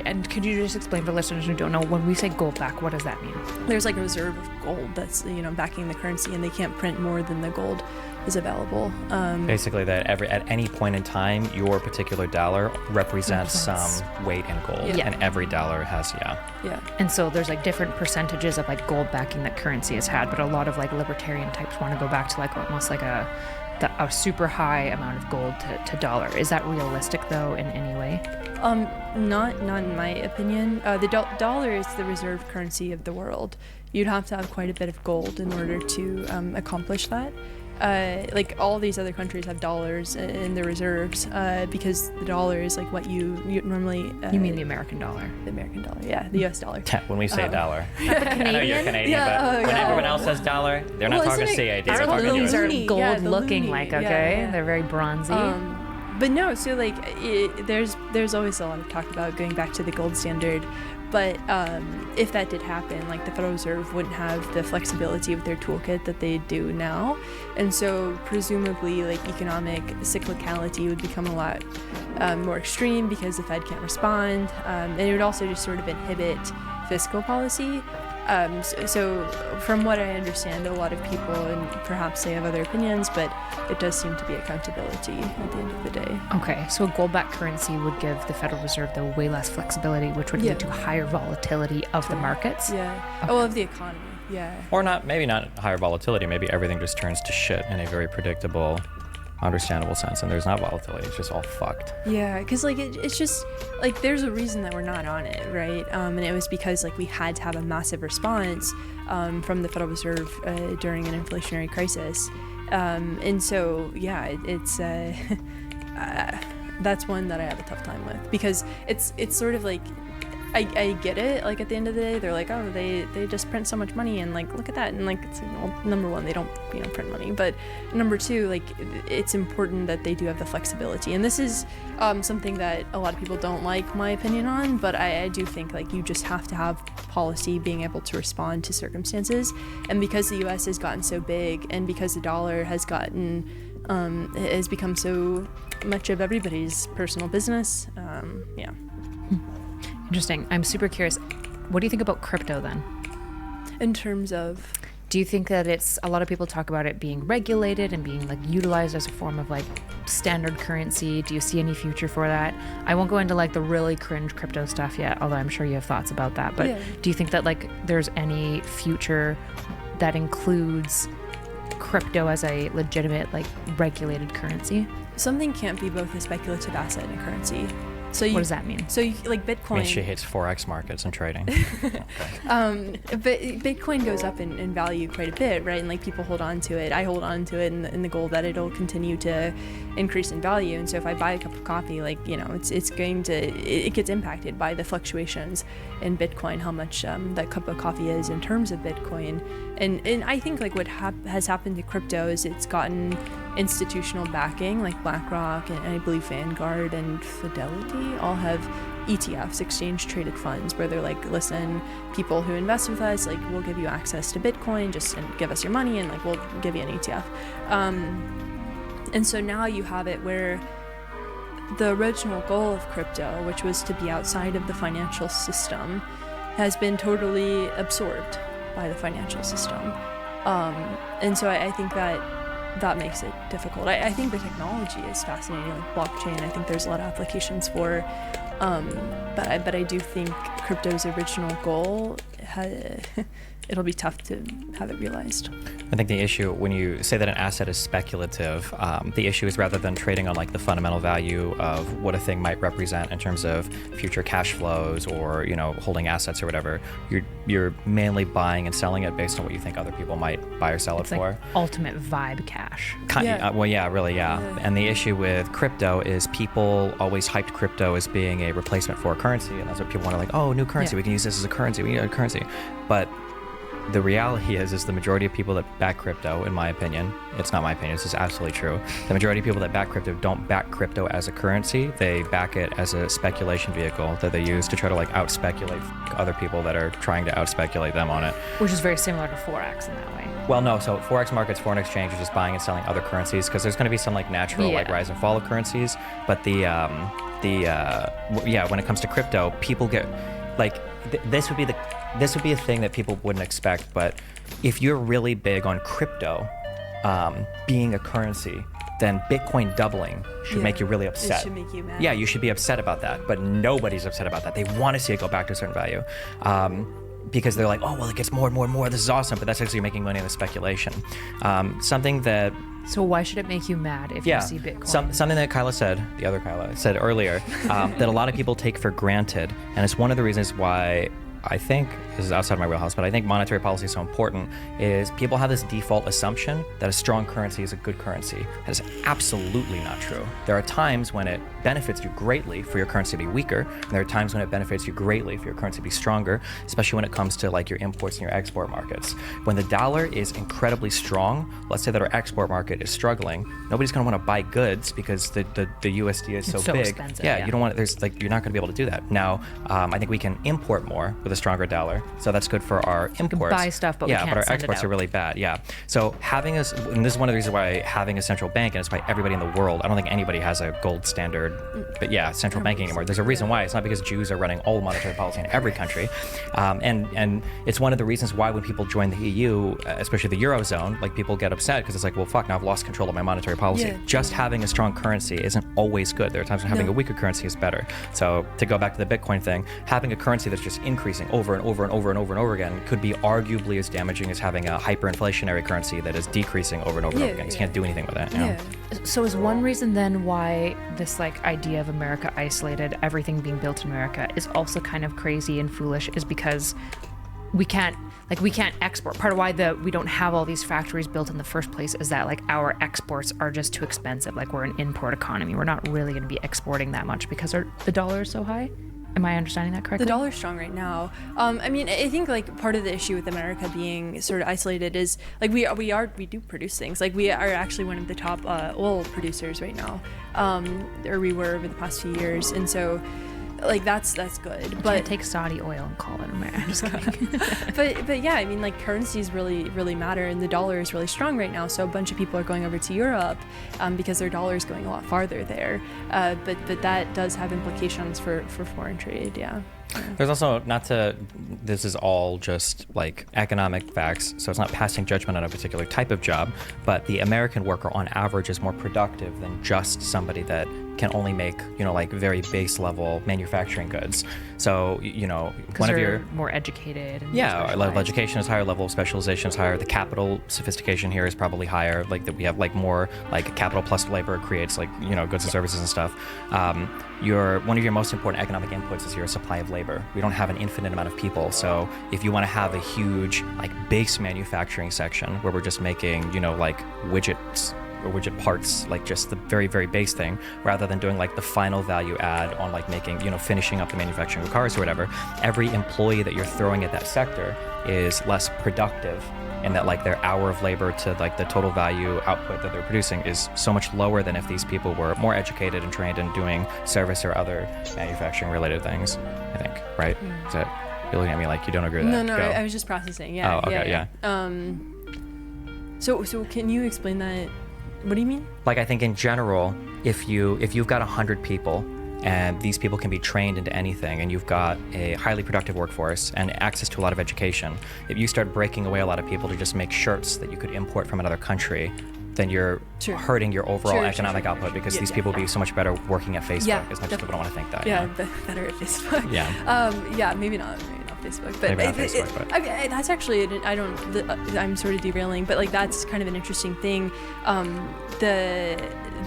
and could you just explain for listeners who don't know, when we say gold-backed, what does that mean? There's like a reserve of gold that's, backing the currency, and they can't print more than the gold is available. Basically, that at any point in time, your particular dollar represents some weight in gold, and every dollar has And so there's like different percentages of like gold backing that currency has had, but a lot of like libertarian types want to go back to like almost like a super high amount of gold to dollar. Is that realistic though in any way? Not in my opinion. The dollar is the reserve currency of the world. You'd have to have quite a bit of gold in order to accomplish that. Like all these other countries have dollars in their reserves because the dollar is like what you normally. You mean the American dollar? The American dollar, yeah, the U.S. dollar. When we say dollar, I know you're Canadian, but when everyone else says dollar, they're not talking CAD. They're talking These are US. gold looking like, okay? They're very bronzy. But no, so like there's always a lot of talk about going back to the gold standard. But if that did happen, like the Federal Reserve wouldn't have the flexibility of their toolkit that they do now. And so presumably like economic cyclicality would become a lot more extreme because the Fed can't respond. And it would also just sort of inhibit fiscal policy. So from what I understand, a lot of people, and perhaps they have other opinions, but it does seem to be accountability at the end of the day. Okay, so a gold-backed currency would give the Federal Reserve though way less flexibility, which would lead to higher volatility of the markets. Yeah. Okay. Oh, of the economy. Yeah. Or maybe not higher volatility. Maybe everything just turns to shit in a very predictable, understandable sense, and there's not volatility. It's just all fucked. Yeah, because like it's just like there's a reason that we're not on it, right? And it was because like we had to have a massive response from the Federal Reserve during an inflationary crisis, and so it's that's one that I have a tough time with because it's sort of like. I get it, like at the end of the day they're like, oh, they just print so much money and like look at that, and like it's well, number one, they don't print money, but number two, like it's important that they do have the flexibility, and this is something that a lot of people don't like my opinion on, but I do think like you just have to have policy being able to respond to circumstances, and because the US has gotten so big and because the dollar has become so much of everybody's personal business, Interesting. I'm super curious. What do you think about crypto then? In terms of? Do you think that a lot of people talk about it being regulated and being like utilized as a form of like standard currency? Do you see any future for that? I won't go into like the really cringe crypto stuff yet, although I'm sure you have thoughts about that. But do you think that like there's any future that includes crypto as a legitimate like regulated currency? Something can't be both a speculative asset and a currency. So what does that mean? So like Bitcoin. I mean, she hates Forex markets and trading. But Bitcoin goes up in value quite a bit, right? And like people hold on to it. I hold on to it in the goal that it'll continue to increase in value. And so if I buy a cup of coffee, like it gets impacted by the fluctuations in Bitcoin, how much that cup of coffee is in terms of Bitcoin. And I think like what has happened to crypto is it's gotten institutional backing, like BlackRock and I believe Vanguard and Fidelity all have ETFs, exchange traded funds, where they're like, listen, people who invest with us, like we'll give you access to Bitcoin, just give us your money and like we'll give you an ETF. And so now you have it where the original goal of crypto, which was to be outside of the financial system, has been totally absorbed by the financial system. And so I think that makes it difficult. I think the technology is fascinating, like blockchain. I think there's a lot of applications for, but I do think crypto's original goal it'll be tough to have it realized. I think the issue when you say that an asset is speculative, the issue is rather than trading on like the fundamental value of what a thing might represent in terms of future cash flows or holding assets or whatever. You're mainly buying and selling it based on what you think other people might buy or sell It's it like for. ultimate vibe cash. Yeah. And the issue with crypto is people always hyped crypto as being a replacement for a currency, and that's what people want to like. Oh, new currency. We can use this as a currency. We need a currency, but the reality is the majority of people that back crypto, in my opinion, it's not my opinion, this is absolutely true. The majority of people that back crypto don't back crypto as a currency. They back it as a speculation vehicle that they use to try to like out-speculate other people that are trying to out-speculate them on it. Which is very similar to Forex in that way. Well, no. So Forex markets, foreign exchange, are just buying and selling other currencies because there's going to be some like natural like rise and fall of currencies. But when it comes to crypto, people get like this would be a thing that people wouldn't expect. But if you're really big on crypto being a currency, then Bitcoin doubling should make you really upset. It should make you mad. Yeah, you should be upset about that. But nobody's upset about that. They want to see it go back to a certain value. Because they're like, oh, well, it gets more and more and more. This is awesome. But that's actually making money on the speculation. Something that... So why should it make you mad if you see Bitcoin? Something that the other Kyla said earlier, that a lot of people take for granted. And it's one of the reasons why I think, this is outside my wheelhouse, but I think monetary policy is so important, is people have this default assumption that a strong currency is a good currency. That is absolutely not true. There are times when it benefits you greatly for your currency to be weaker, and there are times when it benefits you greatly for your currency to be stronger, especially when it comes to like your imports and your export markets. When the dollar is incredibly strong, let's say that our export market is struggling, nobody's going to want to buy goods because the USD is so big. Expensive, you don't want it, you're not going to be able to do that. Now, I think we can import more with a stronger dollar, so that's good for our imports. Buy stuff, but we can't but our send it exports out. are really bad. Yeah, so having and this is one of the reasons why having a central bank, and it's why everybody in the world, I don't think anybody has a gold standard, but central banking anymore. There's a reason why. It's not because Jews are running all monetary policy in every country, and it's one of the reasons why when people join the EU, especially the Eurozone, like people get upset because it's like, well, fuck, now I've lost control of my monetary policy. Yeah. Just having a strong currency isn't always good. There are times when having a weaker currency is better. So to go back to the Bitcoin thing, having a currency that's just increasing over and over and over and over and over again could be arguably as damaging as having a hyperinflationary currency that is decreasing over and over and over again. You can't do anything with it. You know? So is one reason then why this like idea of America isolated, everything being built in America, is also kind of crazy and foolish, is because we can't export. Part of why we don't have all these factories built in the first place is that like our exports are just too expensive. Like we're an import economy. We're not really going to be exporting that much because the dollar is so high. Am I understanding that correctly? The dollar's strong right now. I mean, I think like part of the issue with America being sort of isolated is like we do produce things. Like we are actually one of the top oil producers right now, or we were over the past few years, and so like that's good. But take Saudi oil and call it America. I'm just kidding. but yeah, I mean, like currencies really matter, and the dollar is really strong right now. So a bunch of people are going over to Europe because their dollar is going a lot farther there. But that does have implications for foreign trade. Yeah. There's also this is all just like economic facts, so it's not passing judgment on a particular type of job, but the American worker on average is more productive than just somebody that can only make, like very base level manufacturing goods. So, one of your more educated. And level of education is higher, level of specialization is higher. The capital sophistication here is probably higher. Like that we have like more like capital plus labor creates like, goods and services and stuff. One of your most important economic inputs is your supply of labor. We don't have an infinite amount of people. So if you want to have a huge like base manufacturing section where we're just making, like widgets or widget parts, like just the very, very base thing, rather than doing like the final value add on like making, finishing up the manufacturing of cars or whatever, every employee that you're throwing at that sector is less productive, and that like their hour of labor to like the total value output that they're producing is so much lower than if these people were more educated and trained in doing service or other manufacturing related things, I think, right? Is that, you're looking at me like you don't agree with that? No, I was just processing. Yeah. Oh, okay, yeah. So can you explain that? What do you mean? Like I think in general, if you've got 100 people and these people can be trained into anything, and you've got a highly productive workforce and access to a lot of education, if you start breaking away a lot of people to just make shirts that you could import from another country, then you're hurting your overall economic output because these people will be so much better working at Facebook as much as people don't want to think that. Yeah, better at Facebook. Yeah. Yeah, maybe not Facebook, Maybe not Facebook, but I mean, that's actually I'm sort of derailing, but like that's kind of an interesting thing.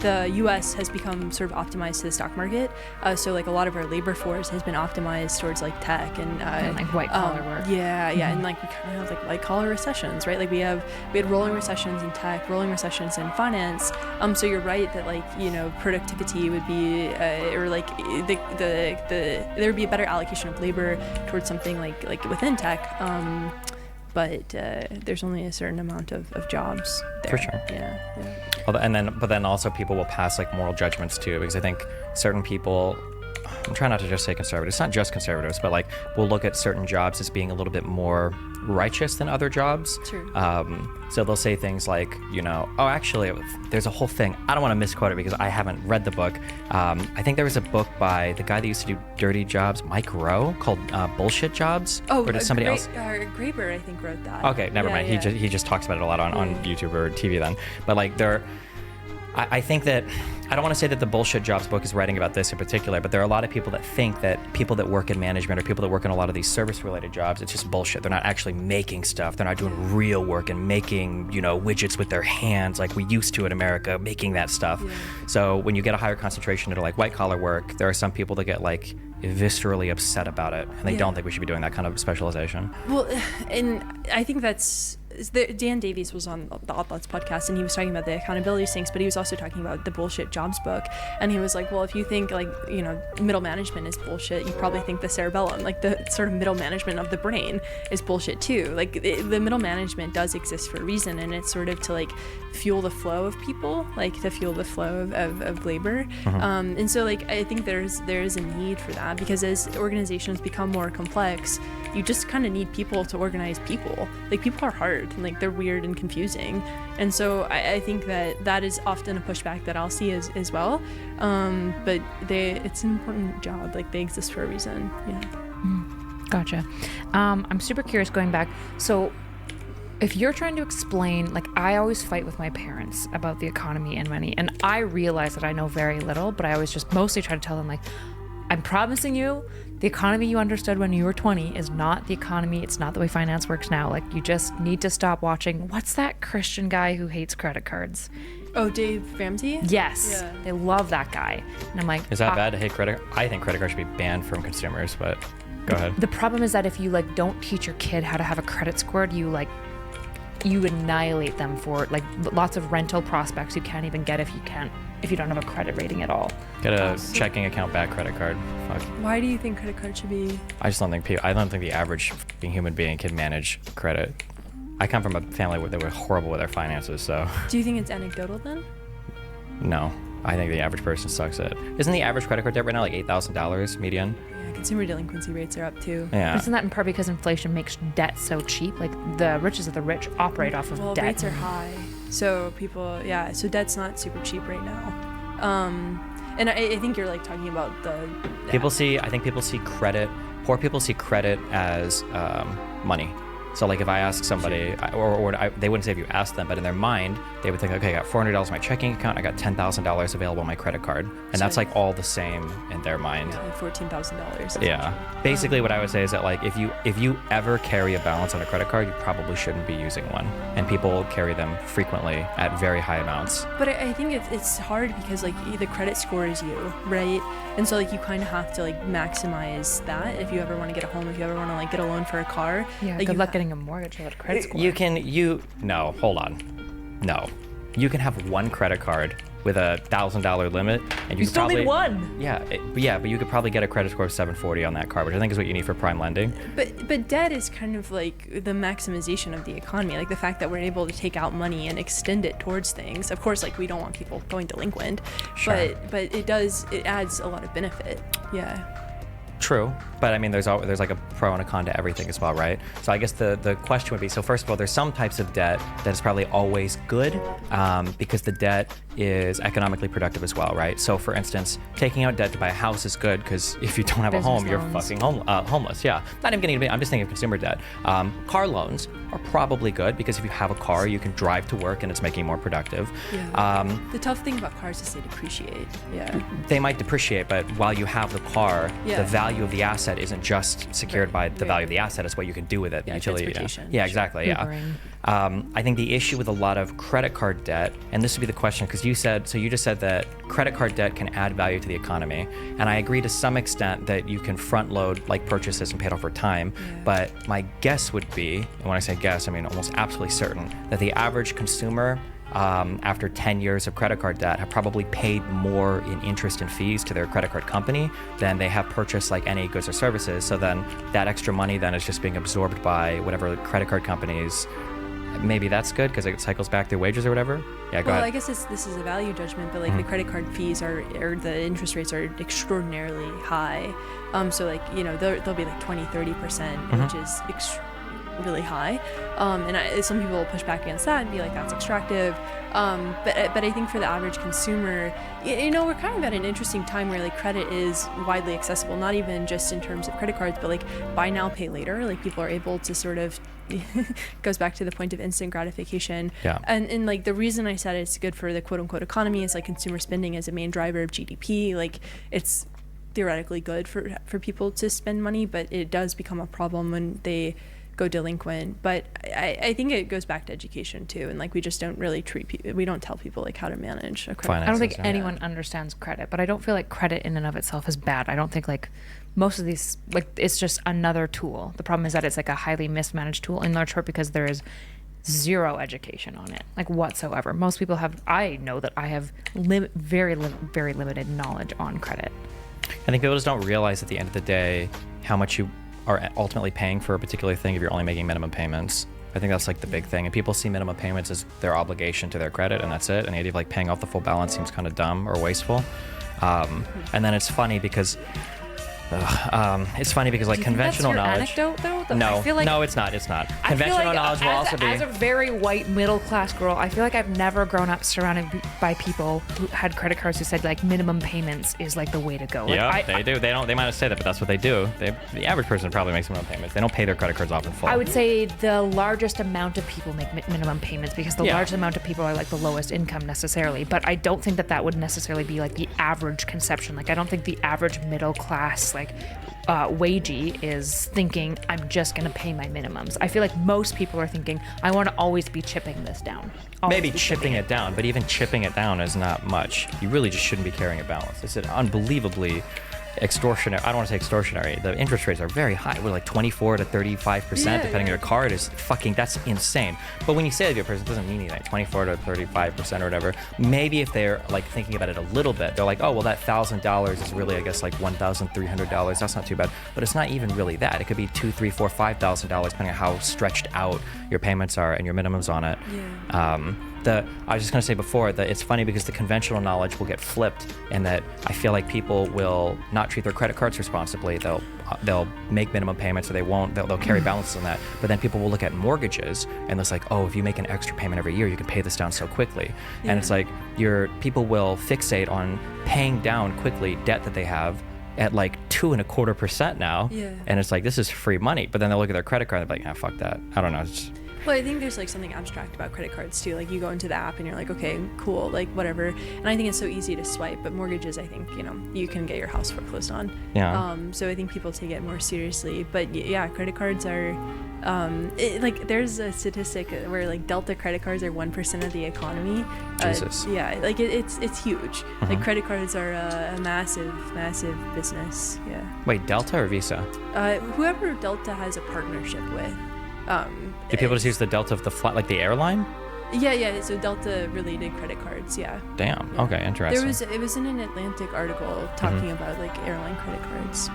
The U.S. has become sort of optimized to the stock market, so like a lot of our labor force has been optimized towards like tech and like white collar work. Yeah, and like we kind of have like white collar recessions, right? Like we had rolling recessions in tech, rolling recessions in finance. So you're right that like productivity would be or like there would be a better allocation of labor towards something like within tech. But there's only a certain amount of jobs there. For sure. Yeah. Well, but then also people will pass like moral judgments too, because I think certain people, I'm trying not to just say conservatives, it's not just conservatives, but like we'll look at certain jobs as being a little bit more righteous than other jobs. True. So they'll say things like, oh, actually, there's a whole thing. I don't want to misquote it because I haven't read the book. I think there was a book by the guy that used to do dirty jobs, Mike Rowe, called Bullshit Jobs. Oh, or did somebody else? Graeber, I think, wrote that. Okay, never mind. Yeah. He just talks about it a lot on YouTube or TV then. But like I think that, I don't want to say that the Bullshit Jobs book is writing about this in particular, but there are a lot of people that think that people that work in management or people that work in a lot of these service-related jobs, it's just bullshit. They're not actually making stuff. They're not doing real work and making, widgets with their hands like we used to in America, making that stuff. Yeah. So when you get a higher concentration into like white-collar work, there are some people that get like viscerally upset about it, and they don't think we should be doing that kind of specialization. Well, and I think that's Dan Davies was on the Outlaws podcast, and he was talking about the accountability sinks, but he was also talking about the Bullshit Jobs book, and he was like, well, if you think like middle management is bullshit, you probably think the cerebellum, like the sort of middle management of the brain, is bullshit too. Like the middle management does exist for a reason, and it's sort of to like fuel the flow of people, like to fuel the flow of labor. And so like I think there is a need for that, because as organizations become more complex, you just kind of need people to organize people. Like people are hard, and like they're weird and confusing, and so I think that is often a pushback that I'll see as well. But it's an important job. Like they exist for a reason. Yeah. Gotcha. I'm super curious going back. So if you're trying to explain, like I always fight with my parents about the economy and money, and I realize that I know very little, but I always just mostly try to tell them like, I'm promising you, the economy you understood when you were 20 is not the economy. It's not the way finance works now. Like, you just need to stop watching. What's that Christian guy who hates credit cards? Oh, Dave Ramsey? Yes. Yeah. They love that guy. And I'm like, is that bad to hate credit? I think credit cards should be banned from consumers, but go ahead. The problem is that if you like don't teach your kid how to have a credit score, you annihilate them for like lots of rental prospects you can't even get if you don't have a credit rating at all. Get a checking account back credit card. Fuck. Why do you think credit card should be? I just don't think the average human being can manage credit. I come from a family where they were horrible with their finances, so. Do you think it's anecdotal then? No, I think the average person sucks at it. Isn't the average credit card debt right now like $8,000 median? Yeah, consumer delinquency rates are up too. Yeah. Isn't that in part because inflation makes debt so cheap? Like the richest of the rich operate off of debt. Rates are high. So so debt's not super cheap right now. And I think you're like talking about I think people see credit, poor people see credit as money. So like if I ask somebody, they wouldn't say if you asked them, but in their mind, they would think, okay, I got $400 in my checking account, I got $10,000 available on my credit card. And that's like all the same in their mind. Yeah, like $14,000. Yeah. Basically what I would say is that like if you ever carry a balance on a credit card, you probably shouldn't be using one. And people carry them frequently at very high amounts. But I think it's hard because like the credit score is you, right? And so like you kind of have to like maximize that if you ever want to get a home, if you ever want to like get a loan for a car. Yeah, like good luck getting a mortgage without a credit score. No, hold on. No. You can have one credit card with $1,000 limit, and you still need one. Yeah, but you could probably get a credit score of 740 on that card, which I think is what you need for prime lending. But debt is kind of like the maximization of the economy, like the fact that we're able to take out money and extend it towards things. Of course, like we don't want people going delinquent, sure. but it adds a lot of benefit. Yeah. True, but I mean, there's like a pro and a con to everything as well, right? So I guess the question would be, so first of all, there's some types of debt that is probably always good, because the debt is economically productive as well, right? So for instance, taking out debt to buy a house is good because if you don't have a home, you're fucking homeless. Yeah, not even getting. I'm just thinking of consumer debt. Car loans are probably good because if you have a car, you can drive to work and it's making you more productive. Yeah. The tough thing about cars is they depreciate. Yeah. They might depreciate, but while you have the car, the value of the asset isn't just secured by the value of the asset. It's what you can do with it. Yeah, transportation. Yeah, exactly. Yeah. I think the issue with a lot of credit card debt, and this would be the question, because you just said that credit card debt can add value to the economy, and I agree to some extent that you can front load like purchases and pay it over time. But my guess would be, and when I say guess, I mean almost absolutely certain, that the average consumer after 10 years of credit card debt have probably paid more in interest and fees to their credit card company than they have purchased like any goods or services. So then that extra money then is just being absorbed by whatever credit card companies. Maybe that's good because it cycles back their wages or whatever. Yeah, go ahead. I guess this is a value judgment, but like the credit card fees or the interest rates are extraordinarily high. So like, you know, they'll be like 20-30%, which is really high. And some people will push back against that and be like, that's extractive. But I think for the average consumer, you know, we're kind of at an interesting time where like credit is widely accessible, not even just in terms of credit cards, but like buy now, pay later. Like people are able to sort of goes back to the point of instant gratification. Yeah. And like the reason I said it's good for the quote unquote economy is like consumer spending is a main driver of GDP. Like it's theoretically good for people to spend money, but it does become a problem when they go delinquent. But I think it goes back to education too, and like we just don't really we don't tell people like how to manage a credit. I don't think anyone understands credit, but I don't feel like credit in and of itself is bad. I don't think like most of these, like, it's just another tool. The problem is that it's like a highly mismanaged tool in large part because there is zero education on it, like whatsoever. Most people have, I know that I have very limited knowledge on credit. I think people just don't realize at the end of the day how much you are ultimately paying for a particular thing if you're only making minimum payments. I think that's like the big thing, and people see minimum payments as their obligation to their credit, and that's it. And the idea of like paying off the full balance seems kind of dumb or wasteful. And then it's funny because like conventional knowledge. Anecdote though? No, I feel like, no, it's not. Conventional knowledge will also be. As a very white middle class girl, I feel like I've never grown up surrounded by people who had credit cards who said like minimum payments is like the way to go. Like, yeah, they do. They might not say that, but that's what they do. The average person probably makes minimum payments. They don't pay their credit cards off in full. I would say the largest amount of people make minimum payments because the largest amount of people are like the lowest income necessarily. But I don't think that would necessarily be like the average conception. Like I don't think the average middle class like wagey is thinking I'm just gonna pay my minimums. I feel like most people are thinking I want to always be chipping this down. Maybe chipping it down, but even chipping it down is not much. You really just shouldn't be carrying a balance. It's an unbelievably extortionary. I don't want to say extortionary. The interest rates are very high. We're like 24 to 35%, depending on your card. Is fucking, that's insane. But when you say that to a person, it doesn't mean anything. 24 to 35% or whatever. Maybe if they're like thinking about it a little bit, they're like, oh well, that $1,000 is really, I guess, like $1,300. That's not too bad. But it's not even really that. It could be $2,000, $3,000, $4,000, $5,000, depending on how stretched out your payments are and your minimums on it. I was just going to say before that it's funny because the conventional knowledge will get flipped, and that I feel like people will not treat their credit cards responsibly. They'll make minimum payments, or they'll carry balances on that. But then people will look at mortgages and it's like, oh, if you make an extra payment every year, you can pay this down so quickly. And it's like people will fixate on paying down quickly debt that they have at like 2.25% now. And it's like, this is free money. But then they'll look at their credit card and they're like, ah, fuck that. I don't know. Well, I think there's like something abstract about credit cards too. Like you go into the app and you're like, okay, cool, like whatever. And I think it's so easy to swipe, but mortgages, I think, you know, you can get your house foreclosed on. Yeah. So I think people take it more seriously. But yeah, credit cards are, like there's a statistic where like Delta credit cards are 1% of the economy. Jesus. Yeah, like it's huge. Like credit cards are a massive business. Yeah. Wait, Delta or Visa? Whoever Delta has a partnership with. Do people just use the Delta of the flight, like the airline? Yeah. So Delta-related credit cards, yeah. Damn. Yeah. Okay, interesting. It was in an Atlantic article talking about like airline credit cards.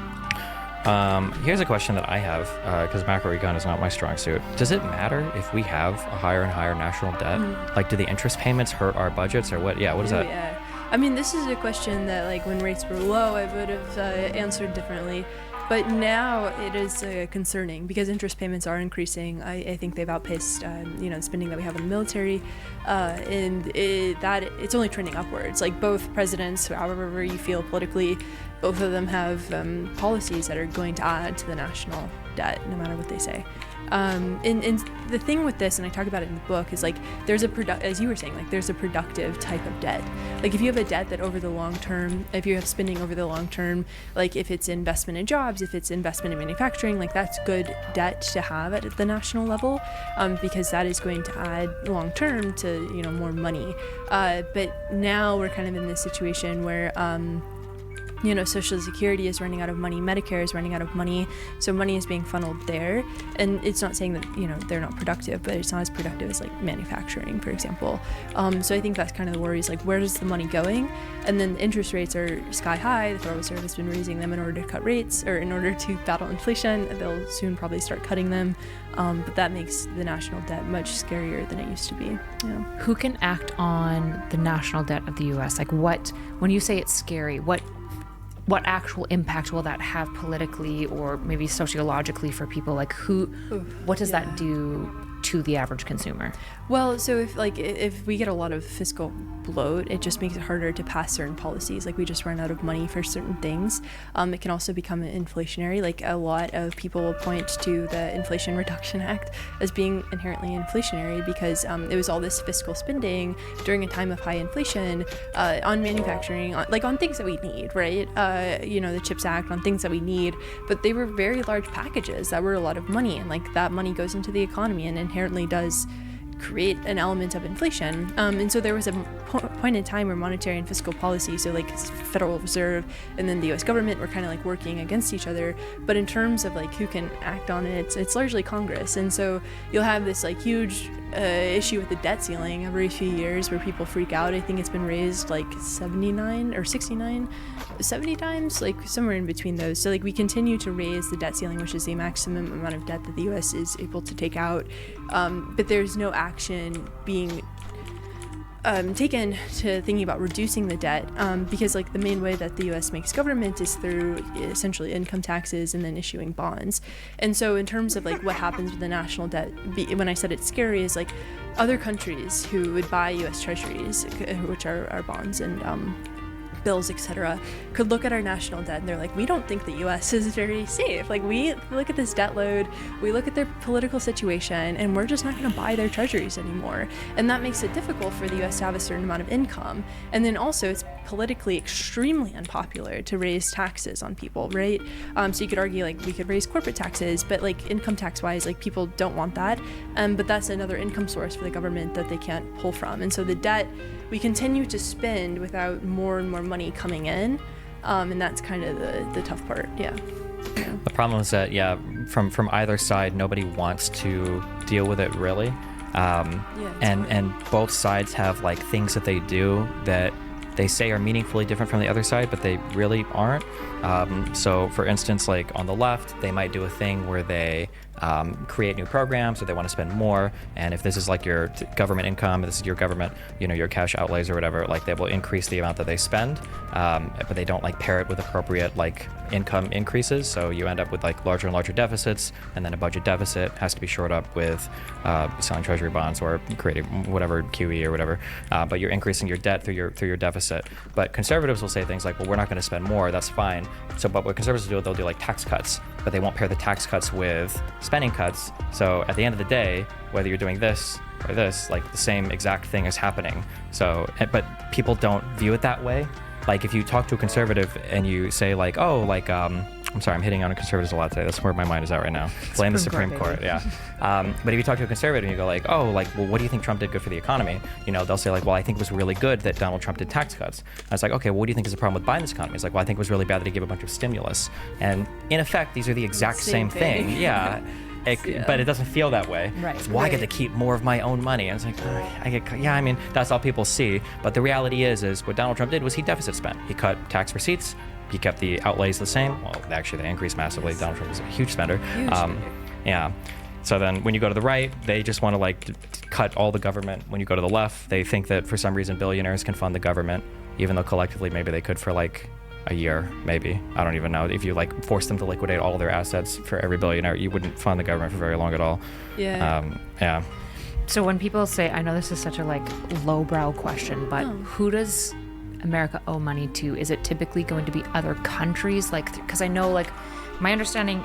Here's a question that I have, because macroecon is not my strong suit. Does it matter if we have a higher and higher national debt? Like, do the interest payments hurt our budgets, or what? Yeah, what is that? Yeah. I mean, this is a question that like when rates were low, I would have answered differently. But now it is concerning because interest payments are increasing. I think they've outpaced, the spending that we have in the military, and it's only trending upwards. Like both presidents, however you feel politically, both of them have policies that are going to add to the national debt, no matter what they say. And the thing with this, and I talk about it in the book, is like there's as you were saying, like there's a productive type of debt. Like if you have a debt that over the long term, if you have spending over the long term, like if it's investment in jobs, if it's investment in manufacturing, like that's good debt to have at the national level, because that is going to add long term to more money. But now we're kind of in this situation where Social Security is running out of money, Medicare is running out of money, so money is being funneled there. And it's not saying that, they're not productive, but it's not as productive as like manufacturing, for example. So I think that's kind of the worry is like, where is the money going? And then interest rates are sky high. The Federal Reserve has been raising them in order to cut rates, or in order to battle inflation. They'll soon probably start cutting them. But that makes the national debt much scarier than it used to be. Yeah. Who can act on the national debt of the U.S.? Like when you say it's scary, what actual impact will that have politically or maybe sociologically for people? Like what does that do to the average consumer? Well, so if we get a lot of fiscal bloat, it just makes it harder to pass certain policies. Like we just run out of money for certain things. It can also become inflationary. Like a lot of people will point to the Inflation Reduction Act as being inherently inflationary because it was all this fiscal spending during a time of high inflation on manufacturing, on things that we need, right? The CHIPS Act, on things that we need, but they were very large packages that were a lot of money, and that money goes into the economy and inherently does create an element of inflation. And so there was a point in time where monetary and fiscal policy, so Federal Reserve and then the US government were kind of working against each other. But in terms of who can act on it, it's largely Congress. And so you'll have this huge issue with the debt ceiling every few years where people freak out. I think it's been raised 79 or 69, 70 times, somewhere in between those. So we continue to raise the debt ceiling, which is the maximum amount of debt that the US is able to take out. But there's no action being taken to thinking about reducing the debt, because the main way that the US makes government is through essentially income taxes and then issuing bonds. And so in terms of what happens with the national debt, when I said it's scary, is other countries who would buy US treasuries, which are bonds and bills, etc., could look at our national debt and they're like, we don't think the US is very safe. We look at this debt load, we look at their political situation, and we're just not going to buy their treasuries anymore. And that makes it difficult for the US to have a certain amount of income. And then also it's politically extremely unpopular to raise taxes on people, right? So you could argue we could raise corporate taxes, but income tax wise, people don't want that. But that's another income source for the government that they can't pull from. And so the debt, we continue to spend without more and more money coming in, and that's kind of the tough part. Yeah. The problem is that from either side, nobody wants to deal with it really, and both sides have things that they do that they say are meaningfully different from the other side, but they really aren't. So for instance, on the left, they might do a thing where they create new programs, or they want to spend more, and if this is your government income, this is your government, your cash outlays or whatever, they will increase the amount that they spend, but they don't pair it with appropriate income increases, so you end up with larger and larger deficits, and then a budget deficit has to be shored up with selling treasury bonds or creating whatever QE or whatever, but you're increasing your debt through your deficit. But conservatives will say things like, well, we're not going to spend more, that's fine. But what conservatives do, they'll do tax cuts, but they won't pair the tax cuts with spending cuts. So at the end of the day, whether you're doing this or this, the same exact thing is happening. So, but people don't view it that way. If you talk to a conservative and you say I'm sorry, I'm hitting on conservatives a lot today. That's where my mind is at right now. Blame the Supreme Court, yeah. But if you talk to a conservative and you go well, what do you think Trump did good for the economy? They'll say well, I think it was really good that Donald Trump did tax cuts. I was okay, well, what do you think is the problem with Biden's economy? It's well, I think it was really bad that he gave a bunch of stimulus. And in effect, these are the exact same thing. Yeah. But it doesn't feel that way. Right. It's, I get to keep more of my own money. And it's that's all people see. But the reality is what Donald Trump did was he deficit spent. He cut tax receipts. He kept the outlays the same. Well, actually, they increased massively. Yes. Donald Trump was a huge spender. Yeah. So then when you go to the right, they just want to cut all the government. When you go to the left, they think that for some reason billionaires can fund the government, even though collectively maybe they could for a year, maybe. I don't even know. If you like force them to liquidate all their assets for every billionaire, you wouldn't fund the government for very long at all. Yeah. So when people say, I know this is such a like lowbrow question, but who does America owe money to? Is it typically going to be other countries? Like, because I know, like, my understanding,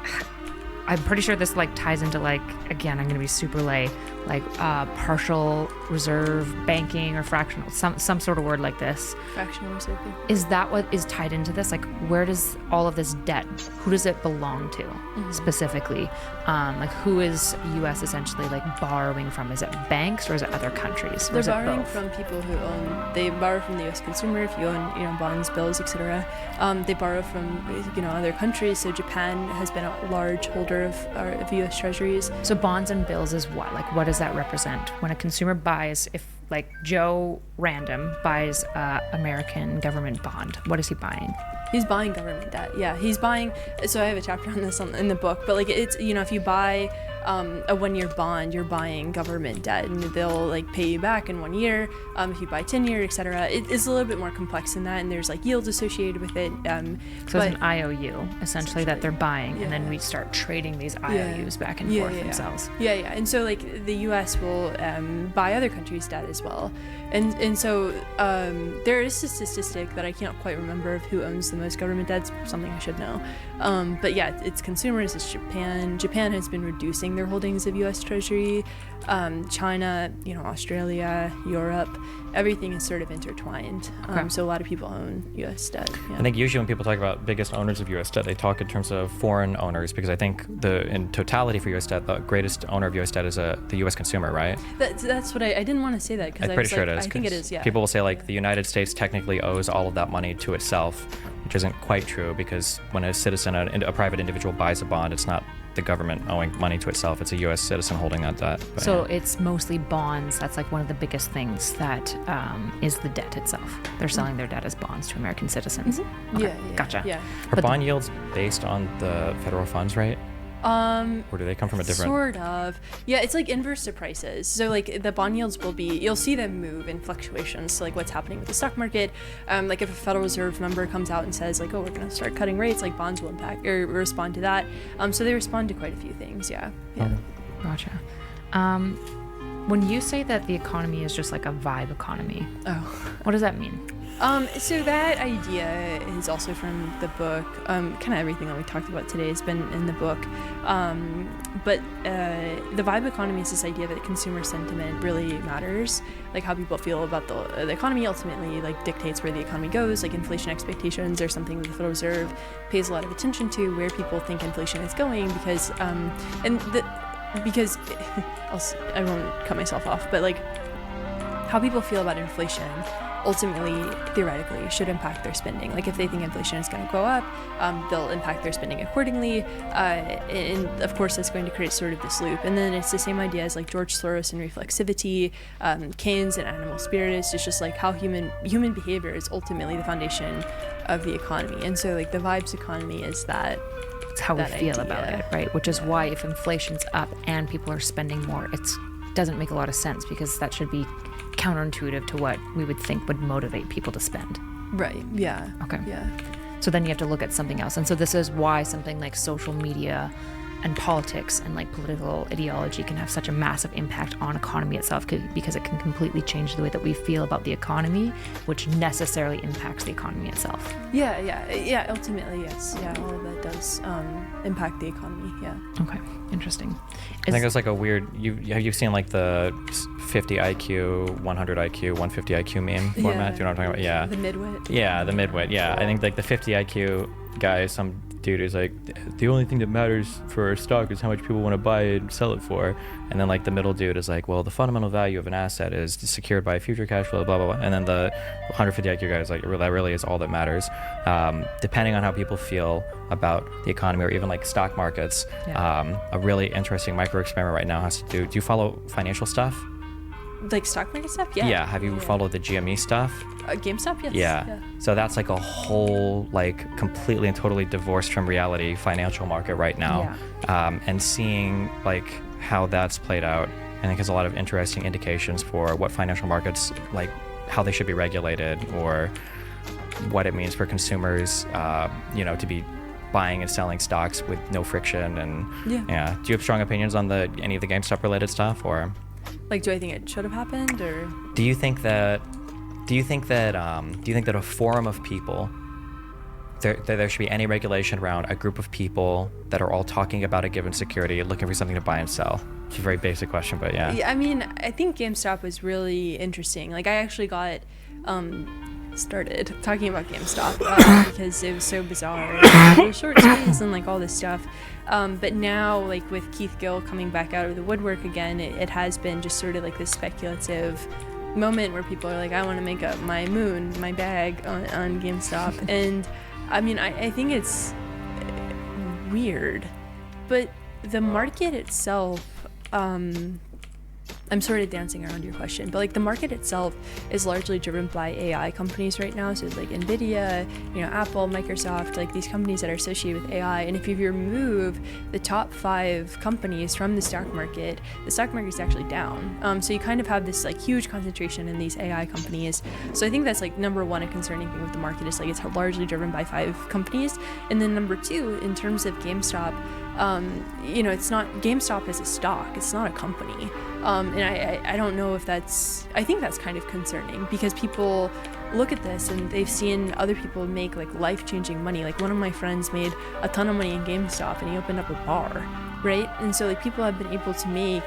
I'm pretty sure this like ties into like, again, I'm gonna be super lay, like partial reserve banking or fractional, some sort of word like this. Fractional reserve banking. Is that what is tied into this? Like, where does all of this debt, who does it belong to specifically? Like, who is U.S. essentially like borrowing from? Is it banks or is it other countries? Or They're is it borrowing both? from people who own. They borrow from the U.S. consumer. If you own, bonds, bills, etc. They borrow from, other countries. So Japan has been a large holder of U.S. Treasuries. So bonds and bills is what? Like, what does that represent? When a consumer buys, if like Joe Random buys American government bond, what is he buying? He's buying government debt. Yeah, he's buying. So I have a chapter on this in the book. But like, it's if you buy a 1-year bond, you're buying government debt, and they'll like pay you back in 1 year. If you buy 10-year, etc., it's a little bit more complex than that, and there's like yields associated with it. So it's an IOU essentially that they're buying, and then we start trading these IOUs back and forth themselves. Yeah, and so like the U.S. will buy other countries' debt as well, and so there is a statistic that I can't quite remember of who owns the most government debt. It's something I should know. But yeah, it's consumers. It's Japan. Japan has been reducing their holdings of U.S. Treasury. China, Australia, Europe, everything is sort of intertwined. So a lot of people own U.S. debt. Yeah. I think usually when people talk about biggest owners of U.S. debt, they talk in terms of foreign owners, because I think in totality for U.S. debt, the greatest owner of U.S. debt is the U.S. consumer, right? That's what I didn't want to say that because I'm pretty sure it is. I think it is. Yeah. People will say like the United States technically owes all of that money to itself, which isn't quite true, because when a citizen, a private individual buys a bond, it's not the government owing money to itself. It's a U.S. citizen holding that debt. But, so it's mostly bonds. That's like one of the biggest things that is the debt itself. They're selling their debt as bonds to American citizens. Okay. Yeah. Gotcha. Yeah. Are bond yields based on the federal funds rate? Or do they come from a different? Sort of. Yeah, it's like inverse to prices. So like the bond yields you'll see them move in fluctuations. So like what's happening with the stock market. Like if a Federal Reserve member comes out and says like, oh, we're going to start cutting rates, like bonds will impact or respond to that. So they respond to quite a few things. Yeah. Gotcha. When you say that the economy is just like a vibe economy, what does that mean? So that idea is also from the book. Kind of everything that we talked about today has been in the book. But the vibe economy is this idea that consumer sentiment really matters. Like how people feel about the economy ultimately like dictates where the economy goes. Like inflation expectations are something that the Federal Reserve pays a lot of attention to, where people think inflation is going, because I won't cut myself off, but like how people feel about inflation ultimately, theoretically, should impact their spending. Like if they think inflation is going to go up, they'll impact their spending accordingly. And of course, that's going to create sort of this loop. And then it's the same idea as like George Soros and reflexivity, Keynes and animal spirits. It's just like how human behavior is ultimately the foundation of the economy. And so like the vibes economy is that. It's how we feel about it, right? Which is why if inflation's up and people are spending more, it doesn't make a lot of sense, because that should be counterintuitive to what we would think would motivate people to spend. Right. Yeah. Okay. Yeah. So then you have to look at something else. And so this is why something like social media and politics and like political ideology can have such a massive impact on economy itself, because it can completely change the way that we feel about the economy, which necessarily impacts the economy itself. Yeah. Ultimately, yes. Yeah, all of that does impact the economy. Yeah. Okay. Interesting. I think it's like a weird. Have you seen like the 50 IQ, 100 IQ, 150 IQ meme format? Do you know what I'm talking about? Yeah. The midwit. Yeah, the midwit. Yeah, I think like the 50 IQ guy, some dude is like, the only thing that matters for a stock is how much people want to buy it and sell it for. And then like the middle dude is like, well, the fundamental value of an asset is secured by future cash flow, blah, blah, blah. And then the 150 IQ guy is like, that really is all that matters. Depending on how people feel about the economy or even like stock markets, a really interesting micro experiment right now has to do you follow financial stuff? Like stock market stuff? Yeah. Yeah. Have you followed the GME stuff? GameStop? Yes. Yeah. So that's like a whole, like completely and totally divorced from reality financial market right now. Yeah. And seeing like how that's played out, I think has a lot of interesting indications for what financial markets, like how they should be regulated, or what it means for consumers, to be buying and selling stocks with no friction. And Yeah. do you have strong opinions on any of the GameStop related stuff, or Like, do I think it should have happened, or do you think that a forum of people, there should be any regulation around a group of people that are all talking about a given security, looking for something to buy and sell? It's a very basic question, but yeah. I mean, I think GameStop was really interesting. Like, I actually got started talking about GameStop because it was so bizarre. It was short squeeze and like all this stuff. But now, like with Keith Gill coming back out of the woodwork again, it has been just sort of like this speculative moment where people are like, I want to make up my bag on GameStop. And I mean, I think it's weird, but the market itself, I'm sort of dancing around your question, but like the market itself is largely driven by AI companies right now. So it's like Nvidia, Apple, Microsoft, like these companies that are associated with AI. And if you remove the top 5 companies from the stock market is actually down. So you kind of have this like huge concentration in these AI companies. So I think that's like number one, a concerning thing with the market is like it's largely driven by 5 companies. And then number 2, in terms of GameStop, it's not GameStop as a stock. It's not a company. And I don't know if I think that's kind of concerning because people look at this and they've seen other people make like life-changing money. Like one of my friends made a ton of money in GameStop and he opened up a bar, right? And so like people have been able to make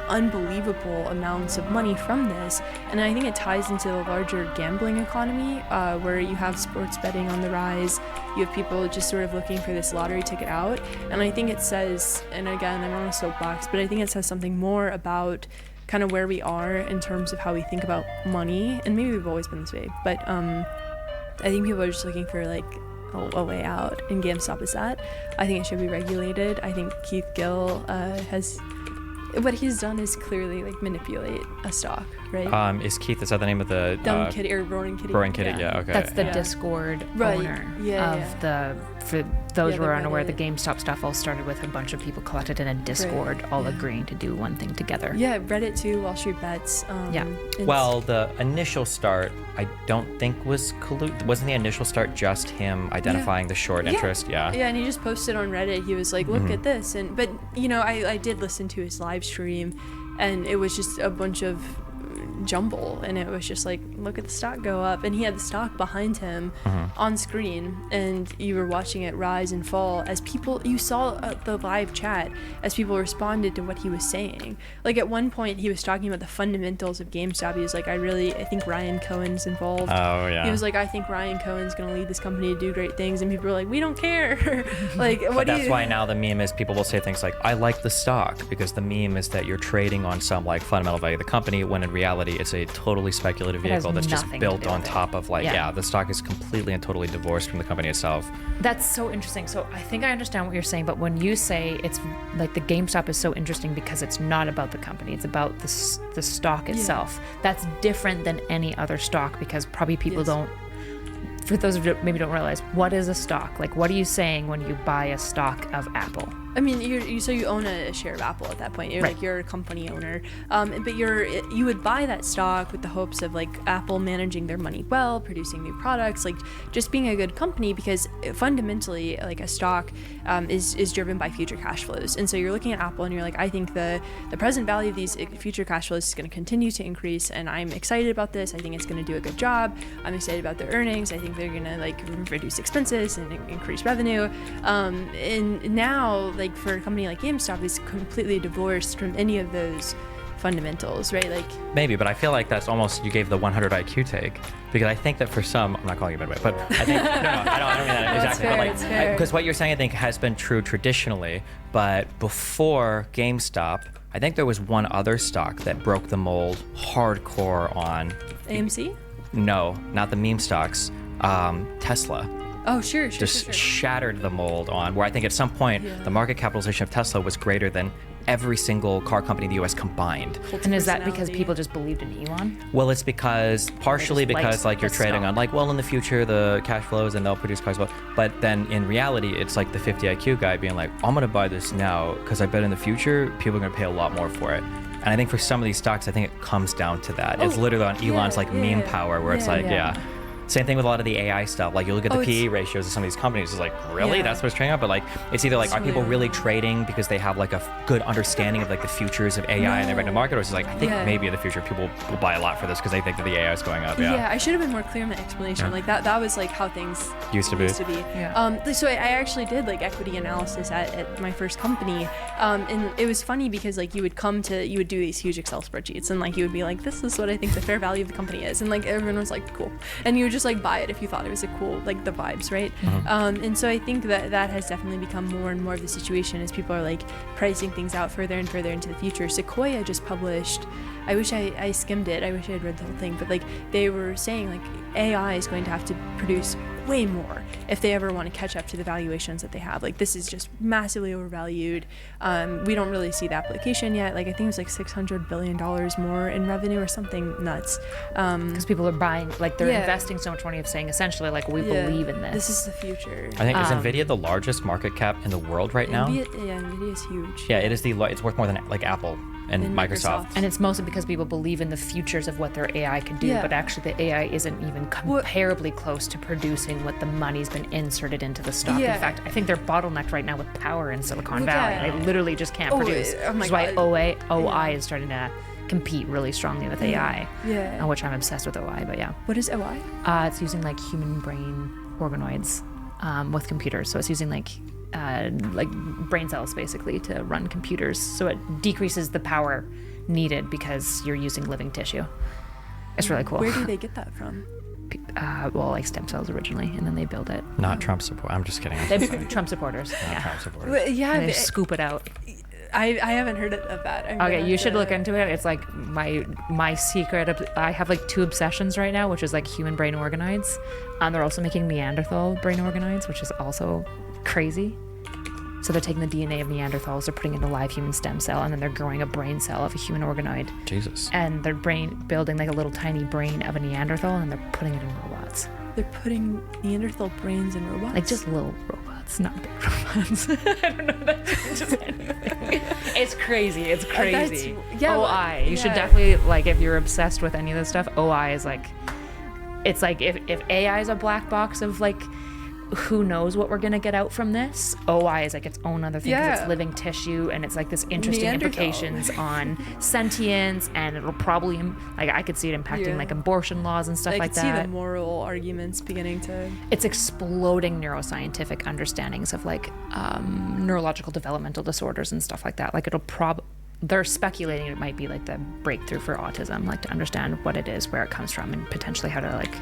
unbelievable amounts of money from this, and I think it ties into the larger gambling economy where you have sports betting on the rise, you have people just sort of looking for this lottery ticket out, and I think it says, and again I'm on a soapbox, but I think it says something more about kind of where we are in terms of how we think about money, and maybe we've always been this way, but I think people are just looking for like a way out, and GameStop is that. I think it should be regulated. I think Keith Gill what he's done is clearly like manipulate a stock, right? Is that the name of the Dumb Kitty or Roaring Kitty? Roaring Kitty, yeah, okay. That's the Discord owner for those who are unaware, the GameStop stuff all started with a bunch of people collected in a Discord all agreeing to do one thing together. Yeah, Reddit too, Wall Street Bets. Well, the initial start, I don't think was wasn't the initial start just him identifying the short interest? Yeah, and he just posted on Reddit. He was like, look at this. But I did listen to his live stream and it was just a bunch of jumble, and it was just like, look at the stock go up, and he had the stock behind him on screen, and you were watching it rise and fall as you saw the live chat as people responded to what he was saying. Like at one point he was talking about the fundamentals of GameStop. He was like, I think Ryan Cohen's involved. Oh yeah. He was like, I think Ryan Cohen's gonna lead this company to do great things, and people were like, we don't care. Like what That's why now the meme is people will say things like, I like the stock, because the meme is that you're trading on some like fundamental value of the company, when in reality it's a totally speculative vehicle that's just built on top of the stock is completely and totally divorced from the company itself. That's so interesting. So I think I understand what you're saying, but when you say it's like the GameStop is so interesting because it's not about the company, it's about the stock itself. That's different than any other stock, because probably people don't, for those who maybe don't realize, what is a stock? Like, what are you saying when you buy a stock of Apple? I mean, you own a share of Apple at that point. You're a company owner, but you would buy that stock with the hopes of like Apple managing their money well, producing new products, like just being a good company, because fundamentally, like a stock is driven by future cash flows. And so you're looking at Apple and you're like, I think the present value of these future cash flows is going to continue to increase, and I'm excited about this. I think it's going to do a good job. I'm excited about their earnings. I think they're going to like reduce expenses and increase revenue. And now, like for a company like GameStop, is completely divorced from any of those fundamentals, right? Like maybe, but I feel like that's almost, you gave the 100 IQ take, because I think that for some, I'm not calling you by the way, but I think I don't mean that exactly, but like, because what you're saying I think has been true traditionally, but before GameStop, I think there was one other stock that broke the mold hardcore on AMC. No, not the meme stocks. Tesla. Oh, sure. Shattered the mold on where I think at some point the market capitalization of Tesla was greater than every single car company in the US combined. And is that because people just believed in Elon? Well, it's partially because like you're trading on like, well, in the future the cash flows and they'll produce cars, but then in reality it's like the 50 IQ guy being like, I'm gonna buy this now because I bet in the future people are gonna pay a lot more for it. And I think for some of these stocks, I think it comes down to that. It's literally on Elon's meme power, where it's like, Same thing with a lot of the AI stuff. Like you look at the PE ratios of some of these companies, it's like, really? Yeah. That's what's trading up? But like, it's either like, It's are people really really trading because they have like a good understanding of like the futures of AI and they're in the market? Or is it like, I think Yeah. maybe in the future people will buy a lot for this because they think that the AI is going up. Yeah, I should have been more clear in my explanation. Yeah. Like that was like how things Used to be. Yeah. So I actually did like equity analysis at my first company, and it was funny because like you would do these huge Excel spreadsheets, and like you would be like, this is what I think the fair value of the company is, and like everyone was like, cool, and you would just like buy it if you thought it was a cool, like the vibes, right? And so I think that has definitely become more and more of the situation as people are like pricing things out further and further into the future. Sequoia just published, I wish I skimmed it, I wish I had read the whole thing, but like they were saying like AI is going to have to produce way more if they ever want to catch up to the valuations that they have. Like this is just massively overvalued. We don't really see the application yet. Like I think it was like $600 billion more in revenue or something nuts. Because people are buying, like they're Yeah. investing so much money of saying essentially like we believe in this. This is the future. I think is Nvidia the largest market cap in the world right now? Nvidia is huge. Yeah, it is it's worth more than like Apple and Microsoft. And it's mostly because people believe in the futures of what their AI can do, Yeah. but actually the AI isn't even comparably close to producing what the money's been inserted into the stock. Yeah. In fact, I think they're bottlenecked right now with power in Silicon Well, Valley. yeah. They literally just can't Oh, produce. oh my Which is why God. OI is starting to compete really strongly with AI. Yeah. Which I'm obsessed with OI, but yeah. What is OI? It's using like human brain organoids with computers. So it's using like brain cells basically to run computers. So it decreases the power needed because you're using living tissue. It's really cool. Where do they get that from? Well, like stem cells originally, and then they build it. Not Trump support. I'm just kidding. They're Trump supporters. Not Yeah. Trump supporters. Well, yeah, And they but- scoop it out. I haven't heard of that. I'm Okay, gonna you should have look to- into it. It's like my secret. I have like 2 obsessions right now, which is like human brain organoids. They're also making Neanderthal brain organoids, which is also crazy. So they're taking the DNA of Neanderthals, they're putting it in a live human stem cell, and then they're growing a brain cell of a human organoid. Jesus. And they're building like a little tiny brain of a Neanderthal, and they're putting it in robots. They're putting Neanderthal brains in robots. Like just little robots, not big robots. I don't know that changes anything. It's crazy. It's crazy. yeah, well, OI. You should yeah. definitely like if you're obsessed with any of this stuff. OI is like, it's like if AI is a black box of like, who knows what we're gonna get out from this. OI is like its own other thing because Yeah. it's living tissue and it's like this interesting Neanderthal. implications on sentience, and it'll probably like I could see it impacting Yeah. like abortion laws and stuff I like could see that. the moral arguments beginning to. It's exploding neuroscientific understandings of like neurological developmental disorders and stuff like that. Like they're speculating it might be like the breakthrough for autism, like to understand what it is, where it comes from, and potentially how to like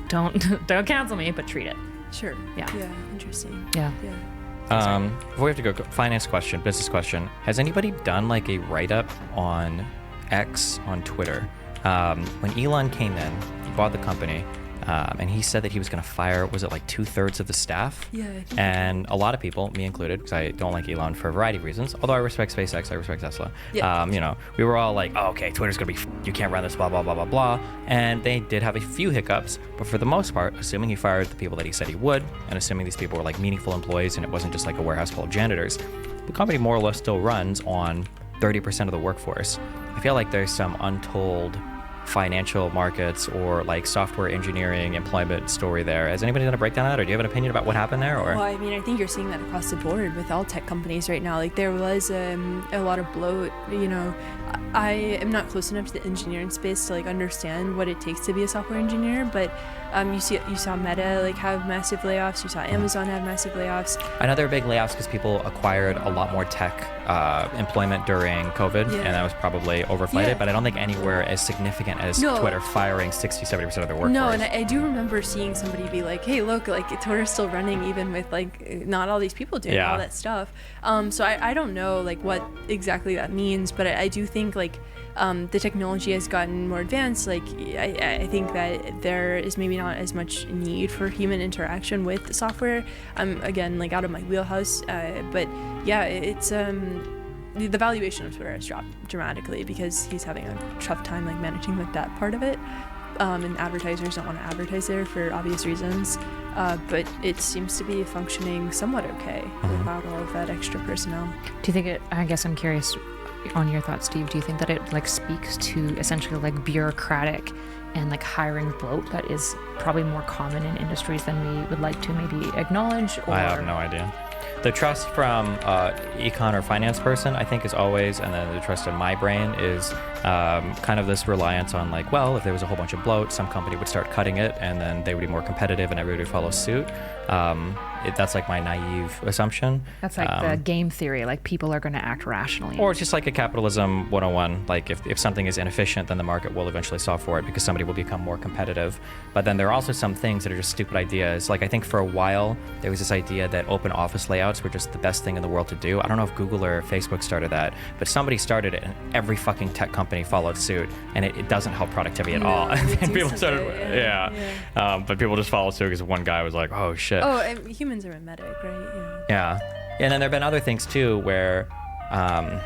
don't cancel me, but treat it. Sure. Yeah. Yeah. Interesting. Yeah. Yeah. Before we have to go, finance question, business question. Has anybody done like a write-up on X on Twitter? When Elon came in, he bought the company, and he said that he was going to fire, was it like 2/3 of the staff? Yeah. I think And a lot of people, me included, because I don't like Elon for a variety of reasons, although I respect SpaceX, I respect Tesla. Yeah. We were all like, oh, okay, Twitter's going to be, you can't run this, blah, blah, blah, blah, blah. And they did have a few hiccups, but for the most part, assuming he fired the people that he said he would, and assuming these people were like meaningful employees and it wasn't just like a warehouse full of janitors, the company more or less still runs on 30% of the workforce. I feel like there's some untold financial markets or like software engineering employment story there. Has anybody done a breakdown of that, or do you have an opinion about what happened there? Or Well, I mean, I think you're seeing that across the board with all tech companies right now. Like there was a lot of bloat. I am not close enough to the engineering space to like understand what it takes to be a software engineer, but you saw Meta like have massive layoffs. You saw Amazon have massive layoffs. I know there were big layoffs because people acquired a lot more tech employment during COVID, Yeah. and that was probably overflated, Yeah. but I don't think anywhere as significant as No. Twitter firing 60-70% of their workforce. No, and I do remember seeing somebody be like, "Hey, look, like Twitter's still running even with like not all these people doing Yeah. all that stuff." So I don't know like what exactly that means, but I do think like the technology has gotten more advanced. Like I think that there is maybe not as much need for human interaction with software. I'm again like out of my wheelhouse, but yeah, it's the valuation of Twitter has dropped dramatically because he's having a tough time like managing with that part of it. And advertisers don't want to advertise there for obvious reasons, but it seems to be functioning somewhat okay without all of that extra personnel. Do you think I guess I'm curious, on your thoughts, Steve, do you think that it like speaks to essentially like bureaucratic and like hiring bloat that is probably more common in industries than we would like to maybe acknowledge? Or... I have no idea. The trust from econ or finance person, I think, is always, and then the trust in my brain is kind of this reliance on like, well, if there was a whole bunch of bloat, some company would start cutting it, and then they would be more competitive, and everybody would follow suit. That's like my naive assumption. That's like the game theory, like people are going to act rationally. Or it's just like a capitalism 101. Like if something is inefficient, then the market will eventually solve for it because somebody will become more competitive. But then there are also some things that are just stupid ideas. Like I think for a while, there was this idea that open office layouts were just the best thing in the world to do. I don't know if Google or Facebook started that, but somebody started it and every fucking tech company followed suit, and it doesn't help productivity at all. And people started, but people just followed suit because one guy was like, oh shit. Oh, humans are mimetic, right? Yeah. And then there have been other things too where, I'm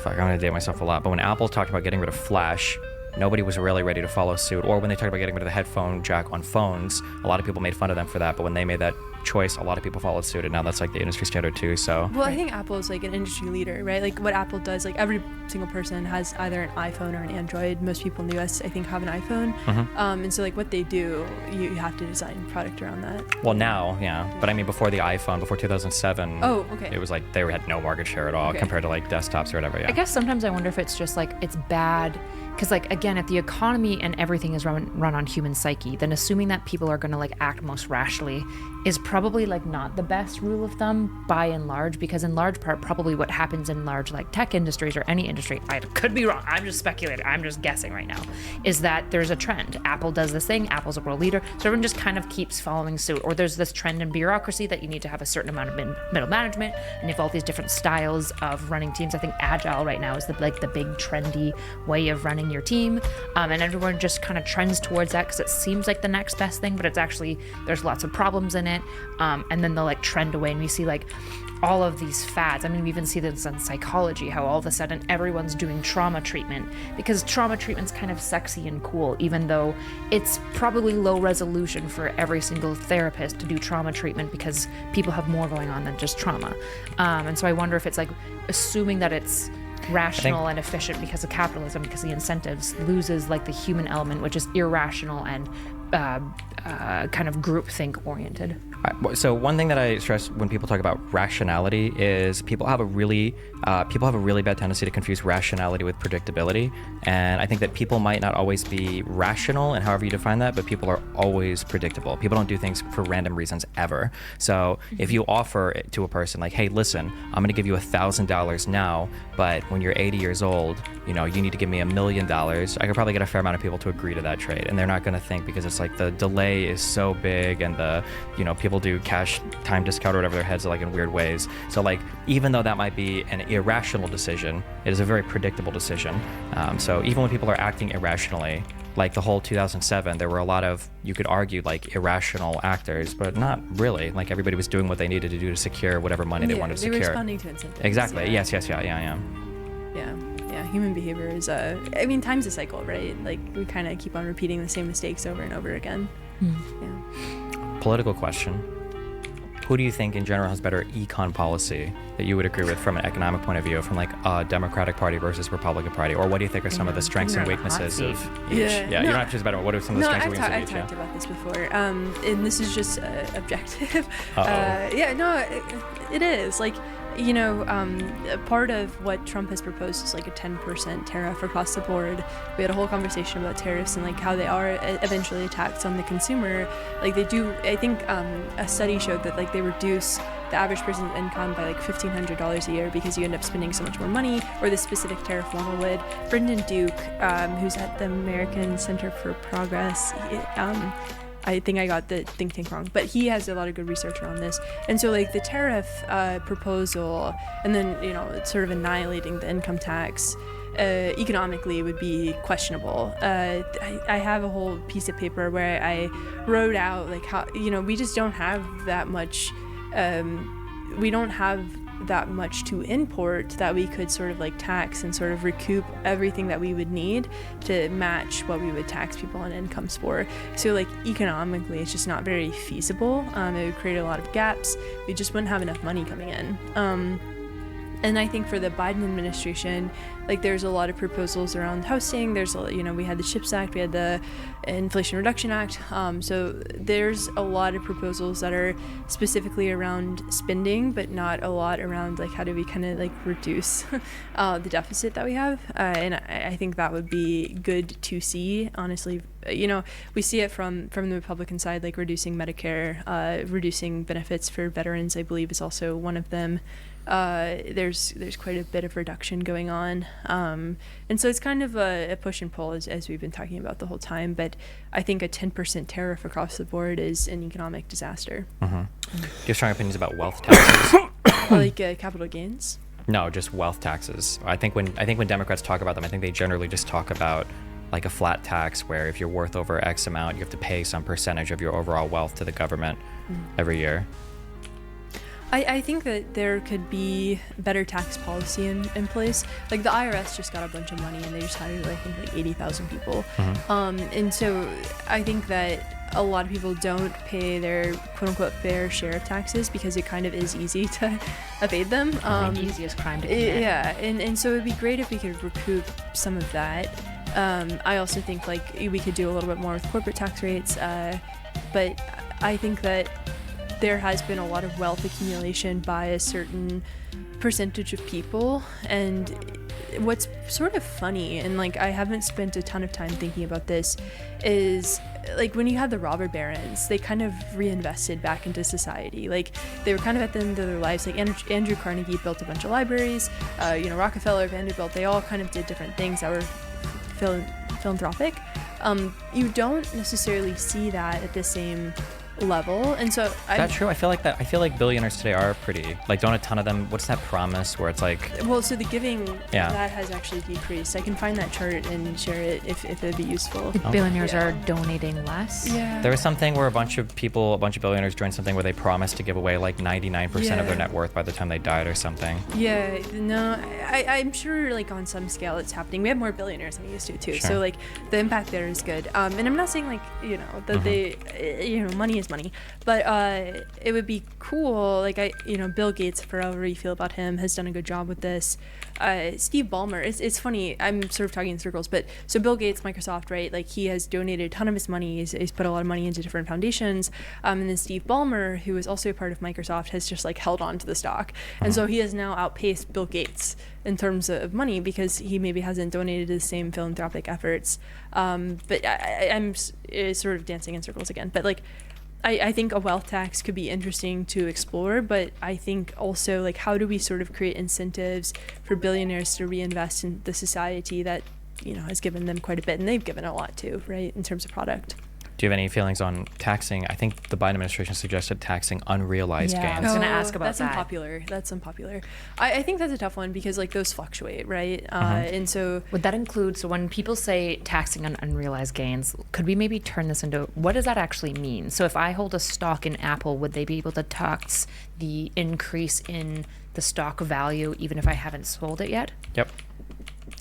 gonna date myself a lot, but when Apple talked about getting rid of Flash, nobody was really ready to follow suit. Or when they talked about getting rid of the headphone jack on phones, a lot of people made fun of them for that, but when they made that choice, a lot of people followed suit, and now that's like the industry standard too. So well, I think Apple is like an industry leader, right? Like what Apple does, like every single person has either an iPhone or an Android. Most people in the US I think have an iPhone. And so like what they do, you have to design product around that. Well, now, yeah, but I mean before the iPhone, before 2007, it was like they had no market share at all compared to like desktops or whatever. I guess sometimes I wonder if it's just like it's bad because like again, if the economy and everything is run on human psyche, then assuming that people are going to like act most rationally is probably like not the best rule of thumb by and large, because in large part probably what happens in large like tech industries or any industry, I could be wrong, I'm just speculating, I'm just guessing right now, is that there's a trend. Apple does this thing, Apple's a world leader, so everyone just kind of keeps following suit. Or there's this trend in bureaucracy that you need to have a certain amount of middle management, and you have all these different styles of running teams. I think agile right now is the big trendy way of running your team, and everyone just kind of trends towards that because it seems like the next best thing, but it's actually, there's lots of problems in it, and then they'll like trend away, and we see like all of these fads. I mean, we even see this in psychology, how all of a sudden everyone's doing trauma treatment because trauma treatment's kind of sexy and cool, even though it's probably low resolution for every single therapist to do trauma treatment because people have more going on than just trauma. And so I wonder if it's like assuming that it's rational and efficient because of capitalism, because the incentives, loses like the human element, which is irrational and kind of groupthink oriented. So one thing that I stress when people talk about rationality is people have a really bad tendency to confuse rationality with predictability. And I think that people might not always be rational, and however you define that, but people are always predictable. People don't do things for random reasons ever. So if you offer it to a person like, hey, listen, I'm going to give you $1,000 now, but when you're 80 years old, you need to give me $1 million. I could probably get a fair amount of people to agree to that trade, and they're not going to think, because it's like the delay is so big, and people do cash time discount or whatever their heads are like in weird ways. So like, even though that might be an irrational decision, it is a very predictable decision. So even when people are acting irrationally, like the whole 2007, there were a lot of, you could argue, like irrational actors, but not really. Like everybody was doing what they needed to do to secure whatever money they wanted to secure. They were responding to incentives. Exactly. Yeah. Yes. Yeah. Human behavior is time's a cycle, right? Like we kind of keep on repeating the same mistakes over and over again. Political question. Who do you think in general has better econ policy that you would agree with from an economic point of view, from like a Democratic Party versus Republican Party? Or what do you think are some of the strengths and weaknesses of each? You don't have to choose better. What are some of the strengths and weaknesses of each? I've talked about this before, and this is just objective. It is. Like, part of what Trump has proposed is like a 10% tariff across the board. We had a whole conversation about tariffs and like how they are eventually a tax on the consumer. Like they do, I think a study showed that like they reduce the average person's income by like $1,500 a year because you end up spending so much more money, or the specific tariff model would. Brendan Duke, who's at the American Center for Progress, I think I got the think tank wrong, but he has a lot of good research around this. And so like the tariff proposal, and then sort of annihilating the income tax economically would be questionable. I have a whole piece of paper where I wrote out like how we just don't have that much. We don't have that much to import that we could sort of like tax and sort of recoup everything that we would need to match what we would tax people on incomes for. So like economically it's just not very feasible. It would create a lot of gaps. We just wouldn't have enough money coming in. And I think for the Biden administration, like there's a lot of proposals around housing. There's, we had the CHIPS Act, we had the Inflation Reduction Act. So there's a lot of proposals that are specifically around spending, but not a lot around like how do we kind of like reduce the deficit that we have. And I think that would be good to see, honestly. We see it from the Republican side, like reducing Medicare, reducing benefits for veterans, I believe is also one of them. There's quite a bit of reduction going on. And so it's kind of a push and pull as we've been talking about the whole time. But I think a 10% tariff across the board is an economic disaster. Mm-hmm. Do you have strong opinions about wealth taxes? Like capital gains? No, just wealth taxes. I think when Democrats talk about them, I think they generally just talk about like a flat tax where if you're worth over X amount, you have to pay some percentage of your overall wealth to the government every year. I think that there could be better tax policy in place. Like the IRS just got a bunch of money and they just hired I think like 80,000 people. And so I think that a lot of people don't pay their quote unquote fair share of taxes because it kind of is easy to evade them. The easiest crime to commit. Yeah, and so it'd be great if we could recoup some of that. I also think like we could do a little bit more with corporate tax rates, but I think that there has been a lot of wealth accumulation by a certain percentage of people. And what's sort of funny, and like I haven't spent a ton of time thinking about this, is like when you had the robber barons, they kind of reinvested back into society. Like they were kind of at the end of their lives. Like Andrew Carnegie built a bunch of libraries, Rockefeller, Vanderbilt, they all kind of did different things that were philanthropic. You don't necessarily see that at the same level, and so is that true? I feel like billionaires today are pretty like, don't a ton of them, what's that promise where it's like, well, so the giving that has actually decreased. I can find that chart and share it if it'd be useful. Billionaires are donating less. Yeah, there was something where a bunch of billionaires joined something where they promised to give away like 99% of their net worth by the time they died or something. I'm sure like on some scale it's happening. We have more billionaires than we used to too. Sure. So like the impact there is good, and I'm not saying like that they money is money, but it would be cool. Like Bill Gates, for however you feel about him, has done a good job with this. Steve Ballmer, it's funny, I'm sort of talking in circles, but so Bill Gates, Microsoft, right? Like he has donated a ton of his money. He's put a lot of money into different foundations. And then Steve Ballmer, who is also a part of Microsoft, has just like held on to the stock. And so he has now outpaced Bill Gates in terms of money because he maybe hasn't donated to the same philanthropic efforts. But I'm sort of dancing in circles again. But like, I think a wealth tax could be interesting to explore, but I think also like how do we sort of create incentives for billionaires to reinvest in the society that has given them quite a bit, and they've given a lot too, right, in terms of product. Do you have any feelings on taxing? I think the Biden administration suggested taxing unrealized gains. I was going to ask about that's that. That's unpopular. I think that's a tough one because like those fluctuate, right? And so would that include, so when people say taxing on unrealized gains, could we maybe turn this into, what does that actually mean? So if I hold a stock in Apple, would they be able to tax the increase in the stock value even if I haven't sold it yet? Yep.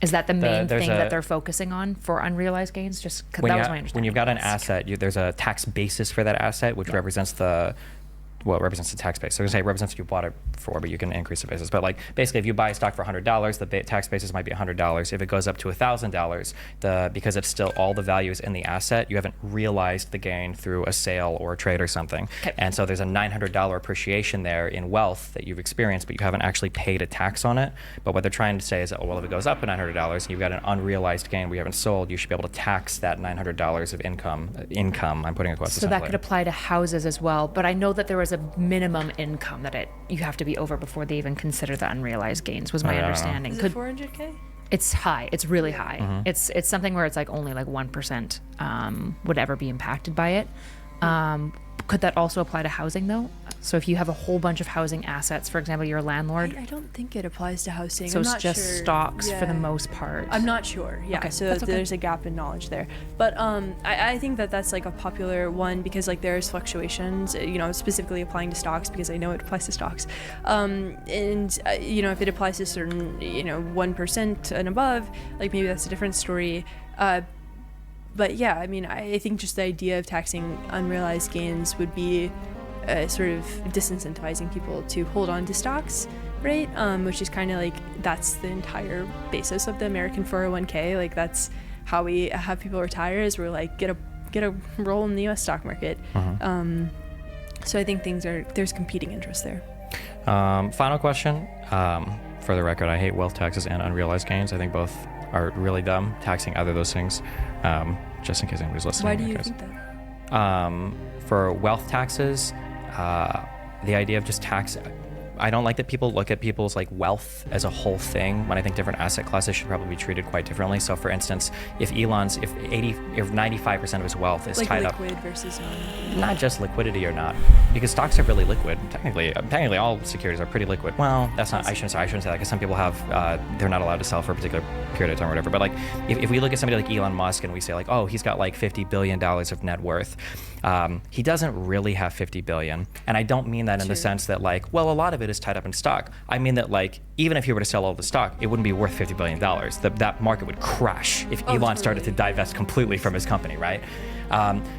Is that the main thing that they're focusing on for unrealized gains? Just because that was my understanding. When you've got an asset, there's a tax basis for that asset, which represents the tax base. So I'm going to say it represents what you bought it for, but you can increase the basis. But like basically, if you buy a stock for $100, the tax basis might be $100. If it goes up to $1,000, because it's still all the value is in the asset, you haven't realized the gain through a sale or a trade or something. Okay. And so there's a $900 appreciation there in wealth that you've experienced, but you haven't actually paid a tax on it. But what they're trying to say is that, well, if it goes up to $900 and you've got an unrealized gain we haven't sold, you should be able to tax that $900 of income. I'm putting a quote. So that could apply to houses as well. But I know that there was a minimum income that you have to be over before they even consider the unrealized gains, was my understanding. Is it 400K? It's high. It's really high. Mm-hmm. It's something where it's like only like 1% would ever be impacted by it. Could that also apply to housing though? So if you have a whole bunch of housing assets, for example, you're a landlord. I don't think it applies to housing. So I'm it's not just sure. stocks for the most part. I'm not sure. Yeah. Okay. So there's a gap in knowledge there. But I think that's like a popular one because like there's fluctuations, specifically applying to stocks because I know it applies to stocks. If it applies to certain, 1% and above, like maybe that's a different story. But yeah, I mean, I think just the idea of taxing unrealized gains would be sort of disincentivizing people to hold on to stocks rate, which is kind of like that's the entire basis of the American 401k. Like that's how we have people retire, is we're like get a role in the U.S. stock market. So I think there's competing interests there. Final question. For the record, I hate wealth taxes and unrealized gains. I think both are really dumb, taxing either of those things. Just in case anybody's listening. Why do you think that? For wealth taxes, the idea of just tax, I don't like that people look at people's like wealth as a whole thing, when I think different asset classes should probably be treated quite differently. So for instance, if 95% of his wealth is like tied up, liquid versus not just liquidity or not, because stocks are really liquid. Technically all securities are pretty liquid. Well, that's not, I shouldn't say that, because some people have, they're not allowed to sell for a particular period of time or whatever. But like, if we look at somebody like Elon Musk and we say like, oh, he's got like $50 billion of net worth, he doesn't really have 50 billion. And I don't mean that in the sense that like, well, a lot of it is tied up in stock. I mean that like, even if he were to sell all the stock, it wouldn't be worth $50 billion. That market would crash if Elon started to divest completely from his company, right?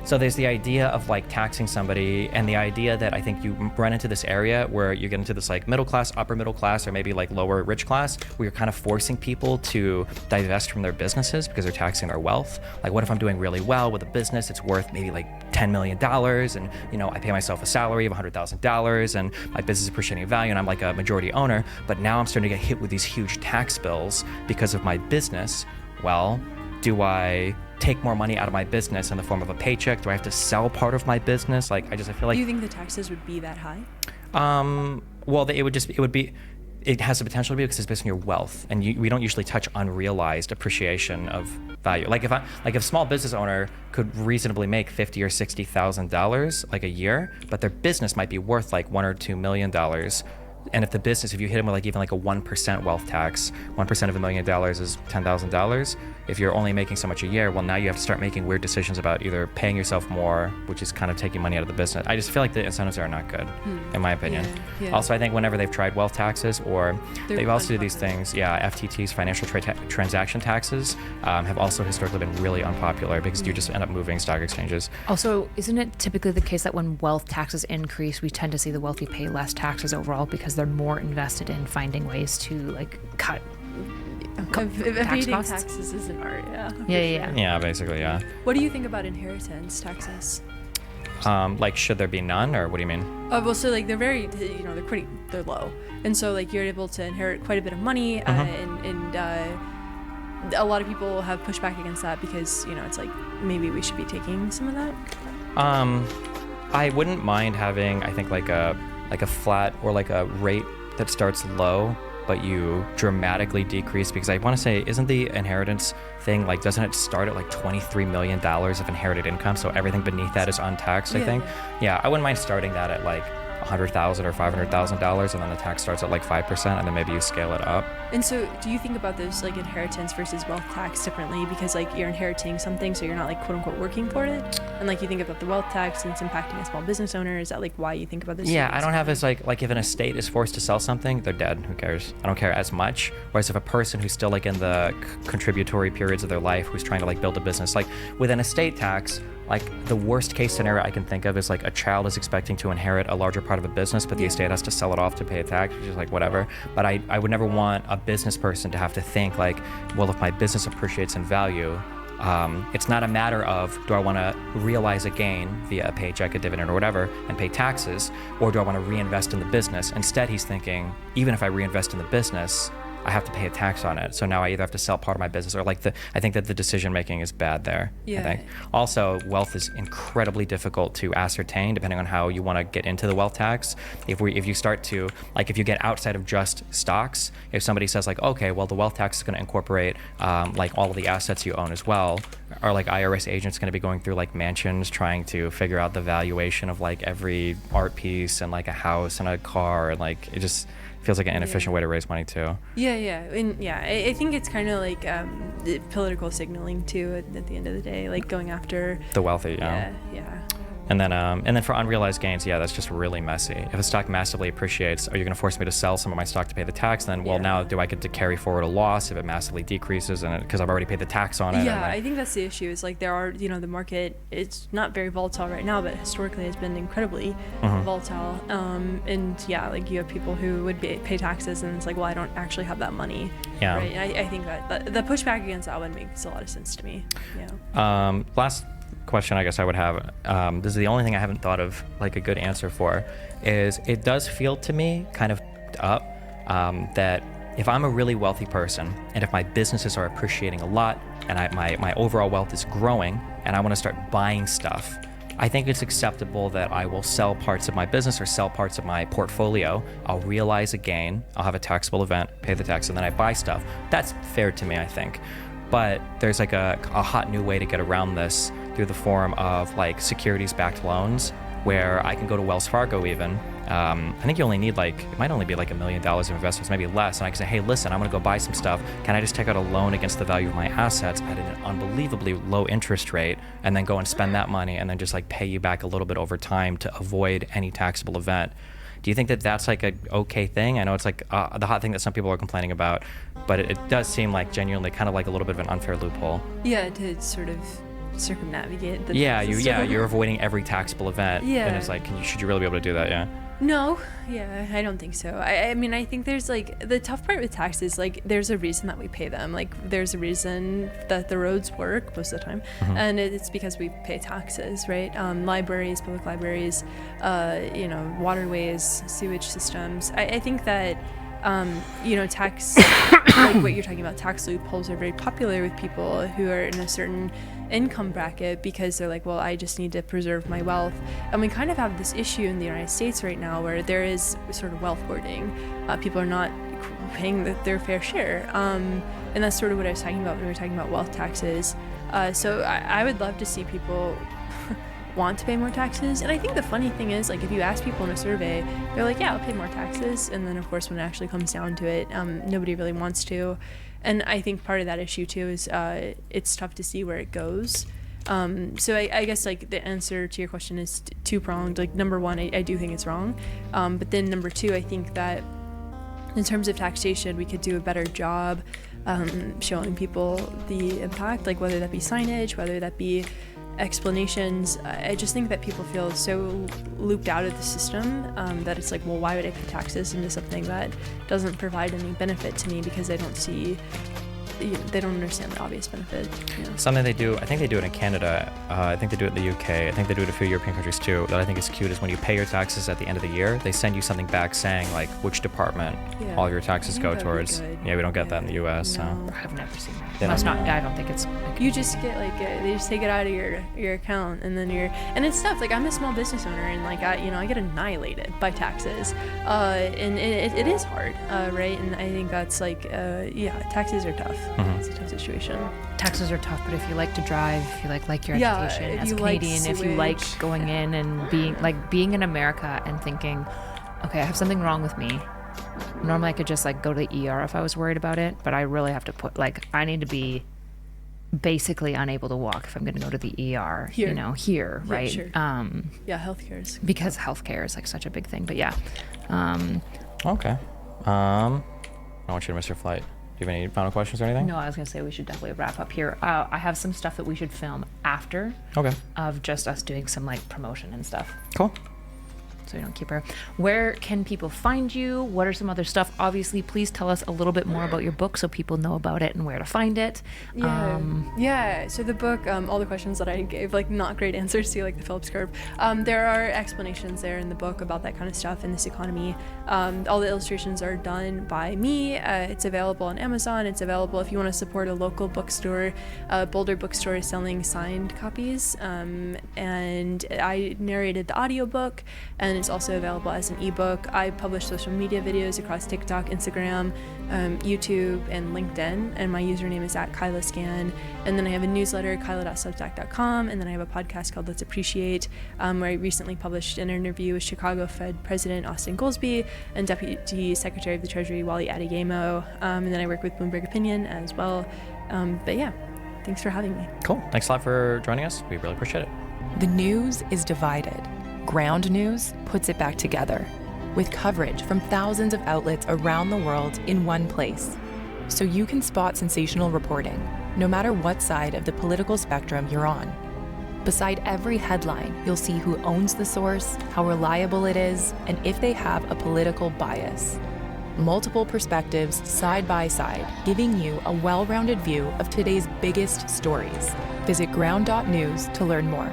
So there's the idea of like taxing somebody, and the idea that I think you run into this area where you get into this like middle class, upper middle class, or maybe like lower rich class, where you're kind of forcing people to divest from their businesses because they're taxing their wealth. Like, what if I'm doing really well with a business? It's worth maybe like $10 million, and you know, I pay myself a salary of $100,000, and my business is appreciating in value, and I'm like a majority owner, but now I'm starting to get hit with these huge tax bills because of my business. Well, do I take more money out of my business in the form of a paycheck? Do I have to sell part of my business? Like, I feel like. Do you think the taxes would be that high? Well, it has the potential to be, because it's based on your wealth, and we don't usually touch unrealized appreciation of value. Like if a small business owner could reasonably make $50,000 or $60,000 like a year, but their business might be worth like $1 or $2 million. And if you hit them with like even like a 1% wealth tax, 1% of $1 million is $10,000. If you're only making so much a year, well, now you have to start making weird decisions about either paying yourself more, which is kind of taking money out of the business. I just feel like the incentives are not good, in my opinion. Yeah. Also, I think whenever they've tried wealth taxes, or they've also do these things, FTTs, financial transaction taxes, have also historically been really unpopular because you just end up moving stock exchanges. Also, isn't it typically the case that when wealth taxes increase, we tend to see the wealthy pay less taxes overall because they're more invested in finding ways to like cut tax costs? Taxes is an art, Yeah, basically, yeah. What do you think about inheritance taxes? Like, should there be none, or what do you mean? Well, so like they're low, and so like you're able to inherit quite a bit of money, and a lot of people have pushed back against that because it's like maybe we should be taking some of that. I wouldn't mind having, I think, like a flat or like a rate that starts low, but you dramatically decrease, because I want to say, isn't the inheritance thing, like, doesn't it start at like $23 million of inherited income? So everything beneath that is untaxed, I think. Yeah, I wouldn't mind starting that at like $100,000 or $500,000, and then the tax starts at like 5%, and then maybe you scale it up. And so do you think about this like inheritance versus wealth tax differently, because like you're inheriting something, so you're not like quote unquote working for it, and like you think about the wealth tax and it's impacting a small business owner? Is that like why you think about this? Yeah, I don't have this like if an estate is forced to sell something, they're dead, who cares? I don't care as much. Whereas if a person who's still like in the contributory periods of their life, who's trying to like build a business, like with an estate tax, like the worst case scenario I can think of is like a child is expecting to inherit a larger part of a business, but the estate has to sell it off to pay a tax, which is like whatever. But I would never want a business person to have to think like, well, if my business appreciates in value, it's not a matter of, do I want to realize a gain via a paycheck, a dividend, or whatever, and pay taxes, or do I want to reinvest in the business? Instead, he's thinking, even if I reinvest in the business, I have to pay a tax on it. So now I either have to sell part of my business, or like I think that the decision making is bad there. Yeah. I think. Also, wealth is incredibly difficult to ascertain depending on how you want to get into the wealth tax. If you start to, like, if you get outside of just stocks, if somebody says like, okay, well, the wealth tax is going to incorporate like all of the assets you own as well, or like IRS agents going to be going through like mansions trying to figure out the valuation of like every art piece and like a house and a car, and like it just feels like an inefficient way to raise money too. I think it's kind of like political signaling too at the end of the day, like going after the wealthy. Yeah. And then for unrealized gains, yeah, that's just really messy. If a stock massively appreciates, are you going to force me to sell some of my stock to pay the tax? Then, well, now do I get to carry forward a loss if it massively decreases, and because I've already paid the tax on it? Yeah, I think that's the issue. Is like there are, the market, it's not very volatile right now, but historically has been incredibly volatile. And yeah, like you have people who would pay taxes, and it's like, well, I don't actually have that money. Yeah. Right. And I think that the pushback against that one makes a lot of sense to me. Yeah. Last question I guess I would have, this is the only thing I haven't thought of like a good answer for, is it does feel to me kind of up that if I'm a really wealthy person and if my businesses are appreciating a lot and my overall wealth is growing and I want to start buying stuff, I think it's acceptable that I will sell parts of my business or sell parts of my portfolio. I'll realize a gain, I'll have a taxable event, pay the tax, and then I buy stuff. That's fair to me, I think. But there's like a hot new way to get around this through the form of like securities-backed loans, where I can go to Wells Fargo even. I think you only need it might only be like $1 million of investments, maybe less. And I can say, hey, listen, I'm gonna go buy some stuff. Can I just take out a loan against the value of my assets at an unbelievably low interest rate and then go and spend that money and then just like pay you back a little bit over time to avoid any taxable event? Do you think that that's like a okay thing? I know it's like the hot thing that some people are complaining about, but it does seem like genuinely kind of like a little bit of an unfair loophole. Yeah, to sort of circumnavigate the you're avoiding every taxable event. Yeah. And it's like, should you really be able to do that? Yeah. No, yeah, I don't think so. I mean, I think there's like the tough part with taxes, like there's a reason that we pay them. Like there's a reason that the roads work most of the time, and it's because we pay taxes, right? Libraries, public libraries, waterways, sewage systems. I think that tax, like what you're talking about, tax loopholes are very popular with people who are in a certain income bracket because they're like, well, I just need to preserve my wealth. And we kind of have this issue in the United States right now where there is sort of wealth hoarding. People are not paying their fair share. And that's sort of what I was talking about when we were talking about wealth taxes. So I would love to see people want to pay more taxes. And I think the funny thing is, like, if you ask people in a survey, they're like, yeah, I'll pay more taxes. And then, of course, when it actually comes down to it, nobody really wants to. And I think part of that issue, too, is it's tough to see where it goes. So I guess, like, the answer to your question is two-pronged. Like, number one, I do think it's wrong. But then number two, I think that in terms of taxation, we could do a better job showing people the impact, like whether that be signage, whether that be explanations. I just think that people feel so looped out of the system that it's like, well, why would I pay taxes into something that doesn't provide any benefit to me because I don't see, they don't understand the obvious benefit. Something they do, I think they do it in Canada, I think they do it in the UK, I think they do it in a few European countries too, that I think is cute, is when you pay your taxes at the end of the year, they send you something back saying like which department all your taxes go towards. Yeah, we don't get that in the US. No. So. I've never seen that. That's not, I don't think it's like, you just get like they just take it out of your account, and then and it's tough. Like, I'm a small business owner, and like I get annihilated by taxes, and it is hard, right? And I think that's like taxes are tough. It's a tough situation. Taxes are tough, but if you like to drive, if you like your education as a Canadian, if you like going in and being in America and thinking, okay, I have something wrong with me. Normally I could just like go to the ER if I was worried about it, but I really have to I need to be basically unable to walk if I'm going to go to the ER, here, right? Sure. Healthcare is because healthcare is like such a big thing, but yeah. Okay. I want you to miss your flight. Do you have any final questions or anything? No, I was going to say we should definitely wrap up here. I have some stuff that we should film after. Okay. Of just us doing some like promotion and stuff. Cool. So we don't keep her. Where can people find you? What are some other stuff? Obviously, please tell us a little bit more about your book so people know about it and where to find it. So the book, all the questions that I gave, like not great answers to, like the Phillips curve. There are explanations there in the book about that kind of stuff in this economy. All the illustrations are done by me. It's available on Amazon. It's available if you want to support a local bookstore. Boulder Bookstore is selling signed copies. And I narrated the audiobook, and it's also available as an ebook. I publish social media videos across TikTok, Instagram, YouTube, and LinkedIn, and my username is @KylaScan. And then I have a newsletter, kyla.substack.com, and then I have a podcast called Let's Appreciate, where I recently published an interview with Chicago Fed President Austin Goolsbee and Deputy Secretary of the Treasury Wally Adeyemo, and then I work with Bloomberg Opinion as well. But yeah, thanks for having me. Cool. Thanks a lot for joining us. We really appreciate it. The news is divided. Ground News puts it back together, with coverage from thousands of outlets around the world in one place. So you can spot sensational reporting, no matter what side of the political spectrum you're on. Beside every headline, you'll see who owns the source, how reliable it is, and if they have a political bias. Multiple perspectives side by side, giving you a well-rounded view of today's biggest stories. Visit ground.news to learn more.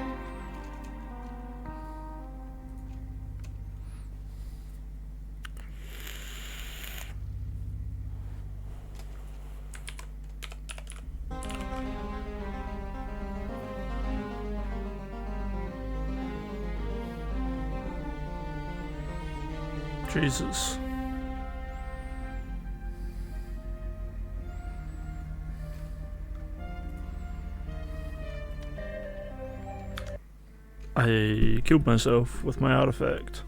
Jesus. I killed myself with my artifact.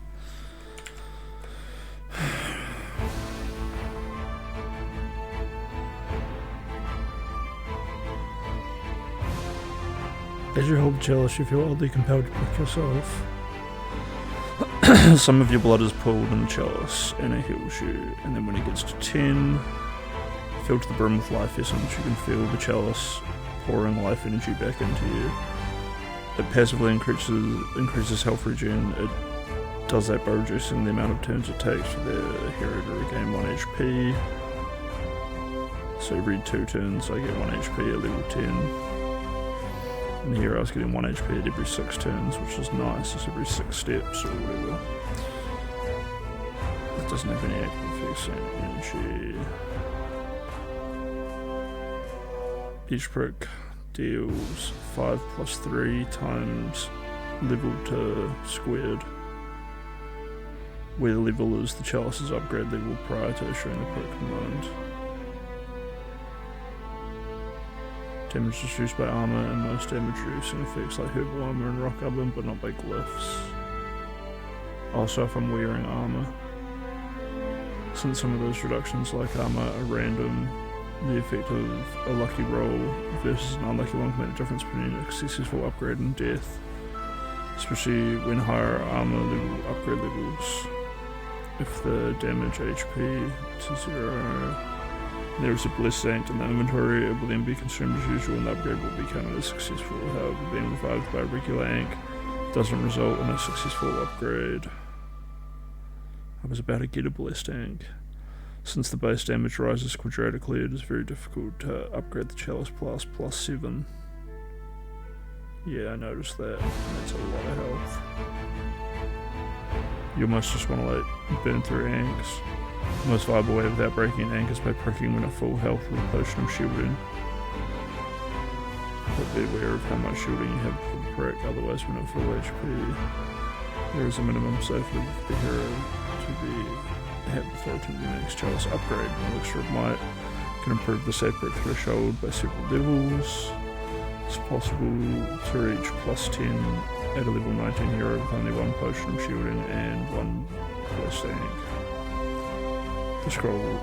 As you hold the chalice, you feel oddly compelled to prick yourself. Some of your blood is pulled in the chalice and it heals you, and then when it gets to 10, filled to the brim with life essence, you can feel the chalice pouring life energy back into you. It passively increases health regen. It does that by reducing the amount of turns it takes for the hero to regain 1 HP. So every 2 turns I get 1 HP at level 10. And the hero's getting 1 HP at every 6 turns, which is nice. It's every 6 steps or whatever. It doesn't have any active effects on energy. Each prick deals 5 plus 3 times level to squared. Where the level is the chalice's upgrade level prior to issuing the prick command. Damage reduced by armor and most damage reducing effects like herbal armor and rock oven, but not by glyphs. Also, if I'm wearing armor. Since some of those reductions like armor are random, the effect of a lucky roll versus an unlucky one can make a difference between a successful upgrade and death. Especially when higher armor level upgrade levels. If the damage HP to 0, there is a Blessed Ink in the inventory, it will then be consumed as usual and the upgrade will be counted as successful. However, being revived by a regular ink doesn't result in a successful upgrade. I was about to get a Blessed Ink. Since the base damage rises quadratically, it is very difficult to upgrade the Chalice plus +7. Yeah, I noticed that. That's a lot of health. You almost just want to like burn through inks. The most viable way without breaking an ink is by pricking when at full health with a potion of shielding. But be aware of how much shielding you have for the prick, otherwise when at full HP, there is a minimum safety for the hero to be had before attempting the next Chalice upgrade. An Elixir of Might can improve the save prick threshold by several levels. It's possible to reach +10 at a level 19 hero with only 1 potion of shielding and 1 Blessed Ink. The scroll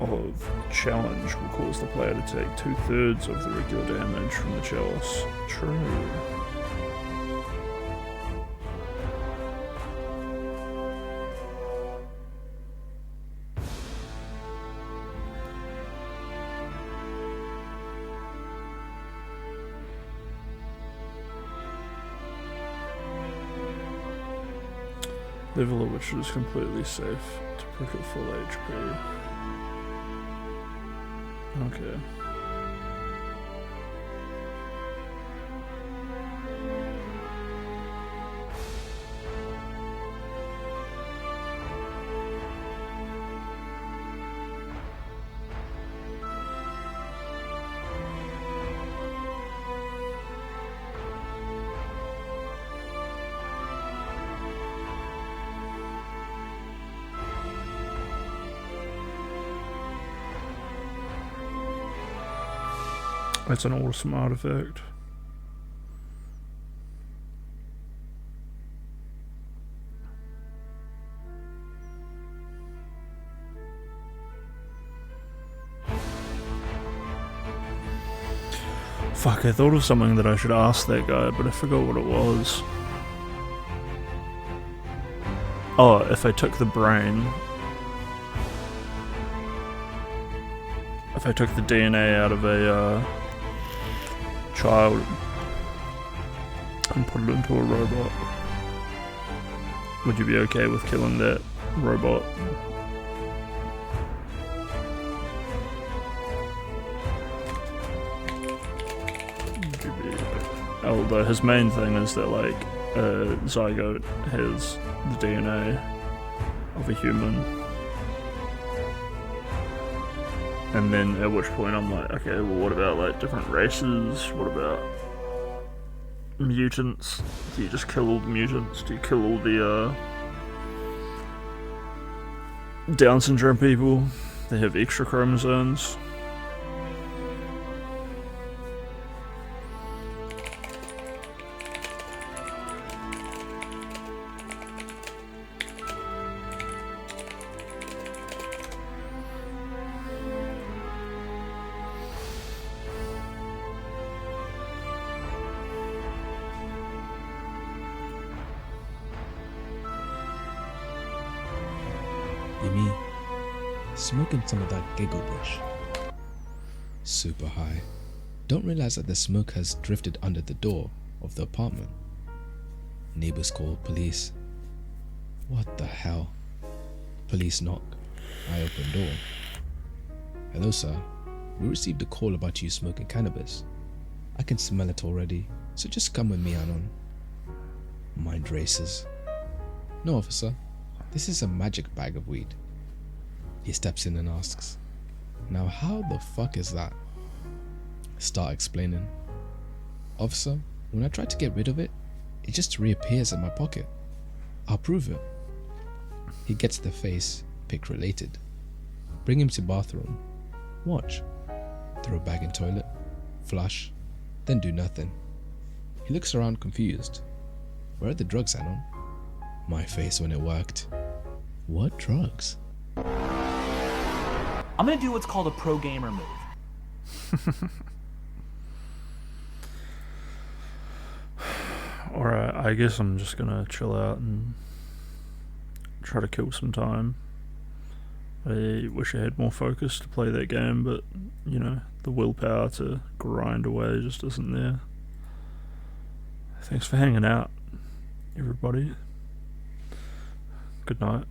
of challenge will cause the player to take 2/3 of the regular damage from the chalice. True. Level at which it is completely safe to prick at full HP. Okay. That's an awesome artifact. Fuck, I thought of something that I should ask that guy, but I forgot what it was. Oh, if I took the brain... If I took the DNA out of a child and put it into a robot, would you be okay with killing that robot? Would you be... Although his main thing is that, like, a zygote has the DNA of a human. And then at which point I'm like, okay, well what about like different races? What about mutants? Do you just kill all the mutants? Do you kill all the Down syndrome people? They have extra chromosomes. You mean smoking some of that giggle bush? Super high. Don't realize that the smoke has drifted under the door of the apartment. Neighbors call police. What the hell? Police knock. I open door. Hello, sir. We received a call about you smoking cannabis. I can smell it already, so just come with me, Anon. Mind races. No, officer. This is a magic bag of weed. He steps in and asks, now how the fuck is that? Start explaining. Officer, when I try to get rid of it, it just reappears in my pocket. I'll prove it. He gets the face pic related. Bring him to bathroom. Watch. Throw bag in toilet. Flush. Then do nothing. He looks around confused. Where are the drugs, Anon? My face when it worked. What drugs? I'm gonna do what's called a pro gamer move. Alright, I guess I'm just gonna chill out and try to kill some time. I wish I had more focus to play that game, but, you know, the willpower to grind away just isn't there. Thanks for hanging out, everybody. Good night.